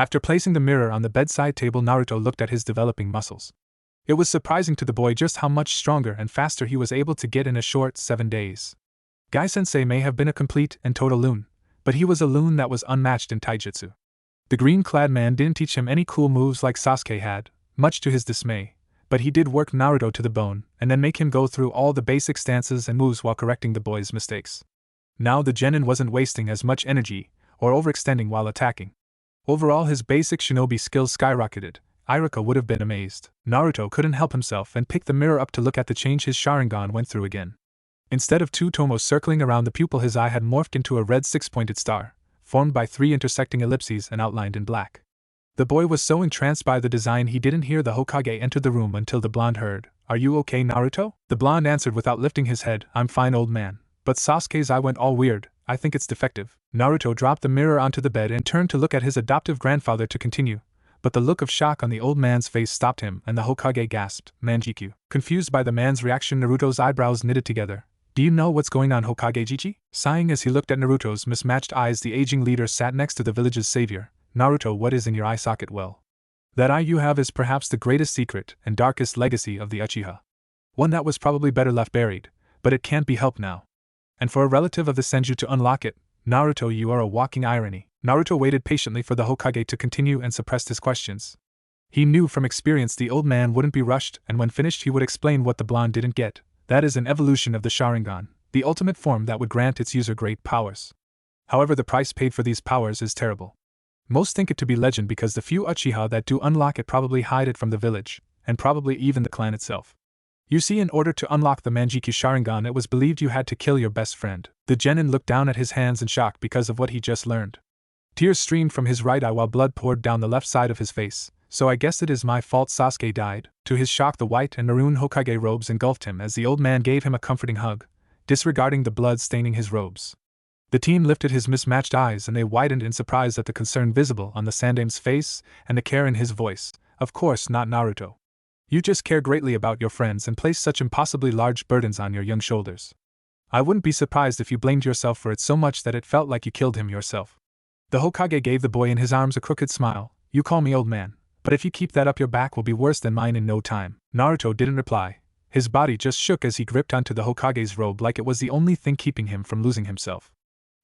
After placing the mirror on the bedside table, Naruto looked at his developing muscles. It was surprising to the boy just how much stronger and faster he was able to get in a short 7 days. Gai-sensei may have been a complete and total loon, but he was a loon that was unmatched in taijutsu. The green-clad man didn't teach him any cool moves like Sasuke had, much to his dismay, but he did work Naruto to the bone and then make him go through all the basic stances and moves while correcting the boy's mistakes. Now the genin wasn't wasting as much energy or overextending while attacking. Overall, his basic shinobi skills skyrocketed. Iruka would have been amazed. Naruto couldn't help himself and picked the mirror up to look at the change his Sharingan went through again. Instead of 2 tomos circling around the pupil, his eye had morphed into a red 6-pointed star, formed by 3 intersecting ellipses and outlined in black. The boy was so entranced by the design he didn't hear the Hokage enter the room until the blonde heard, "Are you okay, Naruto?" The blonde answered without lifting his head, "I'm fine, old man." But Sasuke's eye went all weird. "I think it's defective." Naruto dropped the mirror onto the bed and turned to look at his adoptive grandfather to continue, but the look of shock on the old man's face stopped him and the Hokage gasped, "Mangekyo." Confused by the man's reaction, Naruto's eyebrows knitted together. "Do you know what's going on, Hokage-jichi?" Sighing as he looked at Naruto's mismatched eyes, the aging leader sat next to the village's savior. "Naruto, what is in your eye socket? Well, that eye you have is perhaps the greatest secret and darkest legacy of the Uchiha. One that was probably better left buried, but it can't be helped now. And for a relative of the Senju to unlock it, Naruto, you are a walking irony." Naruto waited patiently for the Hokage to continue and suppressed his questions. He knew from experience the old man wouldn't be rushed, and when finished he would explain what the blonde didn't get. That is an evolution of the Sharingan, the ultimate form that would grant its user great powers. However, the price paid for these powers is terrible. Most think it to be legend because the few Uchiha that do unlock it probably hide it from the village, and probably even the clan itself. You see, in order to unlock the Mangekyo Sharingan, it was believed you had to kill your best friend. The genin looked down at his hands in shock because of what he just learned. Tears streamed from his right eye while blood poured down the left side of his face. "So I guess it is my fault Sasuke died." To his shock, the white and maroon Hokage robes engulfed him as the old man gave him a comforting hug, disregarding the blood staining his robes. The teen lifted his mismatched eyes and they widened in surprise at the concern visible on the Sandame's face and the care in his voice. Of course not, Naruto. You just care greatly about your friends and place such impossibly large burdens on your young shoulders. I wouldn't be surprised if you blamed yourself for it so much that it felt like you killed him yourself. The Hokage gave the boy in his arms a crooked smile. You call me old man, but if you keep that up your back will be worse than mine in no time. Naruto didn't reply. His body just shook as he gripped onto the Hokage's robe like it was the only thing keeping him from losing himself.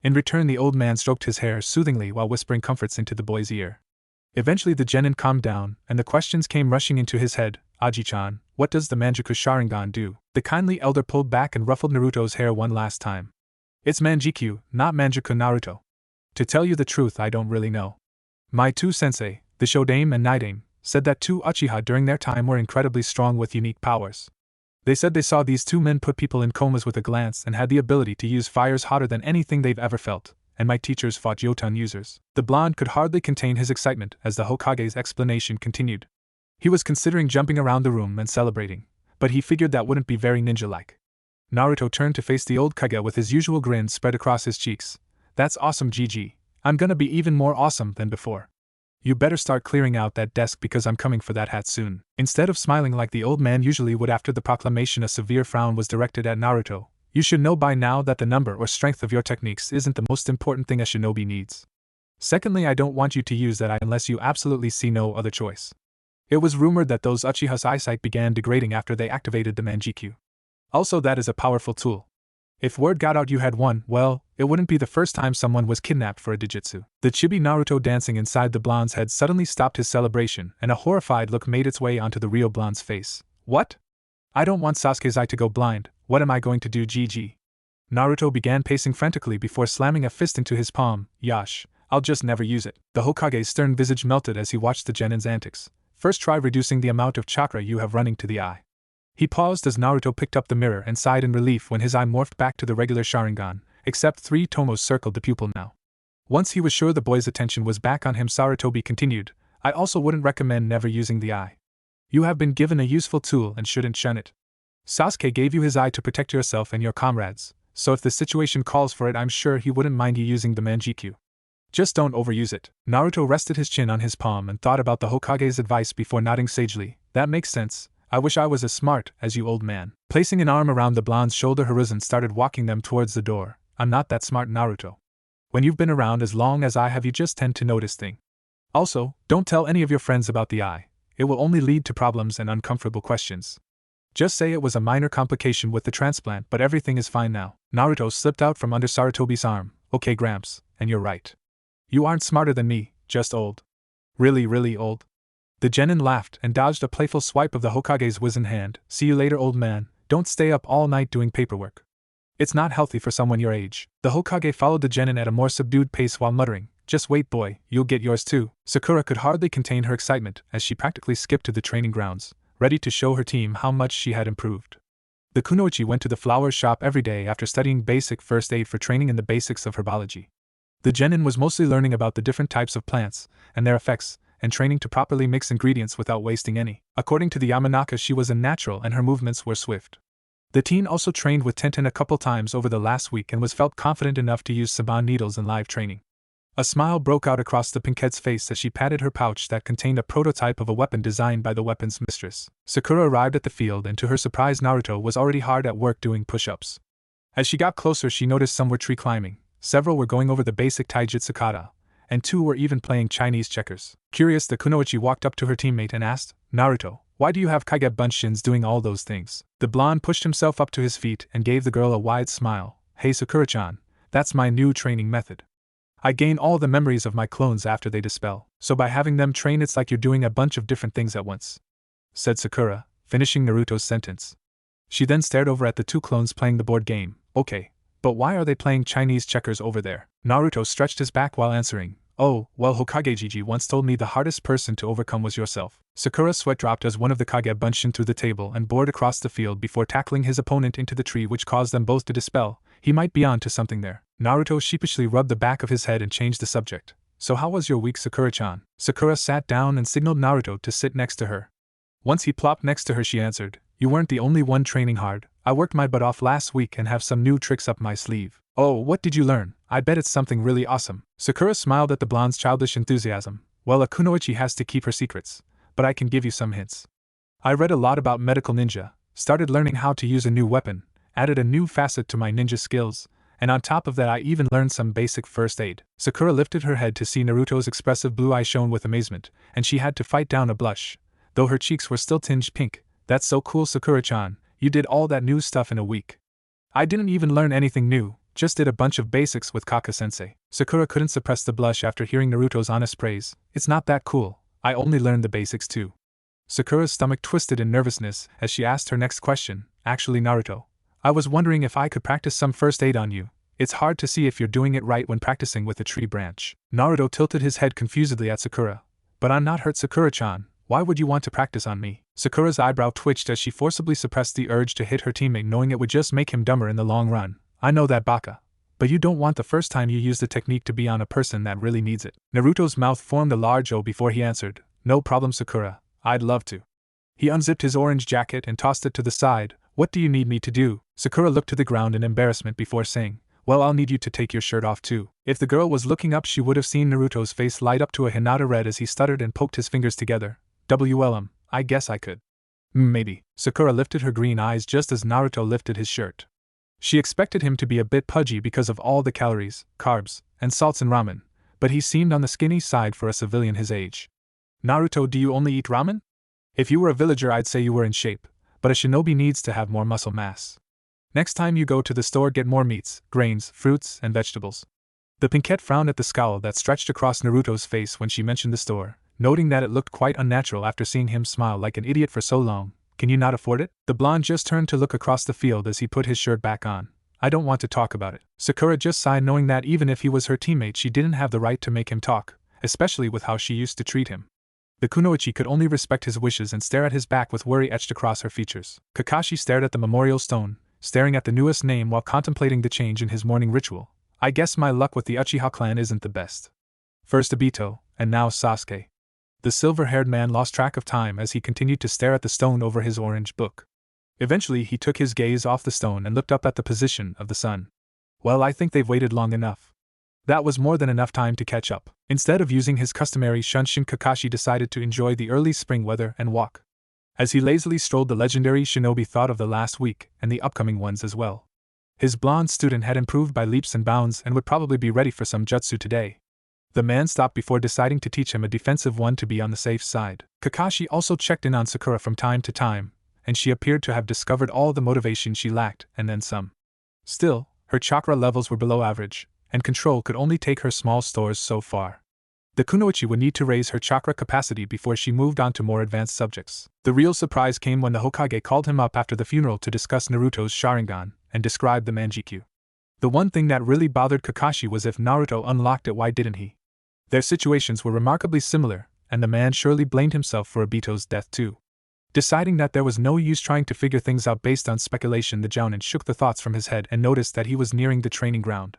In return, the old man stroked his hair soothingly while whispering comforts into the boy's ear. Eventually the genin calmed down, and the questions came rushing into his head. Aji-chan, what does the Mangekyo sharingan do? The kindly elder pulled back and ruffled Naruto's hair one last time. It's Mangekyo, not Mangekyo, Naruto. To tell you the truth, I don't really know. My two sensei, the Shodame and Nidame, said that two Uchiha during their time were incredibly strong with unique powers. They said they saw these two men put people in comas with a glance and had the ability to use fires hotter than anything they've ever felt, and my teachers fought Yotan users. The blonde could hardly contain his excitement as the Hokage's explanation continued. He was considering jumping around the room and celebrating, but he figured that wouldn't be very ninja-like. Naruto turned to face the old Kage with his usual grin spread across his cheeks. That's awesome, GG. I'm gonna be even more awesome than before. You better start clearing out that desk because I'm coming for that hat soon. Instead of smiling like the old man usually would after the proclamation, a severe frown was directed at Naruto. You should know by now that the number or strength of your techniques isn't the most important thing a shinobi needs. Secondly, I don't want you to use that eye unless you absolutely see no other choice. It was rumored that those Uchiha's eyesight began degrading after they activated the Mangekyo. Also, that is a powerful tool. If word got out you had one, well, it wouldn't be the first time someone was kidnapped for a Doujutsu. The chibi Naruto dancing inside the blonde's head suddenly stopped his celebration, and a horrified look made its way onto the real blonde's face. What? I don't want Sasuke's eye to go blind. What am I going to do, GG? Naruto began pacing frantically before slamming a fist into his palm. Yash, I'll just never use it. The Hokage's stern visage melted as he watched the genin's antics. First try reducing the amount of chakra you have running to the eye. He paused as Naruto picked up the mirror and sighed in relief when his eye morphed back to the regular sharingan, except 3 tomos circled the pupil now. Once he was sure the boy's attention was back on him, Sarutobi continued, I also wouldn't recommend never using the eye. You have been given a useful tool and shouldn't shun it. Sasuke gave you his eye to protect yourself and your comrades, so if the situation calls for it I'm sure he wouldn't mind you using the Mangekyo. Just don't overuse it. Naruto rested his chin on his palm and thought about the Hokage's advice before nodding sagely. That makes sense. I wish I was as smart as you, old man. Placing an arm around the blonde's shoulder, Hiruzen started walking them towards the door. I'm not that smart, Naruto. When you've been around as long as I have, you just tend to notice things. Also, don't tell any of your friends about the eye. It will only lead to problems and uncomfortable questions. Just say it was a minor complication with the transplant, but everything is fine now. Naruto slipped out from under Sarutobi's arm. Okay, Gramps, and you're right. You aren't smarter than me, just old. Really, really old. The genin laughed and dodged a playful swipe of the Hokage's wizened hand. See you later, old man. Don't stay up all night doing paperwork. It's not healthy for someone your age. The Hokage followed the genin at a more subdued pace while muttering, just wait, boy, you'll get yours too. Sakura could hardly contain her excitement as she practically skipped to the training grounds, ready to show her team how much she had improved. The kunoichi went to the flower shop every day after studying basic first aid for training in the basics of herbology. The genin was mostly learning about the different types of plants and their effects, and training to properly mix ingredients without wasting any. According to the Yamanaka, she was a natural and her movements were swift. The teen also trained with Tenten a couple times over the last week and was felt confident enough to use saban needles in live training. A smile broke out across the pinkhead's face as she patted her pouch that contained a prototype of a weapon designed by the weapons mistress. Sakura arrived at the field and to her surprise Naruto was already hard at work doing push-ups. As she got closer she noticed some were tree climbing, several were going over the basic taijutsu kata, and 2 were even playing Chinese checkers. Curious, the kunoichi walked up to her teammate and asked, Naruto, why do you have Kage Bunshins doing all those things? The blonde pushed himself up to his feet and gave the girl a wide smile. Hey Sakura-chan, that's my new training method. I gain all the memories of my clones after they dispel, so by having them train it's like you're doing a bunch of different things at once, said Sakura, finishing Naruto's sentence. She then stared over at the 2 clones playing the board game. Okay, but why are they playing Chinese checkers over there? Naruto stretched his back while answering. Oh, well, Hokage Gigi once told me the hardest person to overcome was yourself. Sakura's sweat dropped as one of the Kage bunched through the table and bored across the field before tackling his opponent into the tree, which caused them both to dispel. He might be on to something there. Naruto sheepishly rubbed the back of his head and changed the subject. So how was your week, Sakura-chan? Sakura sat down and signaled Naruto to sit next to her. Once he plopped next to her she answered, you weren't the only one training hard, I worked my butt off last week and have some new tricks up my sleeve. Oh, what did you learn? I bet it's something really awesome. Sakura smiled at the blonde's childish enthusiasm. Well, a kunoichi has to keep her secrets, but I can give you some hints. I read a lot about medical ninja, started learning how to use a new weapon, added a new facet to my ninja skills, and on top of that I even learned some basic first aid. Sakura lifted her head to see Naruto's expressive blue eyes shone with amazement, and she had to fight down a blush, though her cheeks were still tinged pink. That's so cool, Sakura-chan, you did all that new stuff in a week. I didn't even learn anything new, just did a bunch of basics with Kaka-sensei. Sakura couldn't suppress the blush after hearing Naruto's honest praise. It's not that cool, I only learned the basics too. Sakura's stomach twisted in nervousness as she asked her next question. Actually, Naruto, I was wondering if I could practice some first aid on you. It's hard to see if you're doing it right when practicing with a tree branch. Naruto tilted his head confusedly at Sakura. But I'm not hurt, Sakura-chan. Why would you want to practice on me? Sakura's eyebrow twitched as she forcibly suppressed the urge to hit her teammate, knowing it would just make him dumber in the long run. I know that, Baka. But you don't want the first time you use the technique to be on a person that really needs it. Naruto's mouth formed a large O before he answered. No problem, Sakura. I'd love to. He unzipped his orange jacket and tossed it to the side. What do you need me to do? Sakura looked to the ground in embarrassment before saying, well, I'll need you to take your shirt off too. If the girl was looking up, she would have seen Naruto's face light up to a Hinata red as he stuttered and poked his fingers together. WLM, I guess I could. Maybe. Sakura lifted her green eyes just as Naruto lifted his shirt. She expected him to be a bit pudgy because of all the calories, carbs, and salts in ramen, but he seemed on the skinny side for a civilian his age. Naruto, do you only eat ramen? If you were a villager, I'd say you were in shape, but a shinobi needs to have more muscle mass. Next time you go to the store, get more meats, grains, fruits, and vegetables. The pinkette frowned at the scowl that stretched across Naruto's face when she mentioned the store, noting that it looked quite unnatural after seeing him smile like an idiot for so long. Can you not afford it? The blonde just turned to look across the field as he put his shirt back on. I don't want to talk about it. Sakura just sighed, knowing that even if he was her teammate, she didn't have the right to make him talk, especially with how she used to treat him. The kunoichi could only respect his wishes and stare at his back with worry etched across her features. Kakashi stared at the memorial stone, staring at the newest name while contemplating the change in his morning ritual. I guess my luck with the Uchiha clan isn't the best. First Obito, and now Sasuke. The silver-haired man lost track of time as he continued to stare at the stone over his orange book. Eventually he took his gaze off the stone and looked up at the position of the sun. Well, I think they've waited long enough. That was more than enough time to catch up. Instead of using his customary shunshin, Kakashi decided to enjoy the early spring weather and walk. As he lazily strolled, the legendary shinobi thought of the last week and the upcoming ones as well. His blonde student had improved by leaps and bounds and would probably be ready for some jutsu today. The man stopped before deciding to teach him a defensive one to be on the safe side. Kakashi also checked in on Sakura from time to time, and she appeared to have discovered all the motivation she lacked, and then some. Still, her chakra levels were below average, and control could only take her small stores so far. The kunoichi would need to raise her chakra capacity before she moved on to more advanced subjects. The real surprise came when the Hokage called him up after the funeral to discuss Naruto's sharingan and describe the Mangekyo. The one thing that really bothered Kakashi was if Naruto unlocked it, why didn't he? Their situations were remarkably similar, and the man surely blamed himself for Obito's death too. Deciding that there was no use trying to figure things out based on speculation, the Jounin shook the thoughts from his head and noticed that he was nearing the training ground.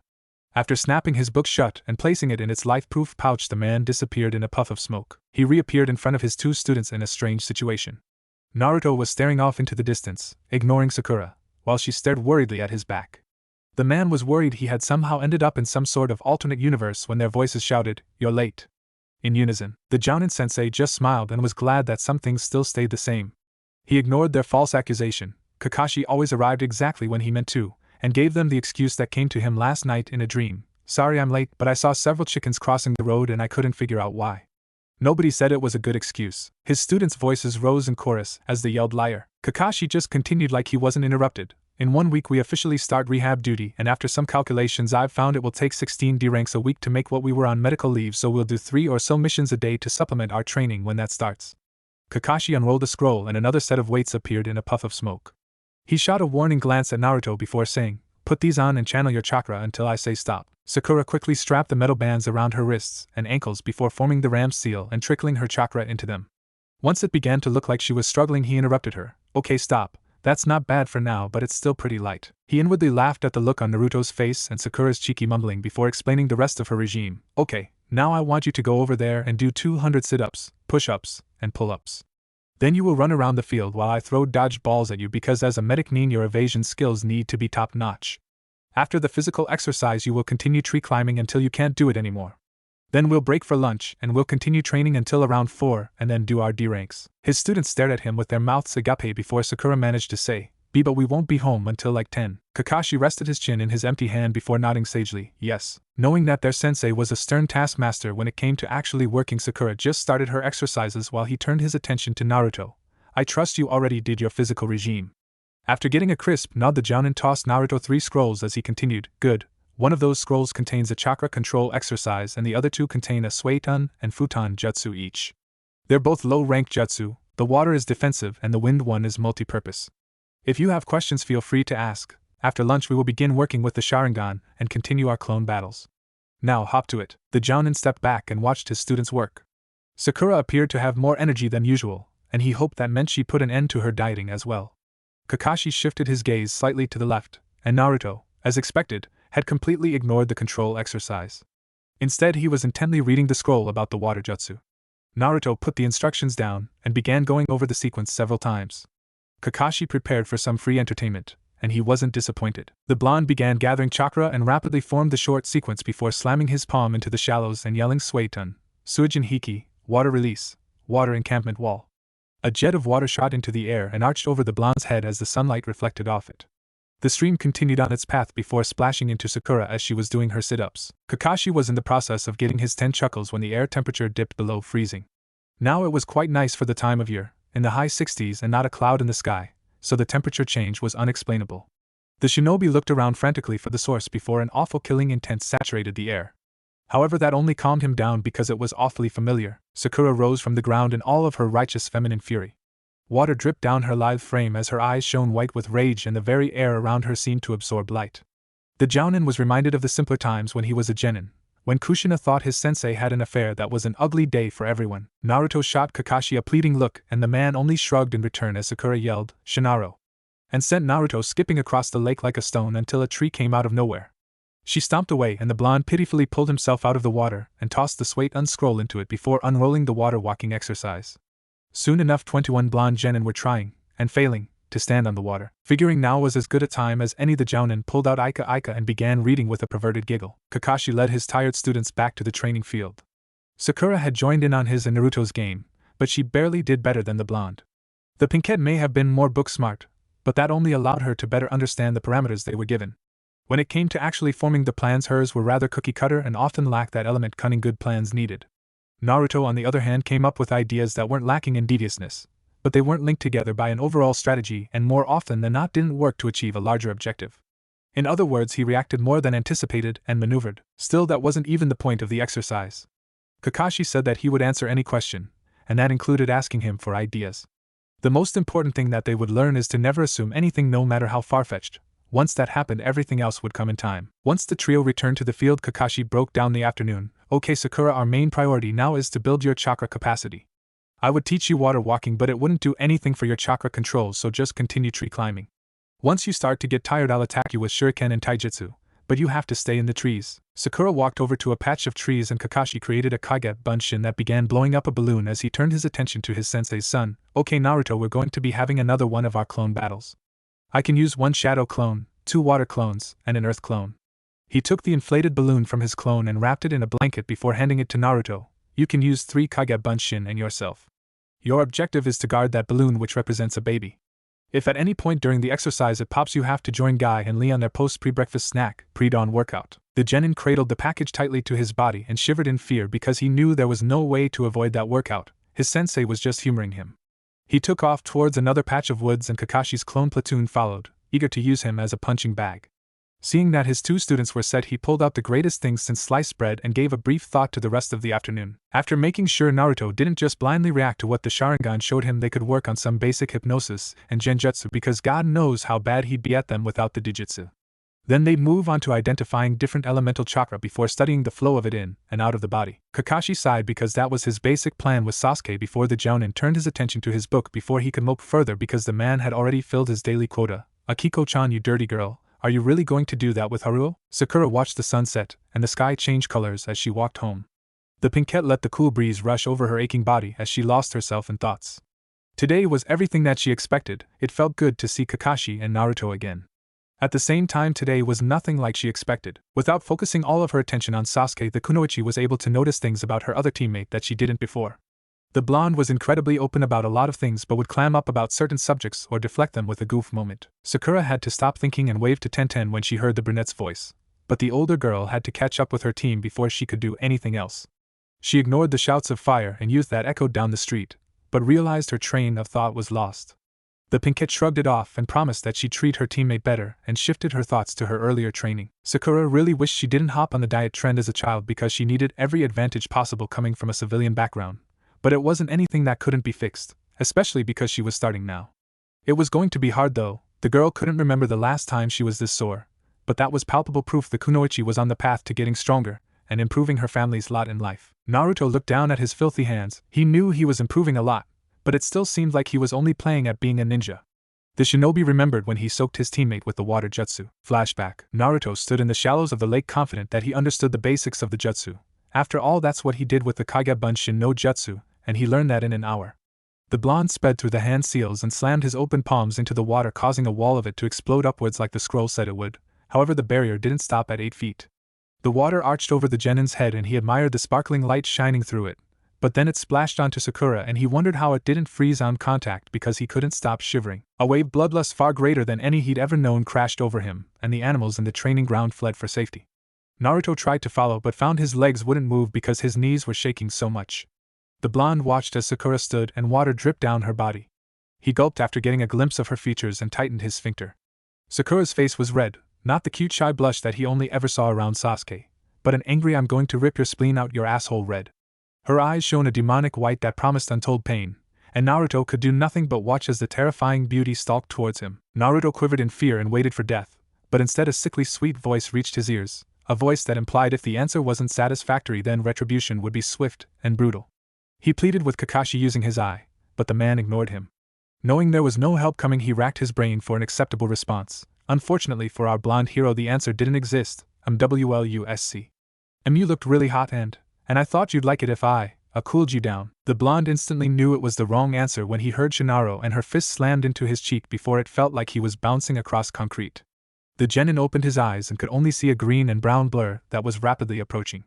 After snapping his book shut and placing it in its life-proof pouch, the man disappeared in a puff of smoke. He reappeared in front of his two students in a strange situation. Naruto was staring off into the distance, ignoring Sakura, while she stared worriedly at his back. The man was worried he had somehow ended up in some sort of alternate universe when their voices shouted, "You're late." In unison, the Jounin-sensei just smiled and was glad that some things still stayed the same. He ignored their false accusation. Kakashi always arrived exactly when he meant to, and gave them the excuse that came to him last night in a dream. Sorry I'm late, but I saw several chickens crossing the road and I couldn't figure out why. Nobody said it was a good excuse. His students' voices rose in chorus as they yelled liar. Kakashi just continued like he wasn't interrupted. In 1 week we officially start rehab duty, and after some calculations I've found it will take 16 D ranks a week to make what we were on medical leave, so we'll do 3 or so missions a day to supplement our training when that starts. Kakashi unrolled a scroll and another set of weights appeared in a puff of smoke. He shot a warning glance at Naruto before saying, "Put these on and channel your chakra until I say stop." Sakura quickly strapped the metal bands around her wrists and ankles before forming the ram's seal and trickling her chakra into them. Once it began to look like she was struggling, he interrupted her. "Okay, stop. That's not bad for now, but it's still pretty light." He inwardly laughed at the look on Naruto's face and Sakura's cheeky mumbling before explaining the rest of her regime. "Okay, now I want you to go over there and do 200 sit-ups, push-ups, and pull-ups. Then you will run around the field while I throw dodge balls at you because as a medic your evasion skills need to be top-notch. After the physical exercise you will continue tree climbing until you can't do it anymore. Then we'll break for lunch and we'll continue training until around 4 and then do our D ranks. His students stared at him with their mouths agape before Sakura managed to say, but we won't be home until like 10. Kakashi rested his chin in his empty hand before nodding sagely, yes, knowing that their sensei was a stern taskmaster when it came to actually working. Sakura just started her exercises while he turned his attention to Naruto. I trust you already did your physical regime. After getting a crisp nod, the Jounin tossed Naruto 3 scrolls as he continued, good. One of those scrolls contains a chakra control exercise and the other 2 contain a Suiton and Futon jutsu each. They're both low-rank jutsu, the water is defensive and the wind one is multi-purpose. If you have questions feel free to ask. After lunch we will begin working with the sharingan and continue our clone battles. Now hop to it. The Jounin stepped back and watched his students work. Sakura appeared to have more energy than usual, and he hoped that meant she put an end to her dieting as well. Kakashi shifted his gaze slightly to the left, and Naruto, as expected, had completely ignored the control exercise. Instead he was intently reading the scroll about the water jutsu. Naruto put the instructions down and began going over the sequence several times. Kakashi prepared for some free entertainment, and he wasn't disappointed. The blonde began gathering chakra and rapidly formed the short sequence before slamming his palm into the shallows and yelling Suiton, Suijin Hiki, water release, water encampment wall. A jet of water shot into the air and arched over the blonde's head as the sunlight reflected off it. The stream continued on its path before splashing into Sakura as she was doing her sit-ups. Kakashi was in the process of getting his 10 chuckles when the air temperature dipped below freezing. Now it was quite nice for the time of year, in the high 60s and not a cloud in the sky, so the temperature change was unexplainable. The shinobi looked around frantically for the source before an awful killing intent saturated the air. However, that only calmed him down because it was awfully familiar. Sakura rose from the ground in all of her righteous feminine fury. Water dripped down her lithe frame as her eyes shone white with rage and the very air around her seemed to absorb light. The Jounin was reminded of the simpler times when he was a genin, when Kushina thought his sensei had an affair that was an ugly day for everyone. Naruto shot Kakashi a pleading look and the man only shrugged in return as Sakura yelled, Shinaro, and sent Naruto skipping across the lake like a stone until a tree came out of nowhere. She stomped away and the blonde pitifully pulled himself out of the water and tossed the Suiton scroll into it before unrolling the water walking exercise. Soon enough 21 blonde genin were trying, and failing, to stand on the water. Figuring now was as good a time as any, the Jounin pulled out Ika and began reading with a perverted giggle. Kakashi led his tired students back to the training field. Sakura had joined in on his and Naruto's game, but she barely did better than the blonde. The pinkette may have been more book smart, but that only allowed her to better understand the parameters they were given. When it came to actually forming the plans, hers were rather cookie-cutter and often lacked that element cunning good plans needed. Naruto, on the other hand, came up with ideas that weren't lacking in deviousness, but they weren't linked together by an overall strategy and more often than not didn't work to achieve a larger objective. In other words, he reacted more than anticipated and maneuvered. Still, that wasn't even the point of the exercise. Kakashi said that he would answer any question, and that included asking him for ideas. The most important thing that they would learn is to never assume anything no matter how far-fetched. Once that happened, everything else would come in time. Once the trio returned to the field, Kakashi broke down the afternoon. Okay, Sakura, our main priority now is to build your chakra capacity. I would teach you water walking, but it wouldn't do anything for your chakra controls, so just continue tree climbing. Once you start to get tired, I'll attack you with shuriken and taijutsu, but you have to stay in the trees. Sakura walked over to a patch of trees and Kakashi created a kage bunshin that began blowing up a balloon as he turned his attention to his sensei's son. Okay, Naruto, we're going to be having another one of our clone battles. I can use 1 shadow clone, 2 water clones, and an earth clone. He took the inflated balloon from his clone and wrapped it in a blanket before handing it to Naruto. You can use 3 kage bunshin and yourself. Your objective is to guard that balloon, which represents a baby. If at any point during the exercise it pops, you have to join Guy and Lee on their post-pre-breakfast snack, pre-dawn workout. The genin cradled the package tightly to his body and shivered in fear because he knew there was no way to avoid that workout. His sensei was just humoring him. He took off towards another patch of woods and Kakashi's clone platoon followed, eager to use him as a punching bag. Seeing that his 2 students were set, he pulled out the greatest things since sliced bread and gave a brief thought to the rest of the afternoon. After making sure Naruto didn't just blindly react to what the sharingan showed him, they could work on some basic hypnosis and genjutsu because God knows how bad he'd be at them without the Doujutsu. Then they'd move on to identifying different elemental chakra before studying the flow of it in and out of the body. Kakashi sighed because that was his basic plan with Sasuke before the Jounin turned his attention to his book before he could mope further because the man had already filled his daily quota. Akiko-chan, you dirty girl. Are you really going to do that with Haruo? Sakura watched the sunset and the sky change colors as she walked home. The pinkette let the cool breeze rush over her aching body as she lost herself in thoughts. Today was everything that she expected. It felt good to see Kakashi and Naruto again. At the same time, today was nothing like she expected. Without focusing all of her attention on Sasuke, the kunoichi was able to notice things about her other teammate that she didn't before. The blonde was incredibly open about a lot of things but would clam up about certain subjects or deflect them with a goof moment. Sakura had to stop thinking and wave to Tenten when she heard the brunette's voice, but the older girl had to catch up with her team before she could do anything else. She ignored the shouts of fire and youth that echoed down the street, but realized her train of thought was lost. The pinkette shrugged it off and promised that she'd treat her teammate better and shifted her thoughts to her earlier training. Sakura really wished she didn't hop on the diet trend as a child because she needed every advantage possible coming from a civilian background, but it wasn't anything that couldn't be fixed, especially because she was starting now. It was going to be hard though. The girl couldn't remember the last time she was this sore, but that was palpable proof the kunoichi was on the path to getting stronger and improving her family's lot in life. Naruto looked down at his filthy hands. He knew he was improving a lot, but it still seemed like he was only playing at being a ninja. The shinobi remembered when he soaked his teammate with the water jutsu. Flashback. Naruto stood in the shallows of the lake confident that he understood the basics of the jutsu. After all, that's what he did with the Kage Bunshin no Jutsu, and he learned that in an hour. The blonde sped through the hand seals and slammed his open palms into the water, causing a wall of it to explode upwards like the scroll said it would. However, the barrier didn't stop at 8 feet. The water arched over the genin's head and he admired the sparkling light shining through it. But then it splashed onto Sakura and he wondered how it didn't freeze on contact because he couldn't stop shivering. A wave bloodlust far greater than any he'd ever known crashed over him, and the animals in the training ground fled for safety. Naruto tried to follow but found his legs wouldn't move because his knees were shaking so much. The blonde watched as Sakura stood and water dripped down her body. He gulped after getting a glimpse of her features and tightened his sphincter. Sakura's face was red, not the cute shy blush that he only ever saw around Sasuke, but an angry "I'm going to rip your spleen out your asshole" red. Her eyes shone a demonic white that promised untold pain, and Naruto could do nothing but watch as the terrifying beauty stalked towards him. Naruto quivered in fear and waited for death, but instead a sickly sweet voice reached his ears, a voice that implied if the answer wasn't satisfactory then retribution would be swift and brutal. He pleaded with Kakashi using his eye, but the man ignored him. Knowing there was no help coming, he racked his brain for an acceptable response. Unfortunately for our blonde hero, the answer didn't exist. WLUSC. You looked really hot and I thought you'd like it if I cooled you down. The blonde instantly knew it was the wrong answer when he heard Shinaro and her fist slammed into his cheek before it felt like he was bouncing across concrete. The genin opened his eyes and could only see a green and brown blur that was rapidly approaching.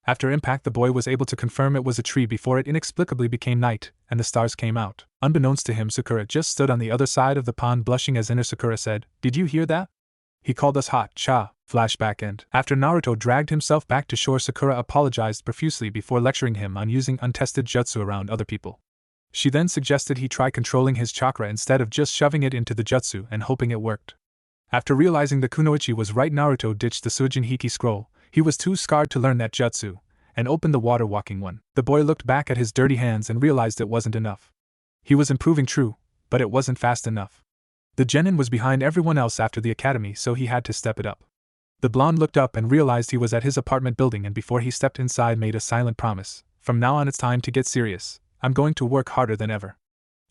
After impact, the boy was able to confirm it was a tree before it inexplicably became night and the stars came out. Unbeknownst to him, Sakura just stood on the other side of the pond blushing as inner Sakura said, "Did you hear that? He called us hot, cha." Flashback end. After Naruto dragged himself back to shore, Sakura apologized profusely before lecturing him on using untested jutsu around other people. She then suggested he try controlling his chakra instead of just shoving it into the jutsu and hoping it worked. After realizing the kunoichi was right, Naruto ditched the Sujin Hiki scroll. He was too scarred to learn that jutsu, and opened the water walking one. The boy looked back at his dirty hands and realized it wasn't enough. He was improving, true, but it wasn't fast enough. The genin was behind everyone else after the academy, so he had to step it up. The blonde looked up and realized he was at his apartment building, and before he stepped inside made a silent promise. "From now on it's time to get serious. I'm going to work harder than ever.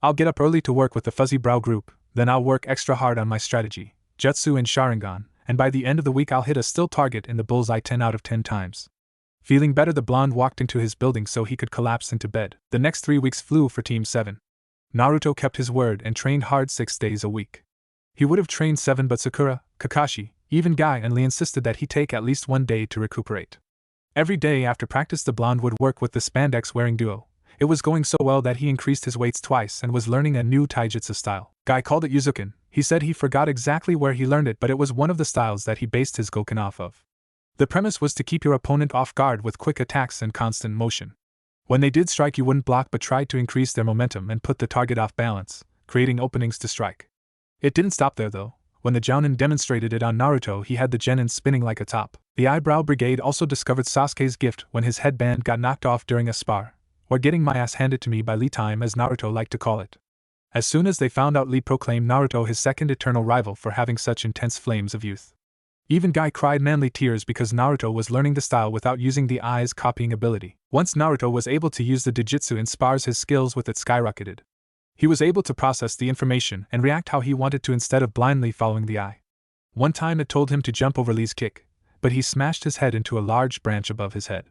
I'll get up early to work with the Fuzzy Brow group, then I'll work extra hard on my strategy, jutsu and sharingan, and by the end of the week I'll hit a still target in the bullseye 10 out of 10 times. Feeling better, the blonde walked into his building so he could collapse into bed. The next 3 weeks flew for Team 7. Naruto kept his word and trained hard 6 days a week. He would have trained 7, but Sakura, Kakashi, even Guy and Lee insisted that he take at least 1 day to recuperate. Every day after practice, the blonde would work with the spandex-wearing duo. It was going so well that he increased his weights twice and was learning a new taijutsu style. Guy called it Yuzukin. He said he forgot exactly where he learned it, but it was one of the styles that he based his Goken off of. The premise was to keep your opponent off guard with quick attacks and constant motion. When they did strike, you wouldn't block but tried to increase their momentum and put the target off balance, creating openings to strike. It didn't stop there though. When the Jounin demonstrated it on Naruto, he had the genin spinning like a top. The Eyebrow Brigade also discovered Sasuke's gift when his headband got knocked off during a spar, or getting my ass handed to me by Lee time as Naruto liked to call it. As soon as they found out, Lee proclaimed Naruto his second eternal rival for having such intense flames of youth. Even Guy cried manly tears because Naruto was learning the style without using the eye's copying ability. Once Naruto was able to use the Doujutsu in spars, his skills with it skyrocketed. He was able to process the information and react how he wanted to instead of blindly following the eye. One time it told him to jump over Lee's kick, but he smashed his head into a large branch above his head.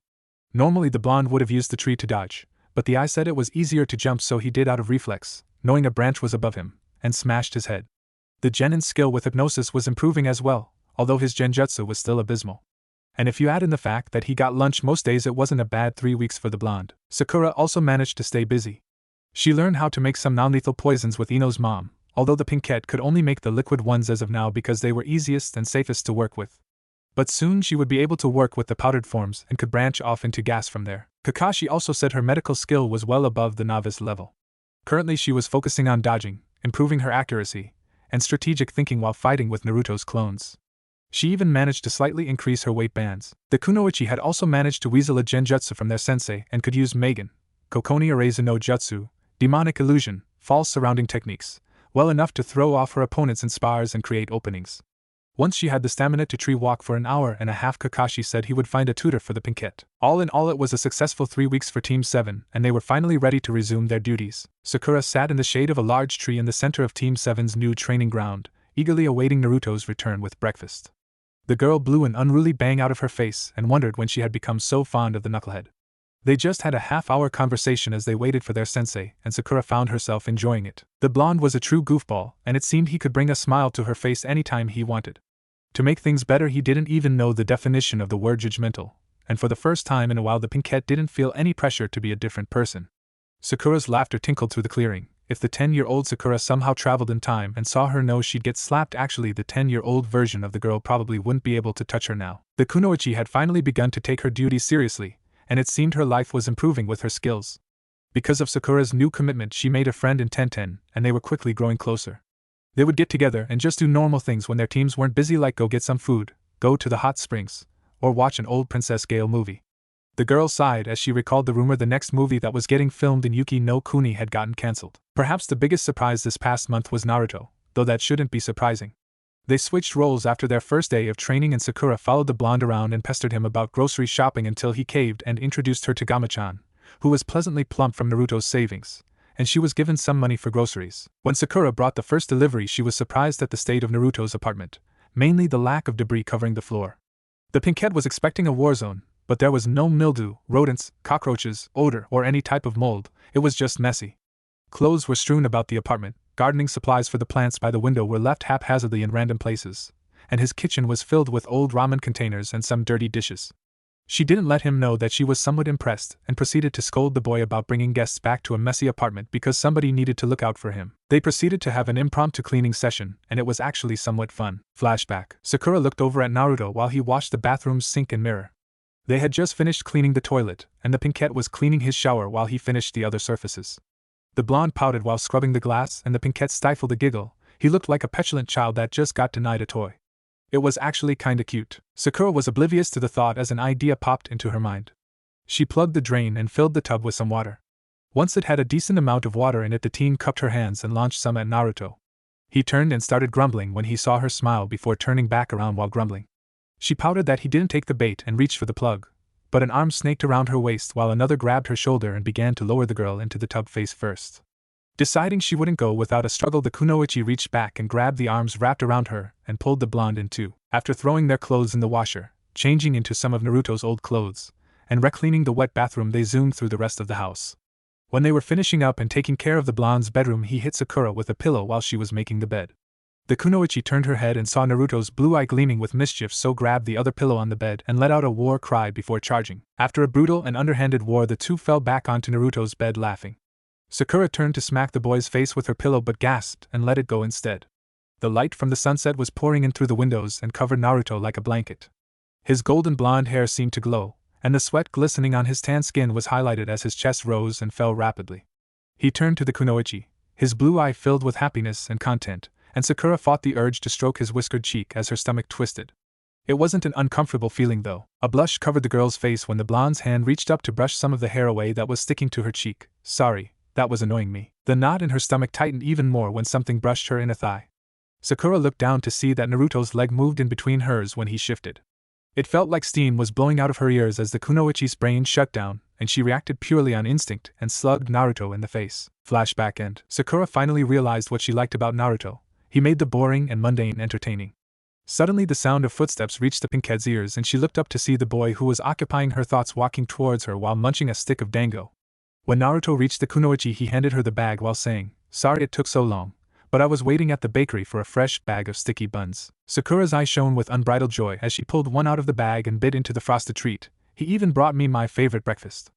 Normally the blonde would have used the tree to dodge, but the eye said it was easier to jump, so he did out of reflex, knowing a branch was above him, and smashed his head. The genin's skill with hypnosis was improving as well, although his genjutsu was still abysmal. And if you add in the fact that he got lunch most days, it wasn't a bad 3 weeks for the blonde. Sakura also managed to stay busy. She learned how to make some non-lethal poisons with Ino's mom, although the pinkette could only make the liquid ones as of now because they were easiest and safest to work with. But soon she would be able to work with the powdered forms and could branch off into gas from there. Kakashi also said her medical skill was well above the novice level. Currently she was focusing on dodging, improving her accuracy, and strategic thinking while fighting with Naruto's clones. She even managed to slightly increase her weight bands. The kunoichi had also managed to weasel a genjutsu from their sensei and could use Magen, Kokoni Areza no Jutsu, demonic illusion, false surrounding techniques, well enough to throw off her opponents in spars and create openings. Once she had the stamina to tree walk for an hour and a half, Kakashi said he would find a tutor for the pinkette. All in all, it was a successful 3 weeks for Team 7, and they were finally ready to resume their duties. Sakura sat in the shade of a large tree in the center of Team 7's new training ground, eagerly awaiting Naruto's return with breakfast. The girl blew an unruly bang out of her face and wondered when she had become so fond of the knucklehead. They just had a half-hour conversation as they waited for their sensei, and Sakura found herself enjoying it. The blonde was a true goofball, and it seemed he could bring a smile to her face anytime he wanted. To make things better, he didn't even know the definition of the word judgmental, and for the first time in a while the pinkette didn't feel any pressure to be a different person. Sakura's laughter tinkled through the clearing. If the 10-year-old Sakura somehow traveled in time and saw her know she'd get slapped, actually the 10-year-old version of the girl probably wouldn't be able to touch her now. The kunoichi had finally begun to take her duties seriously, and it seemed her life was improving with her skills. Because of Sakura's new commitment, she made a friend in Tenten, and they were quickly growing closer. They would get together and just do normal things when their teams weren't busy, like go get some food, go to the hot springs, or watch an old Princess Gale movie. The girl sighed as she recalled the rumor the next movie that was getting filmed in Yuki no Kuni had gotten cancelled. Perhaps the biggest surprise this past month was Naruto, though that shouldn't be surprising. They switched roles after their first day of training, and Sakura followed the blonde around and pestered him about grocery shopping until he caved and introduced her to Gama-chan, who was pleasantly plump from Naruto's savings, and she was given some money for groceries. When Sakura brought the first delivery, she was surprised at the state of Naruto's apartment, mainly the lack of debris covering the floor. The pinkette was expecting a war zone, but there was no mildew, rodents, cockroaches, odor, or any type of mold. It was just messy. Clothes were strewn about the apartment, gardening supplies for the plants by the window were left haphazardly in random places, and his kitchen was filled with old ramen containers and some dirty dishes. She didn't let him know that she was somewhat impressed and proceeded to scold the boy about bringing guests back to a messy apartment because somebody needed to look out for him. They proceeded to have an impromptu cleaning session, and it was actually somewhat fun. Flashback. Sakura looked over at Naruto while he washed the bathroom's sink and mirror. They had just finished cleaning the toilet, and the pinkette was cleaning his shower while he finished the other surfaces. The blonde pouted while scrubbing the glass, and the pinkette stifled a giggle. He looked like a petulant child that just got denied a toy. It was actually kinda cute. Sakura was oblivious to the thought as an idea popped into her mind. She plugged the drain and filled the tub with some water. Once it had a decent amount of water in it, the teen cupped her hands and launched some at Naruto. He turned and started grumbling when he saw her smile before turning back around while grumbling. She pouted that he didn't take the bait and reached for the plug, but an arm snaked around her waist while another grabbed her shoulder and began to lower the girl into the tub face first. Deciding she wouldn't go without a struggle, the kunoichi reached back and grabbed the arms wrapped around her and pulled the blonde in two. After throwing their clothes in the washer, changing into some of Naruto's old clothes, and recleaning the wet bathroom, they zoomed through the rest of the house. When they were finishing up and taking care of the blonde's bedroom, he hit Sakura with a pillow while she was making the bed. The kunoichi turned her head and saw Naruto's blue eye gleaming with mischief, so grabbed the other pillow on the bed and let out a war cry before charging. After a brutal and underhanded war, the two fell back onto Naruto's bed laughing. Sakura turned to smack the boy's face with her pillow but gasped and let it go instead. The light from the sunset was pouring in through the windows and covered Naruto like a blanket. His golden blonde hair seemed to glow, and the sweat glistening on his tan skin was highlighted as his chest rose and fell rapidly. He turned to the kunoichi, his blue eye filled with happiness and content, and Sakura fought the urge to stroke his whiskered cheek as her stomach twisted. It wasn't an uncomfortable feeling though. A blush covered the girl's face when the blonde's hand reached up to brush some of the hair away that was sticking to her cheek. Sorry, that was annoying me. The knot in her stomach tightened even more when something brushed her inner thigh. Sakura looked down to see that Naruto's leg moved in between hers when he shifted. It felt like steam was blowing out of her ears as the kunoichi's brain shut down, and she reacted purely on instinct and slugged Naruto in the face. Flashback end. Sakura finally realized what she liked about Naruto. He made the boring and mundane entertaining. Suddenly the sound of footsteps reached the pinkette's ears, and she looked up to see the boy who was occupying her thoughts walking towards her while munching a stick of dango. When Naruto reached the kunoichi, he handed her the bag while saying, Sorry it took so long, but I was waiting at the bakery for a fresh bag of sticky buns. Sakura's eyes shone with unbridled joy as she pulled one out of the bag and bit into the frosted treat. He even brought me my favorite breakfast.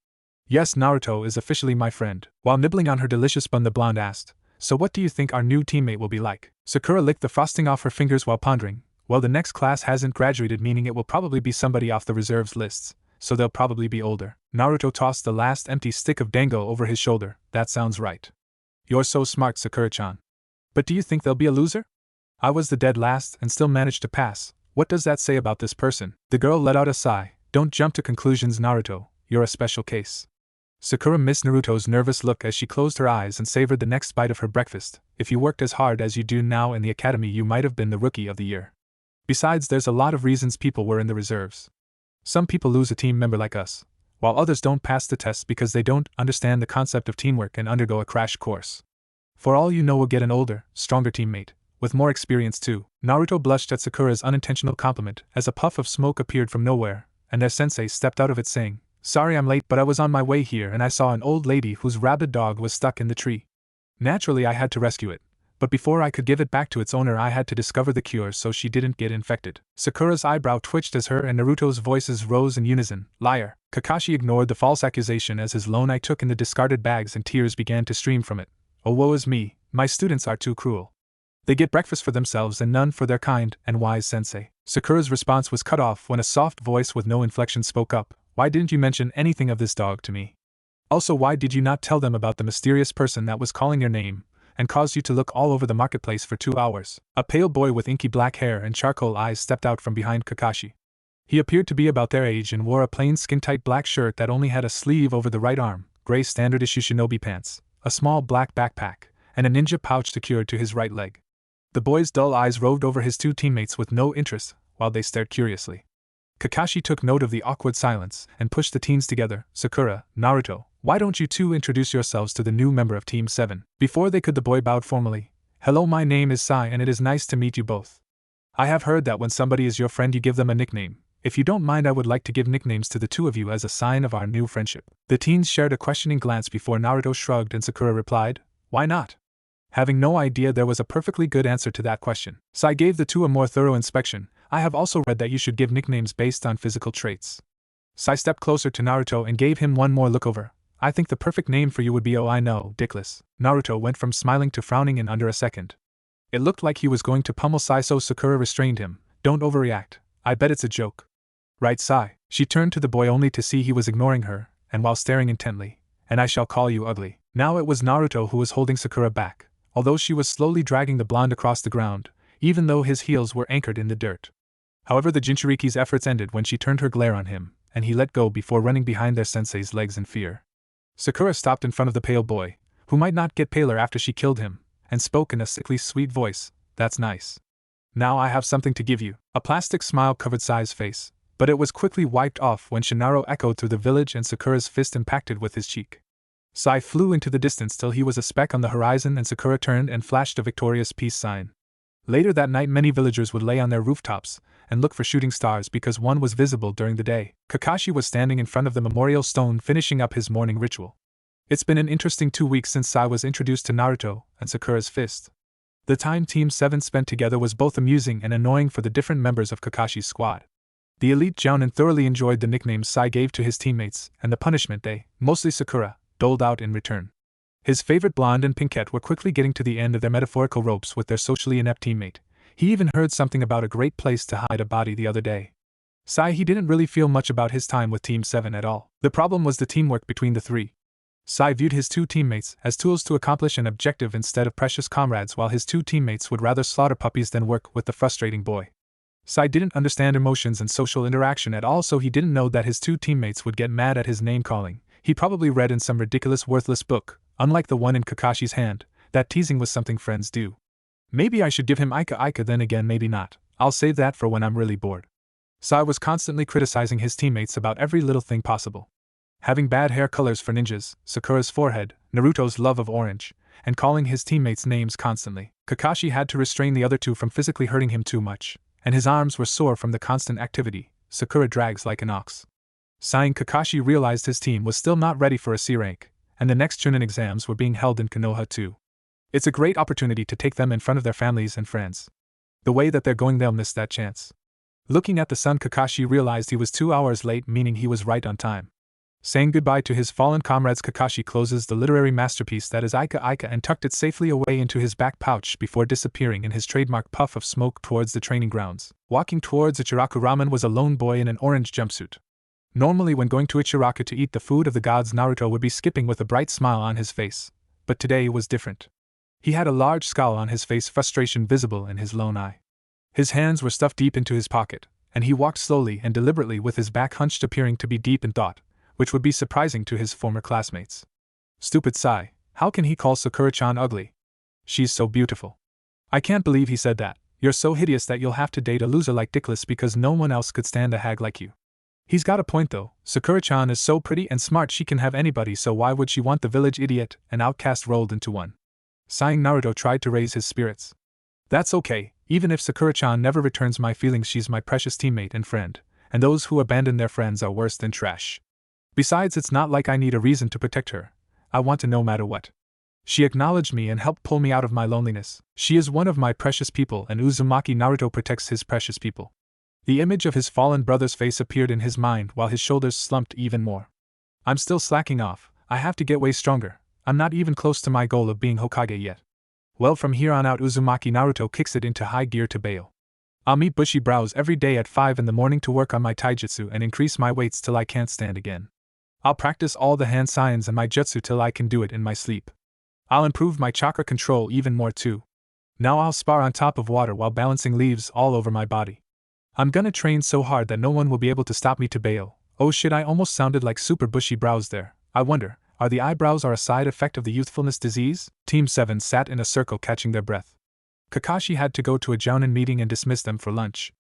Yes, Naruto is officially my friend. While nibbling on her delicious bun, the blonde asked, so what do you think our new teammate will be like? Sakura licked the frosting off her fingers while pondering. Well, the next class hasn't graduated, meaning it will probably be somebody off the reserves lists, so they'll probably be older. Naruto tossed the last empty stick of dango over his shoulder. That sounds right. You're so smart, Sakura-chan. But do you think they'll be a loser? I was the dead last and still managed to pass. What does that say about this person? The girl let out a sigh. Don't jump to conclusions, Naruto. You're a special case. Sakura missed Naruto's nervous look as she closed her eyes and savored the next bite of her breakfast. If you worked as hard as you do now in the academy, you might have been the rookie of the year. Besides, there's a lot of reasons people were in the reserves. Some people lose a team member like us, while others don't pass the test because they don't understand the concept of teamwork and undergo a crash course. For all you know, we'll get an older, stronger teammate, with more experience too. Naruto blushed at Sakura's unintentional compliment as a puff of smoke appeared from nowhere, and their sensei stepped out of it saying, sorry I'm late, but I was on my way here and I saw an old lady whose rabid dog was stuck in the tree. Naturally, I had to rescue it, but before I could give it back to its owner, I had to discover the cure so she didn't get infected. Sakura's eyebrow twitched as her and Naruto's voices rose in unison. Liar. Kakashi ignored the false accusation as his lone eye took in the discarded bags and tears began to stream from it. Oh, woe is me, my students are too cruel. They get breakfast for themselves and none for their kind and wise sensei. Sakura's response was cut off when a soft voice with no inflection spoke up. Why didn't you mention anything of this dog to me? Also, why did you not tell them about the mysterious person that was calling your name and caused you to look all over the marketplace for 2 hours? A pale boy with inky black hair and charcoal eyes stepped out from behind Kakashi. He appeared to be about their age and wore a plain skin-tight black shirt that only had a sleeve over the right arm, gray standard-issue shinobi pants, a small black backpack, and a ninja pouch secured to his right leg. The boy's dull eyes roved over his two teammates with no interest while they stared curiously. Kakashi took note of the awkward silence and pushed the teens together. Sakura, Naruto, why don't you two introduce yourselves to the new member of Team 7? Before they could, the boy bowed formally. Hello, my name is Sai and it is nice to meet you both. I have heard that when somebody is your friend you give them a nickname. If you don't mind, I would like to give nicknames to the two of you as a sign of our new friendship. The teens shared a questioning glance before Naruto shrugged and Sakura replied, why not? Having no idea there was a perfectly good answer to that question. Sai gave the two a more thorough inspection. I have also read that you should give nicknames based on physical traits. Sai stepped closer to Naruto and gave him one more look over. I think the perfect name for you would be Oh I Know, Dickless. Naruto went from smiling to frowning in under a second. It looked like he was going to pummel Sai, so Sakura restrained him. Don't overreact. I bet it's a joke. Right, Sai? She turned to the boy only to see he was ignoring her, and while staring intently, and I shall call you ugly. Now it was Naruto who was holding Sakura back, although she was slowly dragging the blonde across the ground, even though his heels were anchored in the dirt. However, the Jinchuriki's efforts ended when she turned her glare on him, and he let go before running behind their sensei's legs in fear. Sakura stopped in front of the pale boy, who might not get paler after she killed him, and spoke in a sickly sweet voice. That's nice. Now I have something to give you. A plastic smile covered Sai's face, but it was quickly wiped off when Shinaro echoed through the village and Sakura's fist impacted with his cheek. Sai flew into the distance till he was a speck on the horizon and Sakura turned and flashed a victorious peace sign. Later that night, many villagers would lay on their rooftops and look for shooting stars because one was visible during the day. Kakashi was standing in front of the memorial stone finishing up his morning ritual. It's been an interesting 2 weeks since Sai was introduced to Naruto and Sakura's fist. The time Team 7 spent together was both amusing and annoying for the different members of Kakashi's squad. The elite Jounin thoroughly enjoyed the nicknames Sai gave to his teammates and the punishment they, mostly Sakura, doled out in return. His favorite blonde and Pinkette were quickly getting to the end of their metaphorical ropes with their socially inept teammate. He even heard something about a great place to hide a body the other day. Sai, he didn't really feel much about his time with Team 7 at all. The problem was the teamwork between the three. Sai viewed his two teammates as tools to accomplish an objective instead of precious comrades, while his two teammates would rather slaughter puppies than work with the frustrating boy. Sai didn't understand emotions and social interaction at all, so he didn't know that his two teammates would get mad at his name-calling. He probably read in some ridiculous worthless book, unlike the one in Kakashi's hand, that teasing was something friends do. Maybe I should give him Ika, then again maybe not. I'll save that for when I'm really bored. Sai was constantly criticizing his teammates about every little thing possible. Having bad hair colors for ninjas, Sakura's forehead, Naruto's love of orange, and calling his teammates names constantly. Kakashi had to restrain the other two from physically hurting him too much, and his arms were sore from the constant activity. Sakura drags like an ox. Sighing, Kakashi realized his team was still not ready for a C rank, and the next Chunin exams were being held in Konoha too. It's a great opportunity to take them in front of their families and friends. The way that they're going, they'll miss that chance. Looking at the sun, Kakashi realized he was 2 hours late, meaning he was right on time. Saying goodbye to his fallen comrades, Kakashi closes the literary masterpiece that is Aika Aika and tucked it safely away into his back pouch before disappearing in his trademark puff of smoke towards the training grounds. Walking towards Ichiraku Ramen was a lone boy in an orange jumpsuit. Normally when going to Ichiraku to eat the food of the gods, Naruto would be skipping with a bright smile on his face. But today was different. He had a large scowl on his face, frustration visible in his lone eye. His hands were stuffed deep into his pocket, and he walked slowly and deliberately with his back hunched, appearing to be deep in thought, which would be surprising to his former classmates. Stupid Sai, how can he call Sakura-chan ugly? She's so beautiful. I can't believe he said that. You're so hideous that you'll have to date a loser like Dickless because no one else could stand a hag like you. He's got a point though. Sakura-chan is so pretty and smart, she can have anybody, so why would she want the village idiot and outcast rolled into one? Sighing, Naruto tried to raise his spirits. That's okay, even if Sakura-chan never returns my feelings, she's my precious teammate and friend, and those who abandon their friends are worse than trash. Besides, it's not like I need a reason to protect her. I want to no matter what. She acknowledged me and helped pull me out of my loneliness. She is one of my precious people, and Uzumaki Naruto protects his precious people. The image of his fallen brother's face appeared in his mind while his shoulders slumped even more. I'm still slacking off. I have to get way stronger. I'm not even close to my goal of being Hokage yet. Well, from here on out, Uzumaki Naruto kicks it into high gear to bail. I'll meet bushy brows every day at 5 in the morning to work on my taijutsu and increase my weights till I can't stand again. I'll practice all the hand signs and my jutsu till I can do it in my sleep. I'll improve my chakra control even more too. Now I'll spar on top of water while balancing leaves all over my body. I'm gonna train so hard that no one will be able to stop me to bail. Oh shit, I almost sounded like super bushy brows there. I wonder, are the eyebrows a side effect of the youthfulness disease? Team 7 sat in a circle catching their breath. Kakashi had to go to a jounin meeting and dismiss them for lunch.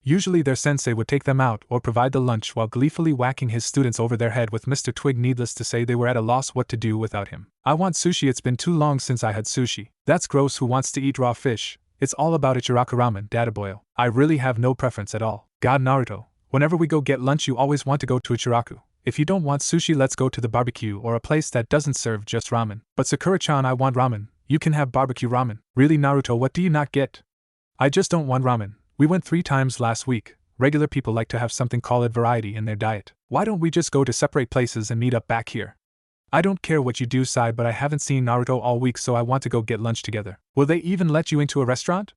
Usually their sensei would take them out or provide the lunch while gleefully whacking his students over their head with Mr. Twig. Needless to say, they were at a loss what to do without him. I want sushi, it's been too long since I had sushi. That's gross, who wants to eat raw fish? It's all about Ichiraku Ramen, Data Boil. I really have no preference at all. God, Naruto, whenever we go get lunch you always want to go to Ichiraku. If you don't want sushi, let's go to the barbecue or a place that doesn't serve just ramen. But Sakura-chan, I want ramen. You can have barbecue ramen. Really, Naruto, what do you not get? I just don't want ramen. We went 3 times last week. Regular people like to have something called variety in their diet. Why don't we just go to separate places and meet up back here? I don't care what you do, Sai, but I haven't seen Naruto all week, so I want to go get lunch together. Will they even let you into a restaurant?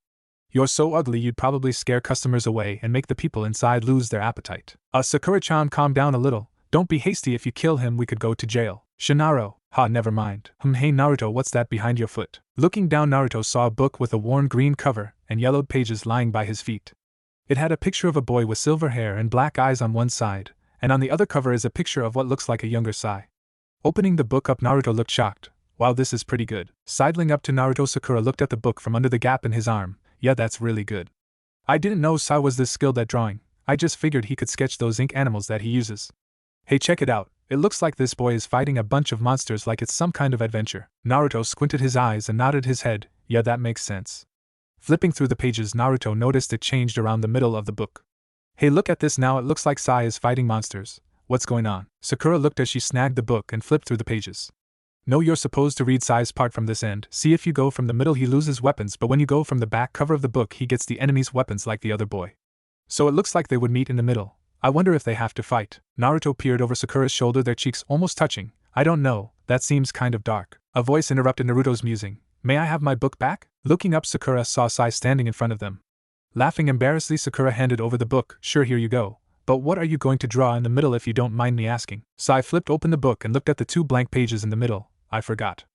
You're so ugly you'd probably scare customers away and make the people inside lose their appetite. Sakura-chan, calm down a little. Don't be hasty, if you kill him we could go to jail. Shinaro, never mind. Hey Naruto, what's that behind your foot? Looking down, Naruto saw a book with a worn green cover and yellowed pages lying by his feet. It had a picture of a boy with silver hair and black eyes on one side, and on the other cover is a picture of what looks like a younger Sai. Opening the book up, Naruto looked shocked. Wow, this is pretty good. Sidling up to Naruto, Sakura looked at the book from under the gap in his arm. Yeah, that's really good. I didn't know Sai was this skilled at drawing. I just figured he could sketch those ink animals that he uses. Hey, check it out. It looks like this boy is fighting a bunch of monsters like it's some kind of adventure. Naruto squinted his eyes and nodded his head. Yeah, that makes sense. Flipping through the pages, Naruto noticed it changed around the middle of the book. Hey, look at this now, it looks like Sai is fighting monsters. What's going on? Sakura looked as she snagged the book and flipped through the pages. No, you're supposed to read Sai's part from this end. See, if you go from the middle he loses weapons, but when you go from the back cover of the book he gets the enemy's weapons like the other boy. So it looks like they would meet in the middle. I wonder if they have to fight. Naruto peered over Sakura's shoulder, their cheeks almost touching. I don't know, that seems kind of dark. A voice interrupted Naruto's musing. May I have my book back? Looking up, Sakura saw Sai standing in front of them. Laughing embarrassedly, Sakura handed over the book. Sure, here you go. But what are you going to draw in the middle, if you don't mind me asking? Sai flipped open the book and looked at the 2 blank pages in the middle. I forgot.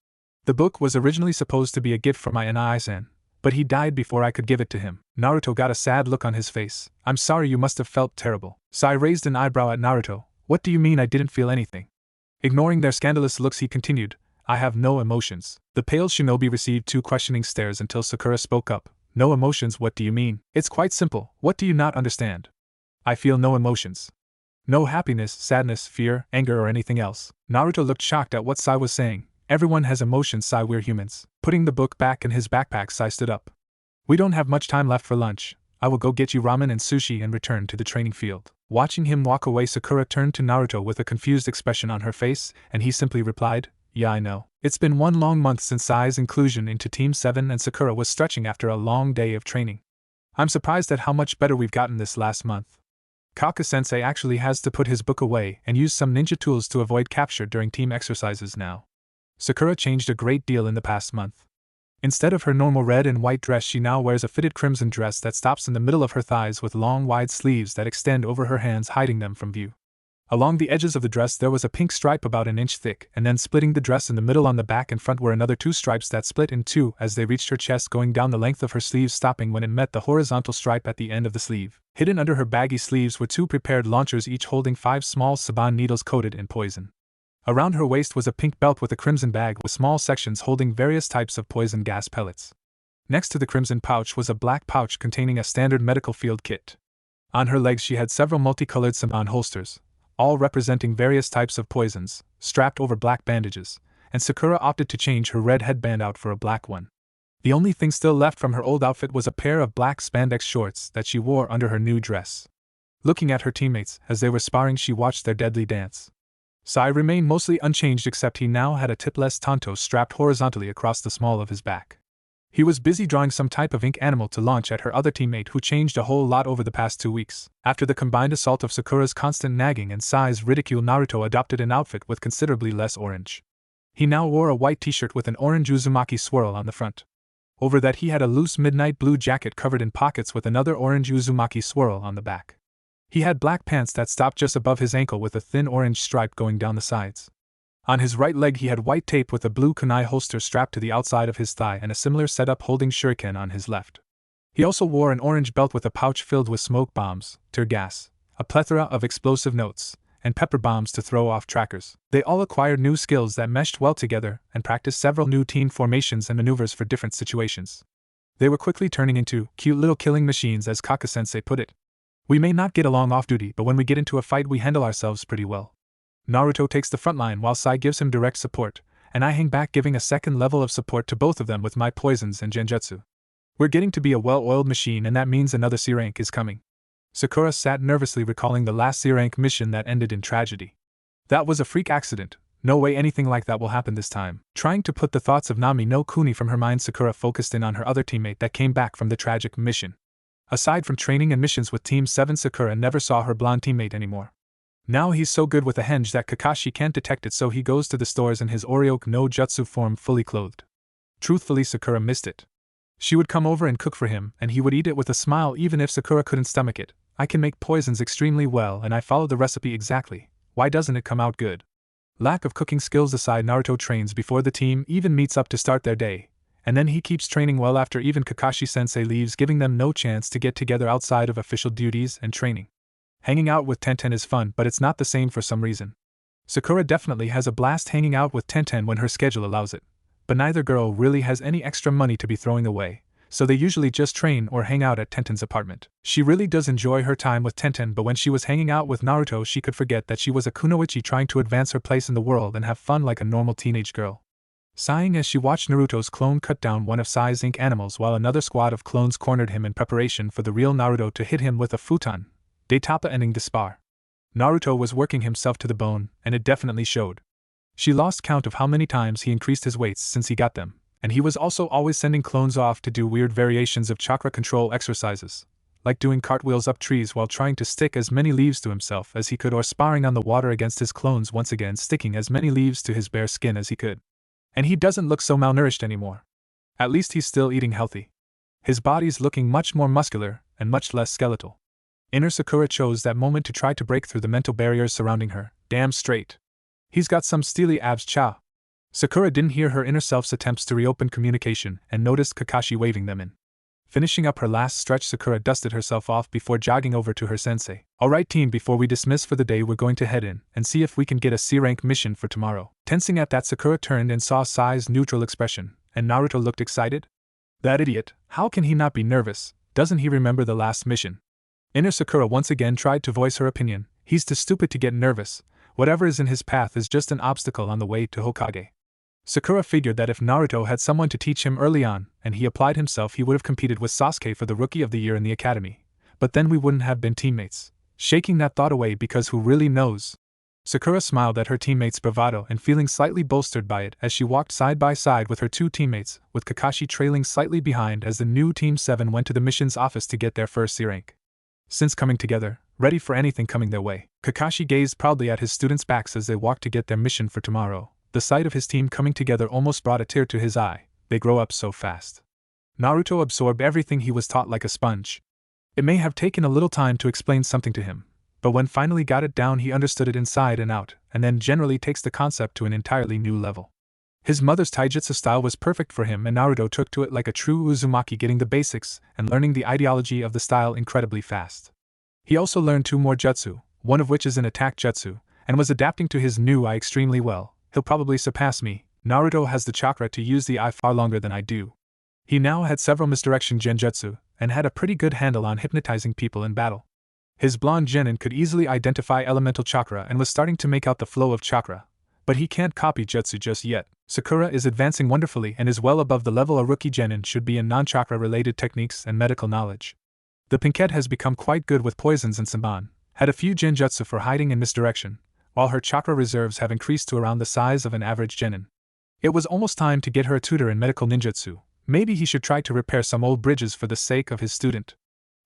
The book was originally supposed to be a gift for my Nai-san, but he died before I could give it to him. Naruto got a sad look on his face. I'm sorry, you must have felt terrible. Sai raised an eyebrow at Naruto. What do you mean I didn't feel anything? Ignoring their scandalous looks, he continued. I have no emotions. The pale shinobi received 2 questioning stares until Sakura spoke up. No emotions, what do you mean? It's quite simple. What do you not understand? I feel no emotions. No happiness, sadness, fear, anger, or anything else. Naruto looked shocked at what Sai was saying. Everyone has emotions, Sai, we're humans. Putting the book back in his backpack, Sai stood up. We don't have much time left for lunch. I will go get you ramen and sushi and return to the training field. Watching him walk away, Sakura turned to Naruto with a confused expression on her face, and he simply replied, Yeah, I know. It's been one long month since Sai's inclusion into Team 7 and Sakura was stretching after a long day of training. I'm surprised at how much better we've gotten this last month. Kaka-sensei actually has to put his book away and use some ninja tools to avoid capture during team exercises now. Sakura changed a great deal in the past month. Instead of her normal red and white dress, she now wears a fitted crimson dress that stops in the middle of her thighs with long wide sleeves that extend over her hands, hiding them from view. Along the edges of the dress there was a pink stripe about an inch thick, and then splitting the dress in the middle on the back and front were another 2 stripes that split in 2 as they reached her chest, going down the length of her sleeves, stopping when it met the horizontal stripe at the end of the sleeve. Hidden under her baggy sleeves were 2 prepared launchers, each holding 5 small saban needles coated in poison. Around her waist was a pink belt with a crimson bag with small sections holding various types of poison gas pellets. Next to the crimson pouch was a black pouch containing a standard medical field kit. On her legs she had several multicolored saban holsters, all representing various types of poisons, strapped over black bandages, and Sakura opted to change her red headband out for a black one. The only thing still left from her old outfit was a pair of black spandex shorts that she wore under her new dress. Looking at her teammates as they were sparring, she watched their deadly dance. Sai remained mostly unchanged, except he now had a tipless tanto strapped horizontally across the small of his back. He was busy drawing some type of ink animal to launch at her other teammate, who changed a whole lot over the past 2 weeks. After the combined assault of Sakura's constant nagging and Sai's ridicule, Naruto adopted an outfit with considerably less orange. He now wore a white t-shirt with an orange Uzumaki swirl on the front. Over that he had a loose midnight blue jacket covered in pockets with another orange Uzumaki swirl on the back. He had black pants that stopped just above his ankle with a thin orange stripe going down the sides. On his right leg he had white tape with a blue kunai holster strapped to the outside of his thigh and a similar setup holding shuriken on his left. He also wore an orange belt with a pouch filled with smoke bombs, tear gas, a plethora of explosive notes, and pepper bombs to throw off trackers. They all acquired new skills that meshed well together and practiced several new team formations and maneuvers for different situations. They were quickly turning into cute little killing machines, as Kaka-sensei put it. We may not get along off-duty, but when we get into a fight we handle ourselves pretty well. Naruto takes the front line while Sai gives him direct support, and I hang back giving a second level of support to both of them with my poisons and genjutsu. We're getting to be a well-oiled machine, and that means another C rank is coming. Sakura sat nervously recalling the last C rank mission that ended in tragedy. That was a freak accident. No way anything like that will happen this time. Trying to put the thoughts of Nami no Kuni from her mind, Sakura focused in on her other teammate that came back from the tragic mission. Aside from training and missions with Team 7, Sakura never saw her blonde teammate anymore. Now he's so good with a henge that Kakashi can't detect it, so he goes to the stores in his Oryoku no Jutsu form, fully clothed. Truthfully, Sakura missed it. She would come over and cook for him, and he would eat it with a smile even if Sakura couldn't stomach it. I can make poisons extremely well and I follow the recipe exactly. Why doesn't it come out good? Lack of cooking skills aside, Naruto trains before the team even meets up to start their day, and then he keeps training well after even Kakashi-sensei leaves, giving them no chance to get together outside of official duties and training. Hanging out with Tenten is fun, but it's not the same for some reason. Sakura definitely has a blast hanging out with Tenten when her schedule allows it, but neither girl really has any extra money to be throwing away, so they usually just train or hang out at Tenten's apartment. She really does enjoy her time with Tenten, but when she was hanging out with Naruto she could forget that she was a kunoichi trying to advance her place in the world and have fun like a normal teenage girl. Sighing as she watched Naruto's clone cut down one of Sai's ink animals while another squad of clones cornered him in preparation for the real Naruto to hit him with a futon, Daitapa ending the spar. Naruto was working himself to the bone, and it definitely showed. She lost count of how many times he increased his weights since he got them, and he was also always sending clones off to do weird variations of chakra control exercises, like doing cartwheels up trees while trying to stick as many leaves to himself as he could, or sparring on the water against his clones, once again sticking as many leaves to his bare skin as he could. And he doesn't look so malnourished anymore. At least he's still eating healthy. His body's looking much more muscular and much less skeletal. Inner Sakura chose that moment to try to break through the mental barriers surrounding her. Damn straight. He's got some steely abs, chow. Sakura didn't hear her inner self's attempts to reopen communication and noticed Kakashi waving them in. Finishing up her last stretch, Sakura dusted herself off before jogging over to her sensei. Alright team, before we dismiss for the day we're going to head in and see if we can get a C-rank mission for tomorrow. Tensing at that, Sakura turned and saw Sai's neutral expression, and Naruto looked excited. That idiot, how can he not be nervous? Doesn't he remember the last mission? Inner Sakura once again tried to voice her opinion. He's too stupid to get nervous. Whatever is in his path is just an obstacle on the way to Hokage. Sakura figured that if Naruto had someone to teach him early on, and he applied himself, he would have competed with Sasuke for the Rookie of the Year in the academy. But then we wouldn't have been teammates. Shaking that thought away, because who really knows? Sakura smiled at her teammates' bravado and feeling slightly bolstered by it as she walked side by side with her two teammates, with Kakashi trailing slightly behind as the new Team 7 went to the mission's office to get their first C rank. Since coming together, ready for anything coming their way, Kakashi gazed proudly at his students' backs as they walked to get their mission for tomorrow. The sight of his team coming together almost brought a tear to his eye. They grow up so fast. Naruto absorbed everything he was taught like a sponge. It may have taken a little time to explain something to him, but when finally got it down he understood it inside and out, and then generally takes the concept to an entirely new level. His mother's taijutsu style was perfect for him and Naruto took to it like a true Uzumaki, getting the basics and learning the ideology of the style incredibly fast. He also learned 2 more jutsu, one of which is an attack jutsu, and was adapting to his new eye extremely well. He'll probably surpass me. Naruto has the chakra to use the eye far longer than I do. He now had several misdirection genjutsu, and had a pretty good handle on hypnotizing people in battle. His blonde genin could easily identify elemental chakra and was starting to make out the flow of chakra. But he can't copy jutsu just yet. Sakura is advancing wonderfully and is well above the level a rookie genin should be in non-chakra related techniques and medical knowledge. The Pinkette has become quite good with poisons and Senban, had a few genjutsu for hiding and misdirection, while her chakra reserves have increased to around the size of an average genin. It was almost time to get her a tutor in medical ninjutsu. Maybe he should try to repair some old bridges for the sake of his student.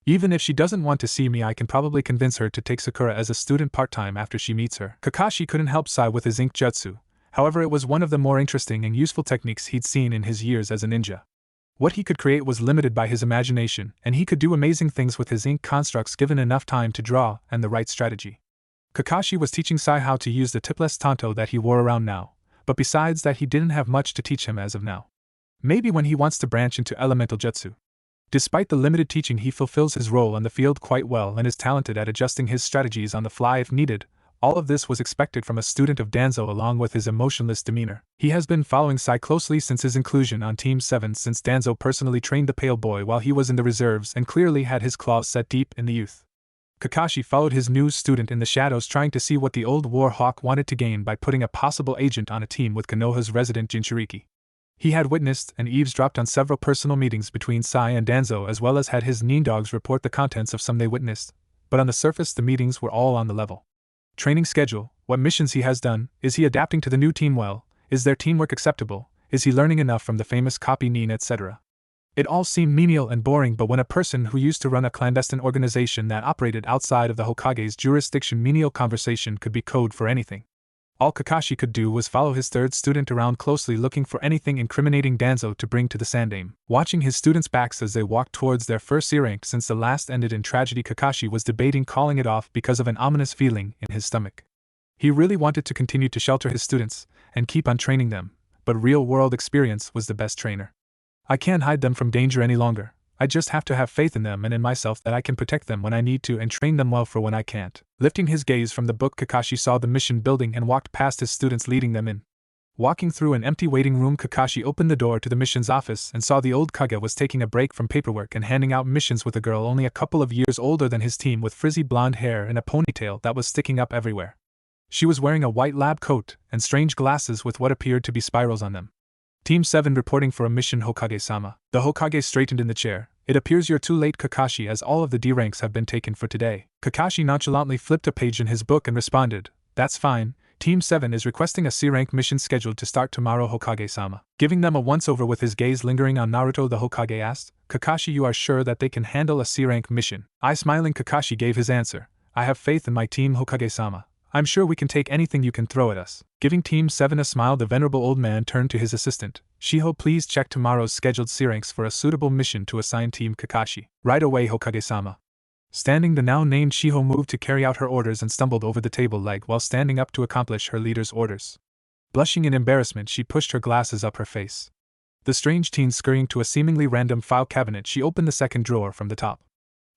Even if she doesn't want to see me, I can probably convince her to take Sakura as a student part-time after she meets her. Kakashi couldn't help sigh with his ink jutsu, however it was one of the more interesting and useful techniques he'd seen in his years as a ninja. What he could create was limited by his imagination, and he could do amazing things with his ink constructs given enough time to draw and the right strategy. Kakashi was teaching Sai how to use the tipless tanto that he wore around now, but besides that he didn't have much to teach him as of now. Maybe when he wants to branch into elemental jutsu. Despite the limited teaching, he fulfills his role on the field quite well and is talented at adjusting his strategies on the fly if needed. All of this was expected from a student of Danzo along with his emotionless demeanor. He has been following Sai closely since his inclusion on Team 7 since Danzo personally trained the pale boy while he was in the reserves and clearly had his claws set deep in the youth. Kakashi followed his new student in the shadows trying to see what the old war hawk wanted to gain by putting a possible agent on a team with Konoha's resident Jinchuriki. He had witnessed and eavesdropped on several personal meetings between Sai and Danzo as well as had his nindogs report the contents of some they witnessed, but on the surface the meetings were all on the level. Training schedule, what missions he has done, is he adapting to the new team well, is their teamwork acceptable, is he learning enough from the famous copy Nin, etc. It all seemed menial and boring, but when a person who used to run a clandestine organization that operated outside of the Hokage's jurisdiction, menial conversation could be code for anything. All Kakashi could do was follow his third student around closely looking for anything incriminating Danzo to bring to the Sandaime. Watching his students' backs as they walked towards their first C rank since the last ended in tragedy, Kakashi was debating calling it off because of an ominous feeling in his stomach. He really wanted to continue to shelter his students and keep on training them, but real-world experience was the best trainer. I can't hide them from danger any longer. I just have to have faith in them and in myself that I can protect them when I need to and train them well for when I can't. Lifting his gaze from the book, Kakashi saw the mission building and walked past his students leading them in. Walking through an empty waiting room, Kakashi opened the door to the mission's office and saw the old Kage was taking a break from paperwork and handing out missions with a girl only a couple of years older than his team with frizzy blonde hair and a ponytail that was sticking up everywhere. She was wearing a white lab coat and strange glasses with what appeared to be spirals on them. Team 7 reporting for a mission, Hokage-sama. The Hokage straightened in the chair. It appears you're too late, Kakashi, as all of the D ranks have been taken for today. Kakashi nonchalantly flipped a page in his book and responded, "That's fine. Team 7 is requesting a C-rank mission scheduled to start tomorrow, Hokage-sama." Giving them a once-over with his gaze lingering on Naruto, the Hokage asked, "Kakashi, you are sure that they can handle a C-rank mission?" Smiling, Kakashi gave his answer, "I have faith in my team, Hokage-sama. I'm sure we can take anything you can throw at us." Giving Team 7 a smile, the venerable old man turned to his assistant. "Shiho, please check tomorrow's scheduled C-ranks for a suitable mission to assign Team Kakashi." "Right away, Hokage-sama." Standing, the now named Shiho moved to carry out her orders and stumbled over the table leg while standing up to accomplish her leader's orders. Blushing in embarrassment, she pushed her glasses up her face. The strange teen scurrying to a seemingly random file cabinet, she opened the second drawer from the top.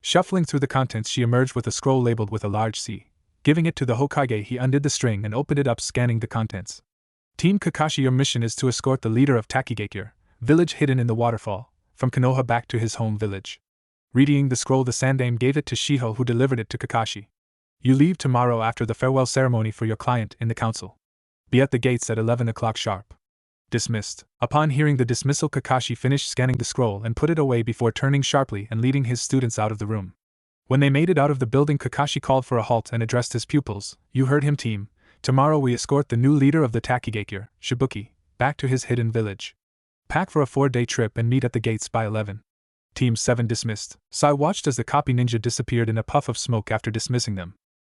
Shuffling through the contents, she emerged with a scroll labeled with a large C. Giving it to the Hokage, he undid the string and opened it up, scanning the contents. "Team Kakashi, your mission is to escort the leader of Takigakure, village hidden in the waterfall, from Konoha back to his home village." Reading the scroll, the Sandaime gave it to Shiho, who delivered it to Kakashi. "You leave tomorrow after the farewell ceremony for your client in the council. Be at the gates at 11 o'clock sharp." Dismissed. Upon hearing the dismissal, Kakashi finished scanning the scroll and put it away before turning sharply and leading his students out of the room. When they made it out of the building, Kakashi called for a halt and addressed his pupils. "You heard him, team. Tomorrow we escort the new leader of the Takigakure, Shibuki, back to his hidden village. Pack for a 4-day trip and meet at the gates by 11. Team 7 dismissed. Sai watched as the copy ninja disappeared in a puff of smoke after dismissing them.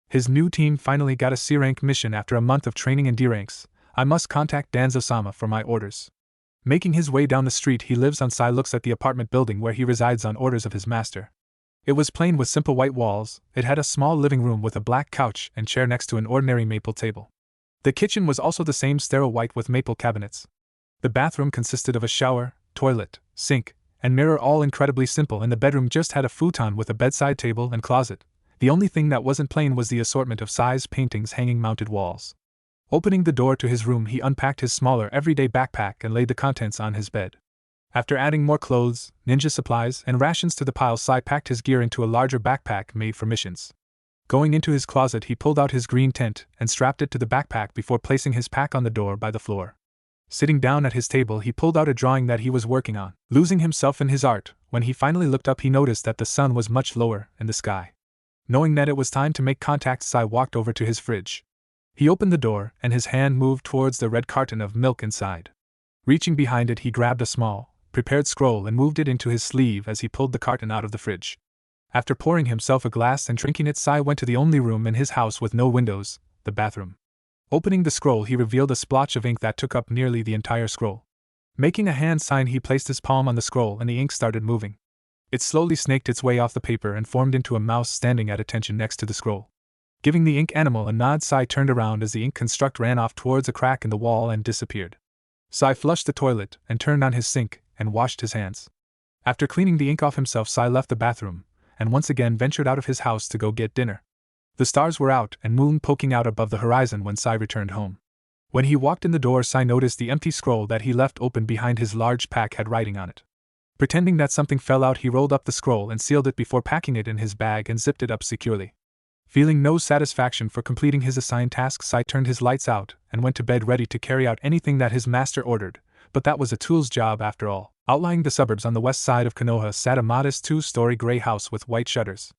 His new team finally got a C-rank mission after a month of training in D ranks. I must contact Danzo-sama for my orders. Making his way down the street he lives on, Sai looks at the apartment building where he resides on orders of his master. It was plain with simple white walls. It had a small living room with a black couch and chair next to an ordinary maple table. The kitchen was also the same sterile white with maple cabinets. The bathroom consisted of a shower, toilet, sink, and mirror, all incredibly simple, and the bedroom just had a futon with a bedside table and closet. The only thing that wasn't plain was the assortment of Sai's paintings hanging mounted walls. Opening the door to his room, he unpacked his smaller everyday backpack and laid the contents on his bed. After adding more clothes, ninja supplies, and rations to the pile, Sai packed his gear into a larger backpack made for missions. Going into his closet, he pulled out his green tent and strapped it to the backpack before placing his pack on the door by the floor. Sitting down at his table, he pulled out a drawing that he was working on. Losing himself in his art, when he finally looked up, he noticed that the sun was much lower in the sky. Knowing that it was time to make contact, Sai walked over to his fridge. He opened the door, and his hand moved towards the red carton of milk inside. Reaching behind it, he grabbed a small, prepared scroll and moved it into his sleeve as he pulled the carton out of the fridge. After pouring himself a glass and drinking it, Sai went to the only room in his house with no windows, the bathroom. Opening the scroll, he revealed a splotch of ink that took up nearly the entire scroll. Making a hand sign, he placed his palm on the scroll and the ink started moving. It slowly snaked its way off the paper and formed into a mouse standing at attention next to the scroll. Giving the ink animal a nod, Sai turned around as the ink construct ran off towards a crack in the wall and disappeared. Sai flushed the toilet and turned on his sink and washed his hands. After cleaning the ink off himself, Sai left the bathroom and once again ventured out of his house to go get dinner. The stars were out and moon poking out above the horizon when Sai returned home. When he walked in the door, Sai noticed the empty scroll that he left open behind his large pack had writing on it. Pretending that something fell out, he rolled up the scroll and sealed it before packing it in his bag and zipped it up securely. Feeling no satisfaction for completing his assigned task, Sai turned his lights out and went to bed, ready to carry out anything that his master ordered, but that was a tool's job after all. Outlying the suburbs on the west side of Konoha sat a modest 2-story gray house with white shutters.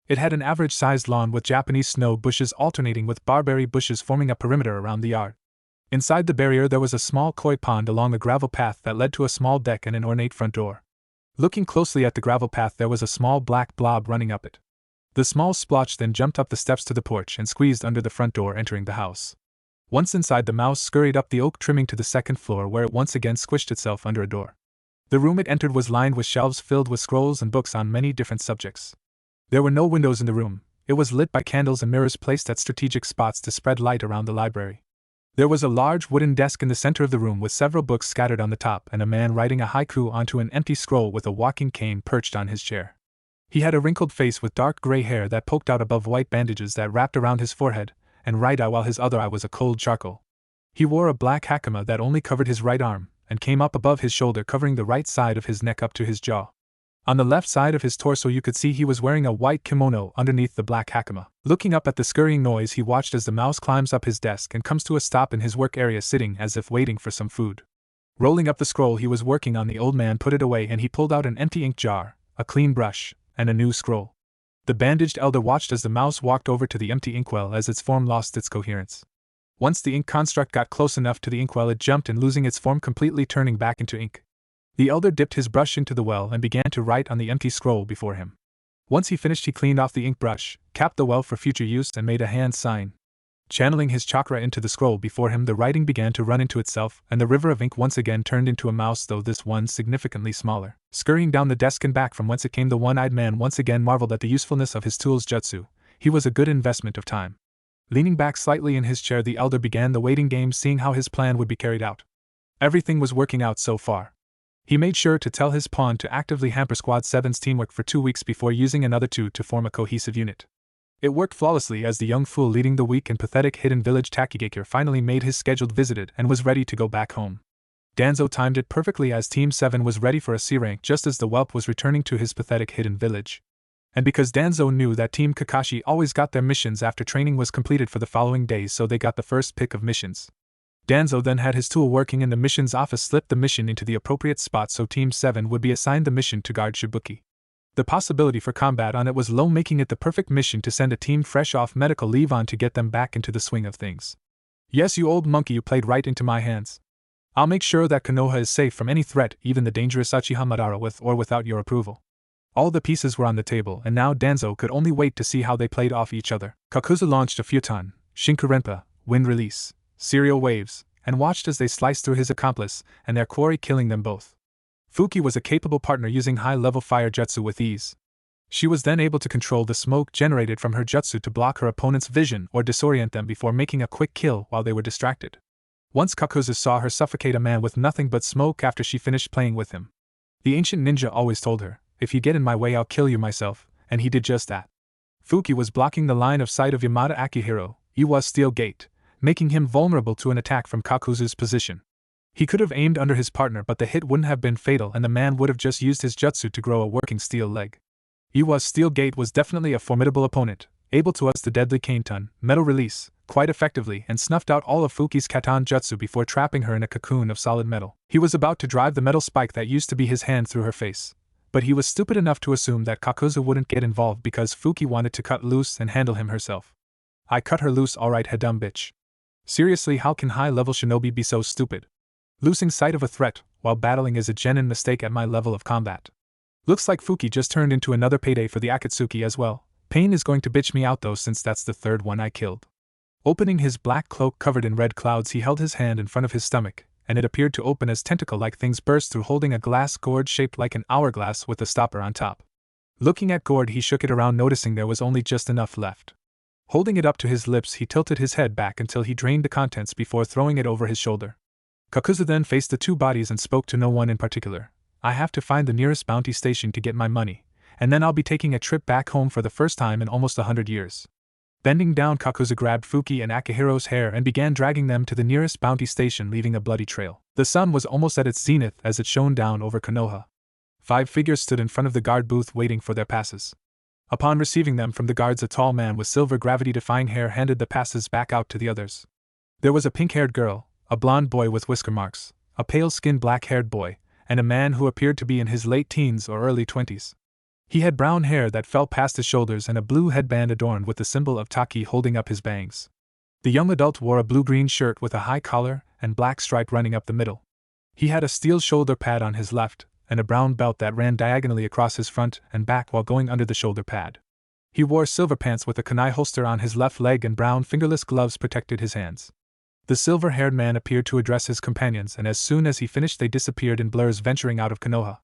It had an average-sized lawn with Japanese snow bushes alternating with barberry bushes forming a perimeter around the yard. Inside the barrier there was a small koi pond along a gravel path that led to a small deck and an ornate front door. Looking closely at the gravel path, there was a small black blob running up it. The small splotch then jumped up the steps to the porch and squeezed under the front door, entering the house. Once inside, the mouse scurried up the oak trimming to the second floor, where it once again squished itself under a door. The room it entered was lined with shelves filled with scrolls and books on many different subjects. There were no windows in the room. It was lit by candles and mirrors placed at strategic spots to spread light around the library. There was a large wooden desk in the center of the room with several books scattered on the top and a man writing a haiku onto an empty scroll with a walking cane perched on his chair. He had a wrinkled face with dark gray hair that poked out above white bandages that wrapped around his forehead and right eye, while his other eye was a cold charcoal. He wore a black hakama that only covered his right arm and came up above his shoulder, covering the right side of his neck up to his jaw. On the left side of his torso you could see he was wearing a white kimono underneath the black hakama. Looking up at the scurrying noise, he watched as the mouse climbs up his desk and comes to a stop in his work area, sitting as if waiting for some food. Rolling up the scroll he was working on, the old man put it away and he pulled out an empty ink jar, a clean brush, and a new scroll. The bandaged elder watched as the mouse walked over to the empty inkwell as its form lost its coherence. Once the ink construct got close enough to the inkwell, it jumped and, losing its form, completely turning back into ink. The elder dipped his brush into the well and began to write on the empty scroll before him. Once he finished, he cleaned off the ink brush, capped the well for future use, and made a hand sign. Channeling his chakra into the scroll before him, the writing began to run into itself, and the river of ink once again turned into a mouse, though this one significantly smaller. Scurrying down the desk and back from whence it came, the one-eyed man once again marveled at the usefulness of his tool's jutsu. He was a good investment of time. Leaning back slightly in his chair, the elder began the waiting game, seeing how his plan would be carried out. Everything was working out so far. He made sure to tell his pawn to actively hamper Squad 7's teamwork for 2 weeks before using another 2 to form a cohesive unit. It worked flawlessly as the young fool leading the weak and pathetic hidden village Takigakure finally made his scheduled visit and was ready to go back home. Danzo timed it perfectly as Team 7 was ready for a C rank just as the whelp was returning to his pathetic hidden village. And because Danzo knew that Team Kakashi always got their missions after training was completed for the following days, so they got the first pick of missions. Danzo then had his tool working in the missions office slip the mission into the appropriate spot so Team 7 would be assigned the mission to guard Shibuki. The possibility for combat on it was low, making it the perfect mission to send a team fresh off medical leave on to get them back into the swing of things. Yes, you old monkey, you played right into my hands. I'll make sure that Konoha is safe from any threat, even the dangerous Uchiha Madara, with or without your approval. All the pieces were on the table, and now Danzo could only wait to see how they played off each other. Kakuzu launched a futon, Shinkurenpa, wind release, serial waves, and watched as they sliced through his accomplice and their quarry, killing them both. Fuki was a capable partner using high-level fire jutsu with ease. She was then able to control the smoke generated from her jutsu to block her opponent's vision or disorient them before making a quick kill while they were distracted. Once Kakuzu saw her suffocate a man with nothing but smoke after she finished playing with him. The ancient ninja always told her, "If you get in my way, I'll kill you myself," and he did just that. Fuki was blocking the line of sight of Yamada Akihiro, Iwa's steel gate, making him vulnerable to an attack from Kakuzu's position. He could have aimed under his partner, but the hit wouldn't have been fatal and the man would have just used his jutsu to grow a working steel leg. Iwa's steel gate was definitely a formidable opponent, able to use the deadly Kainton, metal release, quite effectively, and snuffed out all of Fuki's Katan jutsu before trapping her in a cocoon of solid metal. He was about to drive the metal spike that used to be his hand through her face, but he was stupid enough to assume that Kakuzu wouldn't get involved because Fuki wanted to cut loose and handle him herself. I cut her loose, alright, head dumb bitch. Seriously, how can high-level shinobi be so stupid? Losing sight of a threat while battling is a genuine mistake at my level of combat. Looks like Fuki just turned into another payday for the Akatsuki as well. Pain is going to bitch me out though, since that's the third one I killed. Opening his black cloak covered in red clouds, he held his hand in front of his stomach, and it appeared to open as tentacle-like things burst through, holding a glass gourd shaped like an hourglass with a stopper on top. Looking at gourd, he shook it around, noticing there was only just enough left. Holding it up to his lips, he tilted his head back until he drained the contents before throwing it over his shoulder. Kakuzu then faced the two bodies and spoke to no one in particular. I have to find the nearest bounty station to get my money, and then I'll be taking a trip back home for the first time in almost 100 years. Bending down, Kakuzu grabbed Fuki and Akihiro's hair and began dragging them to the nearest bounty station, leaving a bloody trail. The sun was almost at its zenith as it shone down over Konoha. 5 figures stood in front of the guard booth waiting for their passes. Upon receiving them from the guards, a tall man with silver gravity-defying hair handed the passes back out to the others. There was a pink-haired girl, a blonde boy with whisker marks, a pale-skinned black-haired boy, and a man who appeared to be in his late teens or early 20s. He had brown hair that fell past his shoulders and a blue headband adorned with the symbol of Taki holding up his bangs. The young adult wore a blue-green shirt with a high collar and black stripe running up the middle. He had a steel shoulder pad on his left, and a brown belt that ran diagonally across his front and back while going under the shoulder pad. He wore silver pants with a kunai holster on his left leg, and brown fingerless gloves protected his hands. The silver-haired man appeared to address his companions, and as soon as he finished they disappeared in blurs, venturing out of Konoha.